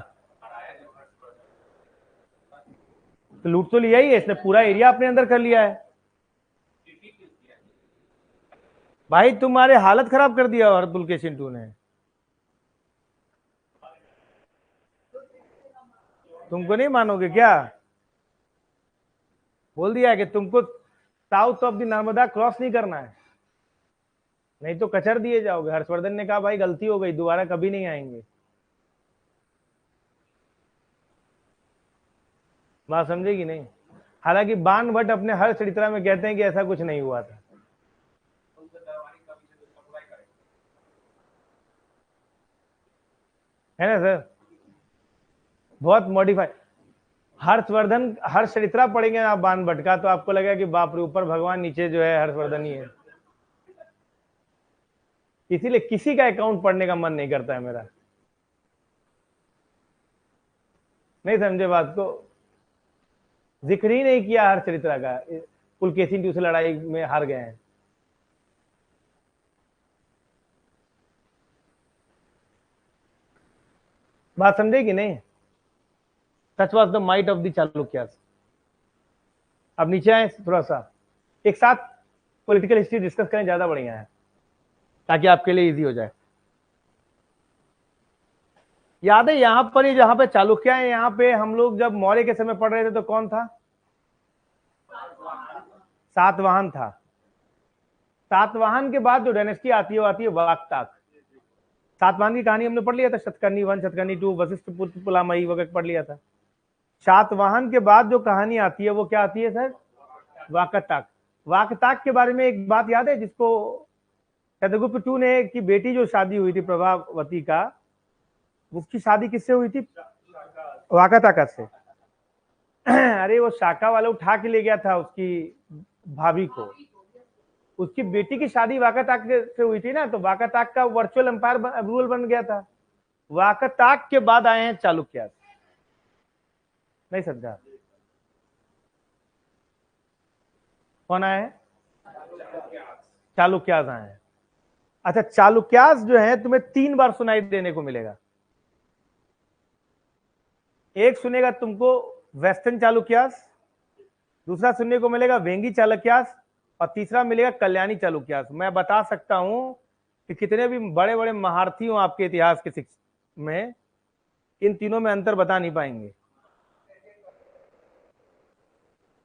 तो लूट तो लिया ही है इसने, पूरा एरिया अपने अंदर कर लिया है भाई, तुम्हारे हालत खराब कर दिया और पुलकेशिन II ने। तुमको नहीं मानोगे क्या? बोल दिया कि तुमको south of the Narmada cross नहीं करना है, नहीं तो कचर दिए जाओगे। हर्षवर्धन ने कहा भाई गलती हो गई, दोबारा कभी नहीं आएंगे। बात समझेगी नहीं? हालांकि बाण भट्ट अपने हर चरित्रा में कहते हैं कि ऐसा कुछ नहीं हुआ था। है ना सर? बहुत मॉडिफाई। हर्षवर्धन, हर्ष चरित्रा पढ़ेंगे आप बाण भट्ट का तो आपको लगेगा कि बाप रे, ऊपर भगवान नीचे जो है हर्षवर्धन ही है। इसीलिए किसी का अकाउंट पढ़ने का मन नहीं करता है मेरा। नहीं समझे बात को? जिक्र ही नहीं किया हर चरित्रा का। पुलकेशिन टू से लड़ाई में हार गए हैं। बात समझे कि नहीं? सच was the might of the Chalukyas. अब नीचे आए, थोड़ा सा एक साथ पॉलिटिकल हिस्ट्री डिस्कस करें, ज्यादा बढ़िया है ताकि आपके लिए इजी हो जाए। याद है यहां पर ही जहां पे चालुक्य है, यहां पे हम लोग जब मौर्य के समय पढ़ रहे थे तो कौन था? सातवाहन था। सातवाहन के बाद जो डायनेस्टी आती है वो आती है वाकताक। सातवाहन की कहानी हमने पढ़ लिया था, शतकर्णी 1, शतकर्णी 2, वशिष्ठ पुत्र पुलामयी वगैरह पढ़ लिया था। सातवाहन के बाद जो कहानी आती है वो क्या आती है सर? वाकताक। वाकताक के बारे में एक बात याद है जिसको चंद्रगुप्त टू ने की बेटी जो शादी हुई थी प्रभावती का, उसकी शादी किससे हुई थी? वाकताक से। अरे वो शाका वाला उठा के ले गया था उसकी भाभी को। उसकी बेटी की शादी वाकताक से हुई थी ना, तो वाकताक का वर्चुअल एम्पायर रूल बन गया था। वाकताक के बाद आए हैं चालुक्य। नहीं समझा? कौन आए हैं? चालुक्यास आए हैं। अच्छा, चालुक्यास जो है तुम्हें 3 बार सुनाई देने को मिलेगा। एक सुनेगा तुमको वेस्टर्न चालुक्यास, दूसरा सुनने को मिलेगा वेंगी चालुक्यास, और तीसरा मिलेगा कल्याणी चालुक्यास। मैं बता सकता हूं कि कितने भी बड़े बड़े महारथी हो आपके इतिहास के शिक्षा में, इन तीनों में अंतर बता नहीं पाएंगे।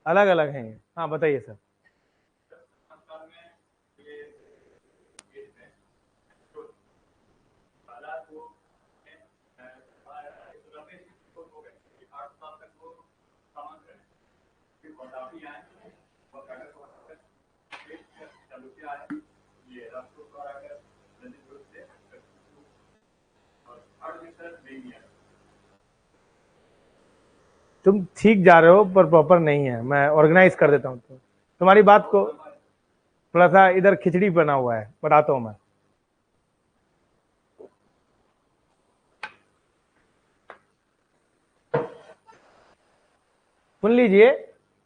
अलग अलग हैं। हाँ बताइए सर। तुम ठीक जा रहे हो पर प्रॉपर नहीं है, मैं ऑर्गेनाइज कर देता हूं। तुम्हारी बात को थोड़ा सा इधर खिचड़ी बना हुआ है, बताता हूं मैं। सुन लीजिए,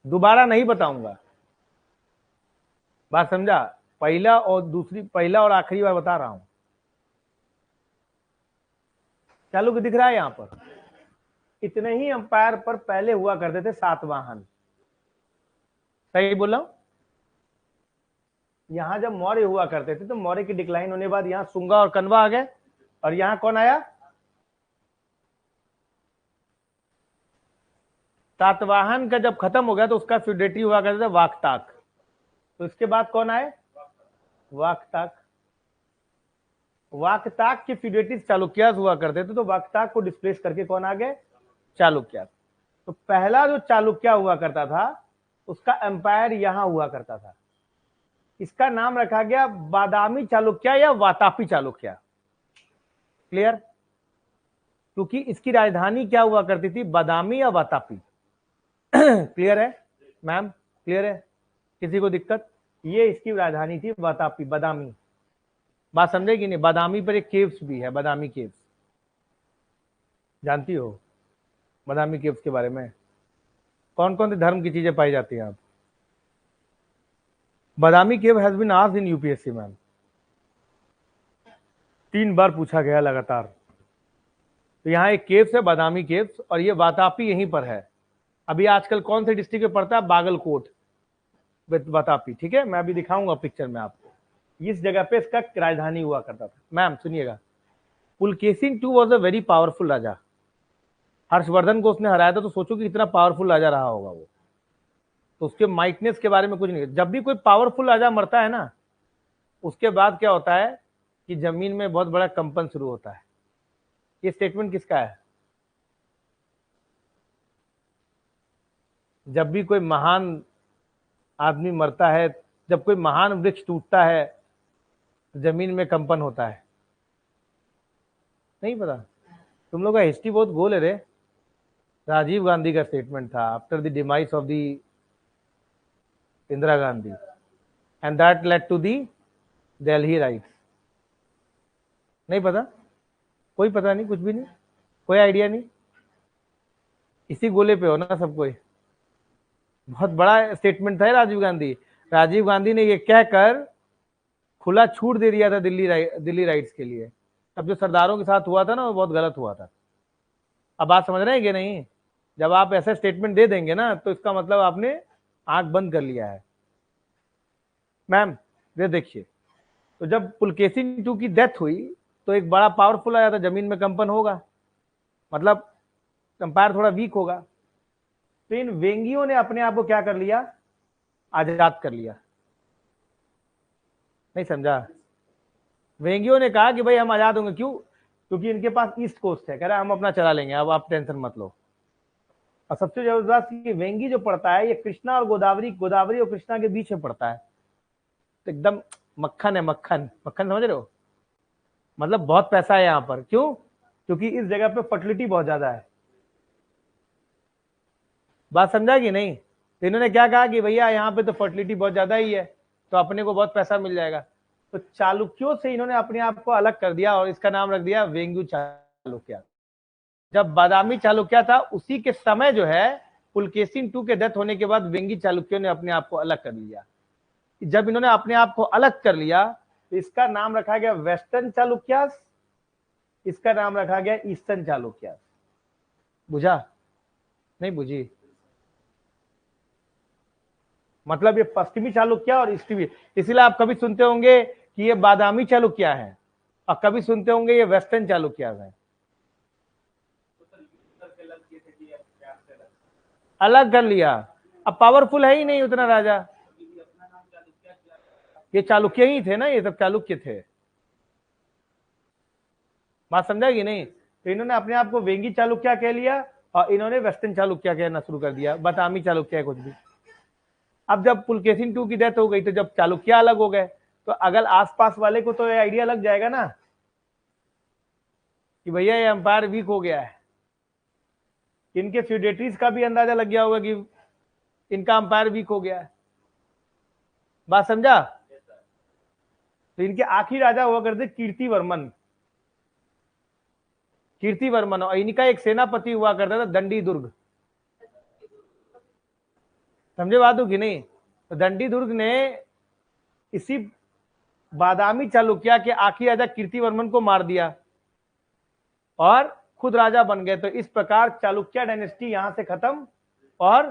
दोबारा नहीं बताऊंगा। बात समझा? पहला और आखिरी बार बता रहा हूं। चालुक्य दिख रहा है यहां पर? इतने ही अंपायर पर पहले हुआ करते थे सातवाहन। सही बोला? यहां जब मौर्य हुआ करते थे तो मौर्य की डिक्लाइन होने के बाद यहां सुंगा और कन्वा आ गए, और यहां कौन आया? सातवाहन का जब खत्म हो गया तो उसका फ्यूडेटरी हुआ करता था वाकताक। तो इसके बाद कौन आए? वाकताक। वाकताक के फ्यूडेटरी चालुक्यास हुआ करते थे, तो वाकताक को डिस्प्लेस करके कौन आ गए? चालुक्यास। तो पहला जो चालुक्य हुआ करता था उसका एम्पायर यहां हुआ करता था। इसका नाम रखा गया बादामी चालुक्य या वातापी चालुक्य। क्लियर? क्योंकि इसकी राजधानी क्या हुआ करती थी? बादामी या वातापी। क्लियर है मैम? क्लियर है? किसी को दिक्कत? ये इसकी राजधानी थी वातापी, बादामी। बात समझेगी नहीं? बादामी पर एक केव्स भी है, बादामी केव्स। जानती हो बादामी केव्स के बारे में? कौन कौन से धर्म की चीजें पाई जाती हैं आप? Badami cave has been asked in UPSC ma'am, 3 बार पूछा गया लगातार। तो यहाँ एक केव्स है बादामी केव्स, और ये वातापी यहीं पर है। अभी आजकल कौन से डिस्ट्रिक्ट में पड़ता है? बागलकोट विद वातापी। ठीक है, मैं अभी दिखाऊंगा पिक्चर में आपको। इस जगह पे इसका राजधानी हुआ करता था। मैम सुनिएगा, Pulakeshin II was a very powerful raja. Harshavardhana को उसने हराया था, तो सोचो कि कितना पावरफुल राजा रहा होगा वो। तो उसके माइटनेस के बारे में कुछ नहीं। जब भी कोई पावरफुल राजा मरता है ना, उसके बाद क्या होता है कि जमीन में बहुत बड़ा कंपन शुरू होता है। ये स्टेटमेंट किसका है? जब भी कोई महान आदमी मरता है, जब कोई महान वृक्ष टूटता है, तो जमीन में कंपन होता है। नहीं पता? तुम लोग का हिस्ट्री बहुत गोल है रे। राजीव गांधी का स्टेटमेंट था after the demise of the Indira Gandhi, and that led to the Delhi riots. नहीं पता? कोई पता नहीं, कुछ भी नहीं, कोई आइडिया नहीं? इसी गोले पे हो ना सब कोई। बहुत बड़ा स्टेटमेंट था राजीव गांधी। राजीव गांधी ने ये कहकर खुला छूट दे दिया था दिल्ली राइट्स के लिए। अब जो सरदारों के साथ हुआ था ना, वो बहुत गलत हुआ था। अब बात समझ रहे हैं कि नहीं? जब आप ऐसा स्टेटमेंट दे देंगे ना, तो इसका मतलब आपने आंख बंद कर लिया है। मैम ये देखिए, तो जब पुलकेशिन II की डेथ हुई, तो एक बड़ा पावरफुल आया था, जमीन में कंपन होगा, मतलब अंपायर थोड़ा वीक होगा। तो इन वेंगियों ने अपने आप को क्या कर लिया? आजाद कर लिया। नहीं समझा? वेंगियों ने कहा कि भाई हम आजाद होंगे। क्यों? क्योंकि इनके पास ईस्ट कोस्ट है, कह रहा है हम अपना चला लेंगे, अब आप टेंशन मत लो। और सबसे जबरदस्त ये वेंगी जो पड़ता है, ये कृष्णा और गोदावरी और कृष्णा के बीच में पड़ता है। तो एकदम मक्खन है, मक्खन मक्खन, समझ रहे हो? मतलब बहुत पैसा है यहाँ पर। क्यों? क्योंकि इस जगह पे फर्टिलिटी बहुत ज्यादा है। बात समझा कि नहीं? तो इन्होंने क्या कहा कि भैया यहाँ पे तो फर्टिलिटी बहुत ज्यादा ही है, तो अपने को बहुत पैसा मिल जाएगा। तो चालुक्यों से इन्होंने अपने आप को अलग कर दिया और इसका नाम रख दिया वेंगु चालुक्य। जब बादामी चालुक्य था, उसी के समय जो है पुलकेशिन II के डेथ होने के बाद वेंगी चालुक्यों ने अपने आप को अलग कर लिया। जब इन्होंने अपने आप को अलग कर लिया, तो इसका नाम रखा गया वेस्टर्न चालुक्यास, इसका नाम रखा गया ईस्टर्न चालुक्यास। बुझा? नहीं बुझी? मतलब ये पश्चिमी चालुक्य और ईस्टर्न। इसीलिए आप कभी सुनते होंगे कि ये बादामी चालुक्य है, और कभी सुनते होंगे ये वेस्टर्न चालुक्य है। अलग कर लिया, अब पावरफुल है ही नहीं उतना राजा। ये चालुक्य ही थे ना, ये सब चालुक्य थे। बात समझा कि नहीं? तो इन्होंने अपने आप को वेंगी चालुक्य कह लिया और इन्होंने वेस्टर्न चालुक्य कहना शुरू कर दिया, बादामी चालुक्य कुछ भी। अब जब पुलकेशिन II की डेथ हो गई, तो जब चालुक्य अलग हो गए, तो अगर आसपास वाले को तो ये आइडिया लग जाएगा ना कि भैया ये अंपायर वीक हो गया है। इनके फ्यूडेटरीज का भी अंदाजा लग गया होगा कि इनका अंपायर वीक हो गया है। बात समझा? तो इनके आखिरी राजा हुआ करते कीर्तिवर्मन, और इनका एक सेनापति हुआ करता था दंडी दुर्ग। समझे बात हो कि नहीं? तो दंडी दुर्ग ने इसी बादामी चालुक्य के आखिरी राजा कीर्तिवर्मन को मार दिया और खुद राजा बन गए। तो इस प्रकार चालुक्य डायनेस्टी यहां से खत्म और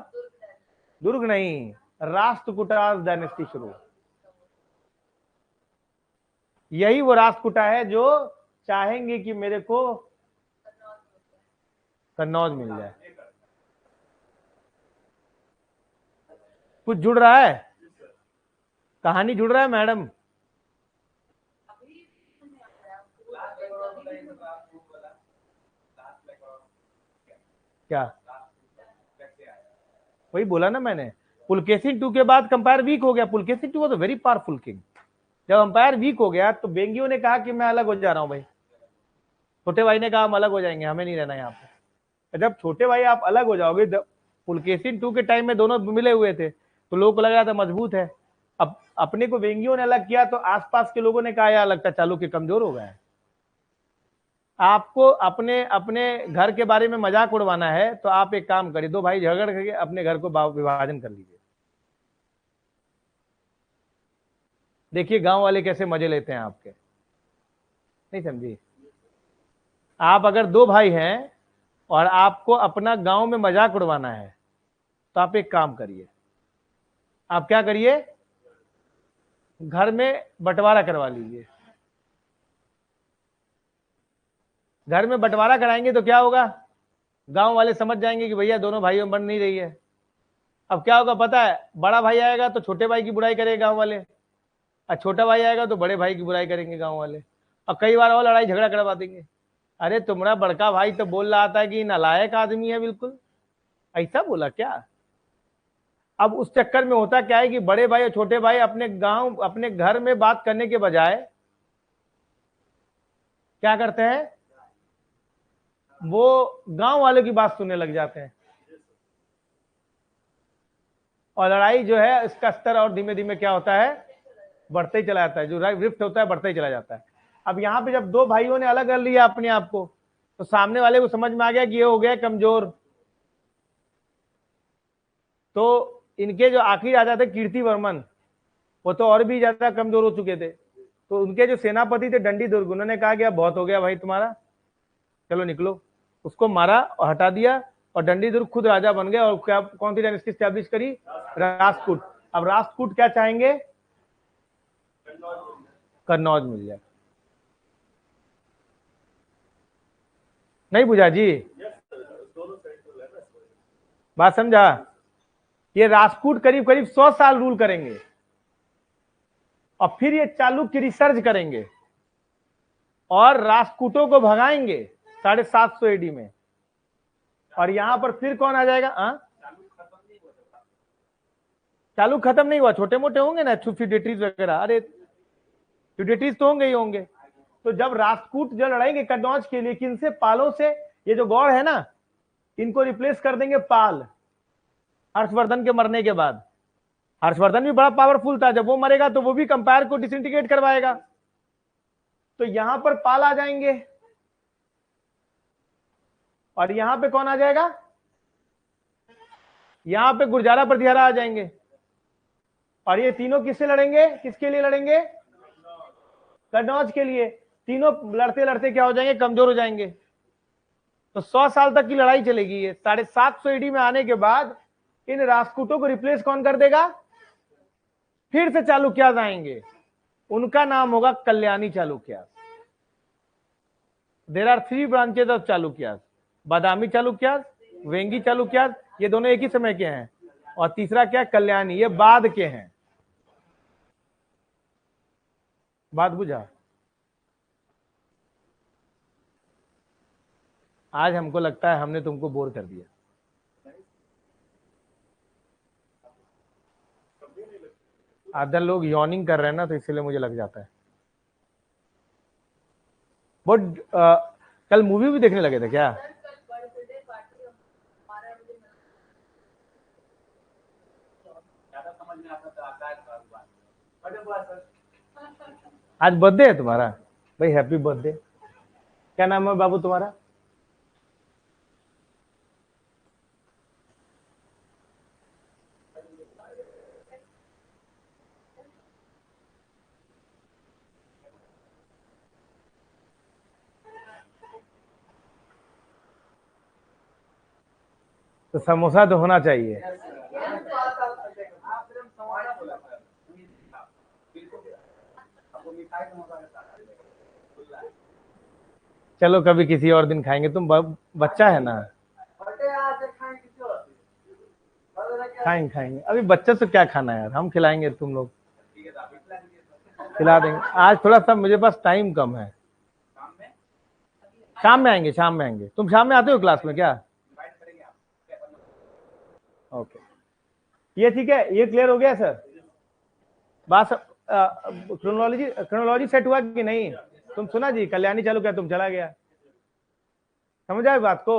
दुर्ग नहीं, राष्ट्रकूटास डायनेस्टी शुरू। यही वो राष्ट्रकूटा है जो चाहेंगे कि मेरे को कन्नौज मिल जाए। कुछ जुड़ रहा है? कहानी जुड़ रहा है मैडम? क्या? वही बोला ना मैंने, पुलकेशिन II के बाद कंपायर वीक हो गया। Pulakeshin II was a very powerful king. जब अंपायर वीक हो गया, तो बेंगियों ने कहा कि मैं अलग हो जा रहा हूं भाई। छोटे भाई ने कहा हम अलग हो जाएंगे, हमें नहीं रहना यहाँ पे। जब छोटे भाई आप अलग हो जाओगे, पुलकेशिन II के टाइम में दोनों मिले हुए थे, तो लोगों को लग रहा था मजबूत है। अब अपने को वेंगियों ने अलग किया, तो आसपास के लोगों ने कहा यार लगता चालुक्य कमजोर हो गया है। आपको अपने अपने घर के बारे में मजाक उड़वाना है, तो आप एक काम करिए, दो भाई झगड़ करके अपने घर को विभाजन कर लीजिए। देखिए गांव वाले कैसे मजे लेते हैं आपके। नहीं समझी? आप अगर दो भाई हैं और आपको अपना गांव में मजाक उड़वाना है, तो आप एक काम करिए, आप क्या करिए, घर में बंटवारा करवा लीजिए। घर में बंटवारा कराएंगे तो क्या होगा? गांव वाले समझ जाएंगे कि भैया दोनों भाइयों में बन नहीं रही है। अब क्या होगा पता है, बड़ा भाई आएगा तो छोटे भाई की बुराई करेगा गांव वाले, और छोटा भाई आएगा तो बड़े भाई की बुराई करेंगे गांव वाले, और कई बार और लड़ाई झगड़ा करवा देंगे। अरे तुम्हारा बड़का भाई तो बोल रहा था कि नालायक आदमी है बिल्कुल, ऐसा बोला क्या? अब उस चक्कर में होता क्या है कि बड़े भाई और छोटे भाई अपने गांव अपने घर में बात करने के बजाय क्या करते हैं, वो गांव वालों की बात सुनने लग जाते हैं, और लड़ाई जो है इसका स्तर और धीमे धीमे क्या होता है, बढ़ते ही चला जाता है, जो रिफ्ट होता है बढ़ता ही चला जाता है। अब यहाँ पे जब दो भाइयों ने अलग कर लिया अपने आप को, तो सामने वाले को समझ में आ गया कि ये हो गया कमजोर। तो इनके जो आखिरी राजा थे कीर्तिवर्मन, वो तो और भी ज्यादा कमजोर हो चुके थे। तो उनके जो सेनापति थे दंडी दुर्ग, उन्होंने कहा कि अब बहुत हो गया भाई तुम्हारा, चलो निकलो। उसको मारा और हटा दिया, और दंडी दुर्ग खुद राजा बन गए। और क्या कौन सी डायनेस्टी स्टैब्लिश करी, राष्ट्रकूट। अब राष्ट्रकूट क्या चाहेंगे, कन्नौज मिल जाए। नहीं बुझा जी, बात समझा? ये राष्ट्रकूट करीब करीब 100 साल रूल करेंगे, और फिर ये चालुक्य रिसर्च करेंगे और राष्ट्रकूटों को भगाएंगे 750 एडी में। और यहां पर फिर कौन आ जाएगा? चालुक खत्म नहीं हुआ, छोटे मोटे होंगे ना फ्यूडेटरीज वगैरह, अरे फ्यूडेटरीज तो होंगे ही होंगे। तो जब राष्ट्रकूट जो लड़ाएंगे कन्नौज के लिए, किनसे? पालों से। ये जो गौड़ है ना, इनको रिप्लेस कर देंगे पाल, हर्षवर्धन के मरने के बाद। हर्षवर्धन भी बड़ा पावरफुल था, जब वो मरेगा तो वो भी कंपायर को डिसइंटीग्रेट करवाएगा। तो यहां पर पाल आ जाएंगे, और यहां पे कौन आ जाएगा, यहां पे गुरजारा प्रतिहारा आ जाएंगे। और ये तीनों किससे लड़ेंगे, किसके लिए लड़ेंगे? कन्नौज के लिए। तीनों लड़ते लड़ते क्या हो जाएंगे, कमजोर हो जाएंगे। तो 100 साल तक की लड़ाई चलेगी। ये 750 एडी में आने के बाद इन राष्ट्रकूटों को रिप्लेस कौन कर देगा? फिर से चालुक्यास आएंगे, उनका नाम होगा Kalyani Chalukyas. There are 3 branches of Chalukyas, Badami Chalukyas, Vengi Chalukyas, ये दोनों एक ही समय के हैं, और तीसरा क्या, कल्याणी, ये बाद के हैं। बात बुझा? आज हमको लगता है हमने तुमको बोर कर दिया। आधे लोग यॉर्निंग कर रहे हैं ना, तो इसलिए मुझे लग जाता है। बट कल मूवी भी देखने लगे थे क्या? आज बर्थडे है तुम्हारा? भाई हैप्पी बर्थडे। क्या नाम है बाबू तुम्हारा? तो समोसा तो होना चाहिए। चलो कभी किसी और दिन खाएंगे, तुम बच्चा है ना। खाएंगे खाएंगे, अभी बच्चे से क्या खाना है यार, हम खिलाएंगे, तुम लोग खिला देंगे। आज थोड़ा सा मुझे पास टाइम कम है। शाम में आएंगे, शाम में आएंगे। तुम शाम में आते हो क्लास में क्या? ओके, ये ठीक है, ये क्लियर हो गया सर। बात क्रोनोलॉजी सेट हुआ कि नहीं? तुम सुना जी, कल्याणी चालू क्या, तुम चला गया, समझ आए बात को?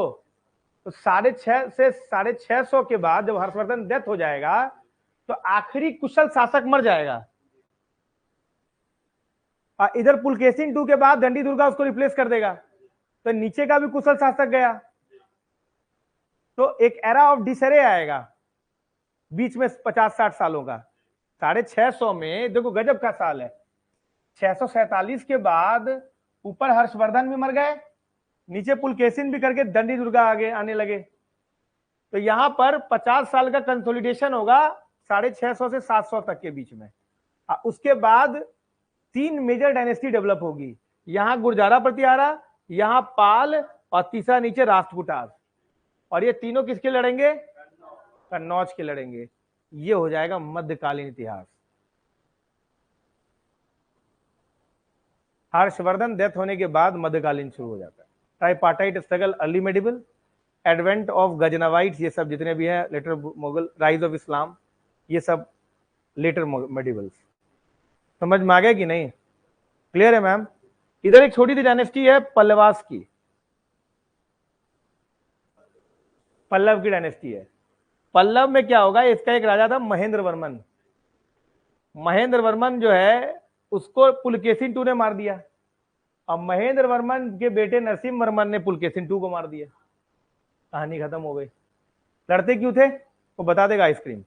तो 650 से 650 के बाद जब हर्षवर्धन डेथ हो जाएगा, तो आखिरी कुशल शासक मर जाएगा। इधर पुलकेशिन II के बाद दंडी दुर्गा उसको रिप्लेस कर देगा, तो नीचे का भी कुशल शासक गया। तो एक एरा ऑफ डिसरे आएगा बीच में 50-60 सालों का। 650 में देखो गजब का साल है। 647 के बाद ऊपर हर्षवर्धन भी मर गए, नीचे पुलकेशिन भी करके दंडी दुर्गा आगे आने लगे। तो यहां पर 50 साल का कंसोलिडेशन होगा 650 से 700 तक के बीच में। उसके बाद 3 मेजर डायनेस्टी डेवलप होगी। यहां गुरजारा प्रतिहारा, यहां पाल, और तीसरा नीचे राष्ट्रकूटास। और ये तीनों किसके लड़ेंगे? कन्नौज के लड़ेंगे। ये हो जाएगा मध्यकालीन इतिहास। हर्षवर्धन डेथ होने के बाद मध्यकालीन शुरू हो जाता है। Tripartite struggle, early medieval, advent of Ghaznavites, ये सब जितने भी है, later Mughal, rise of Islam, ये सब लेटर मेडिवल्स। समझ में आ गया कि नहीं? क्लियर है मैम? इधर एक छोटी सी डायनेस्टी है पल्लवास की, पल्लव की डायनेस्टी है। पल्लव में क्या होगा, इसका एक राजा था महेंद्र वर्मन। महेंद्र वर्मन जो है उसको पुलकेशिन II ने मार दिया, और महेंद्र वर्मन के बेटे नरसिम्हा वर्मन ने पुलकेशिन II को मार दिया। कहानी खत्म हो गई। लड़ते क्यों थे वो बता देगा आइसक्रीम।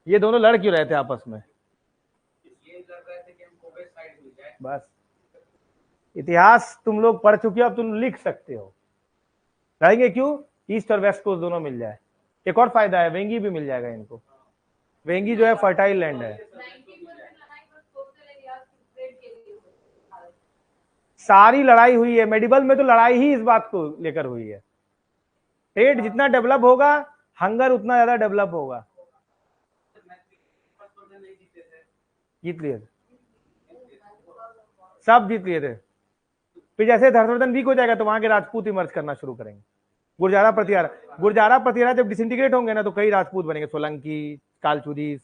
ये दोनों लड़ क्यों रहे थे आपस में? बस इतिहास तुम लोग पढ़ चुके हो, अब तुम लिख सकते हो। लड़ेंगे क्यों? ईस्ट और वेस्ट कोस्ट दोनों मिल जाए। एक और फायदा है, वेंगी भी मिल जाएगा इनको। वेंगी जो है फर्टाइल लैंड है। 90% लड़ाई बस कोस्टल एरियाज की ट्रेड के लिए हुई है। सारी लड़ाई हुई है, मेडिवल में तो लड़ाई ही इस बात को लेकर हुई है। ट्रेड जितना डेवलप होगा, हंगर उतना ज्यादा डेवलप होगा। जीत लिए थे, सब जीत लिए थे। फिर जैसे हर्षवर्धन वीक हो जाएगा तो वहां के राजपूत इमर्ज करना शुरू करेंगे। गुरजारा प्रतिहारा जब डिसइंटीग्रेट होंगे ना तो कई राजपूत बनेंगे, सोलंकी, कालचुरीस,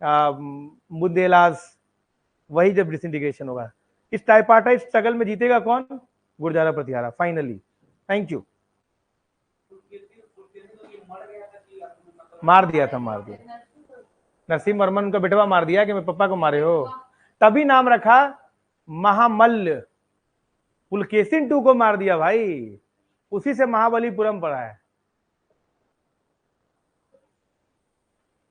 बुंदेलास। वही जब डिसइंटीग्रेशन होगा। इस ट्राइपार्टाइट स्ट्रगल में जीतेगा कौन? गुरजारा प्रतिहारा फाइनली। Thank you. मार दिया। नरसिम्हा वर्मन का बेटवा मार दिया कि मैं पापा को मारे हो, तभी नाम रखा महामल्ल। पुलकेशिन II को मार दिया भाई, उसी से महाबलीपुरम पड़ा है।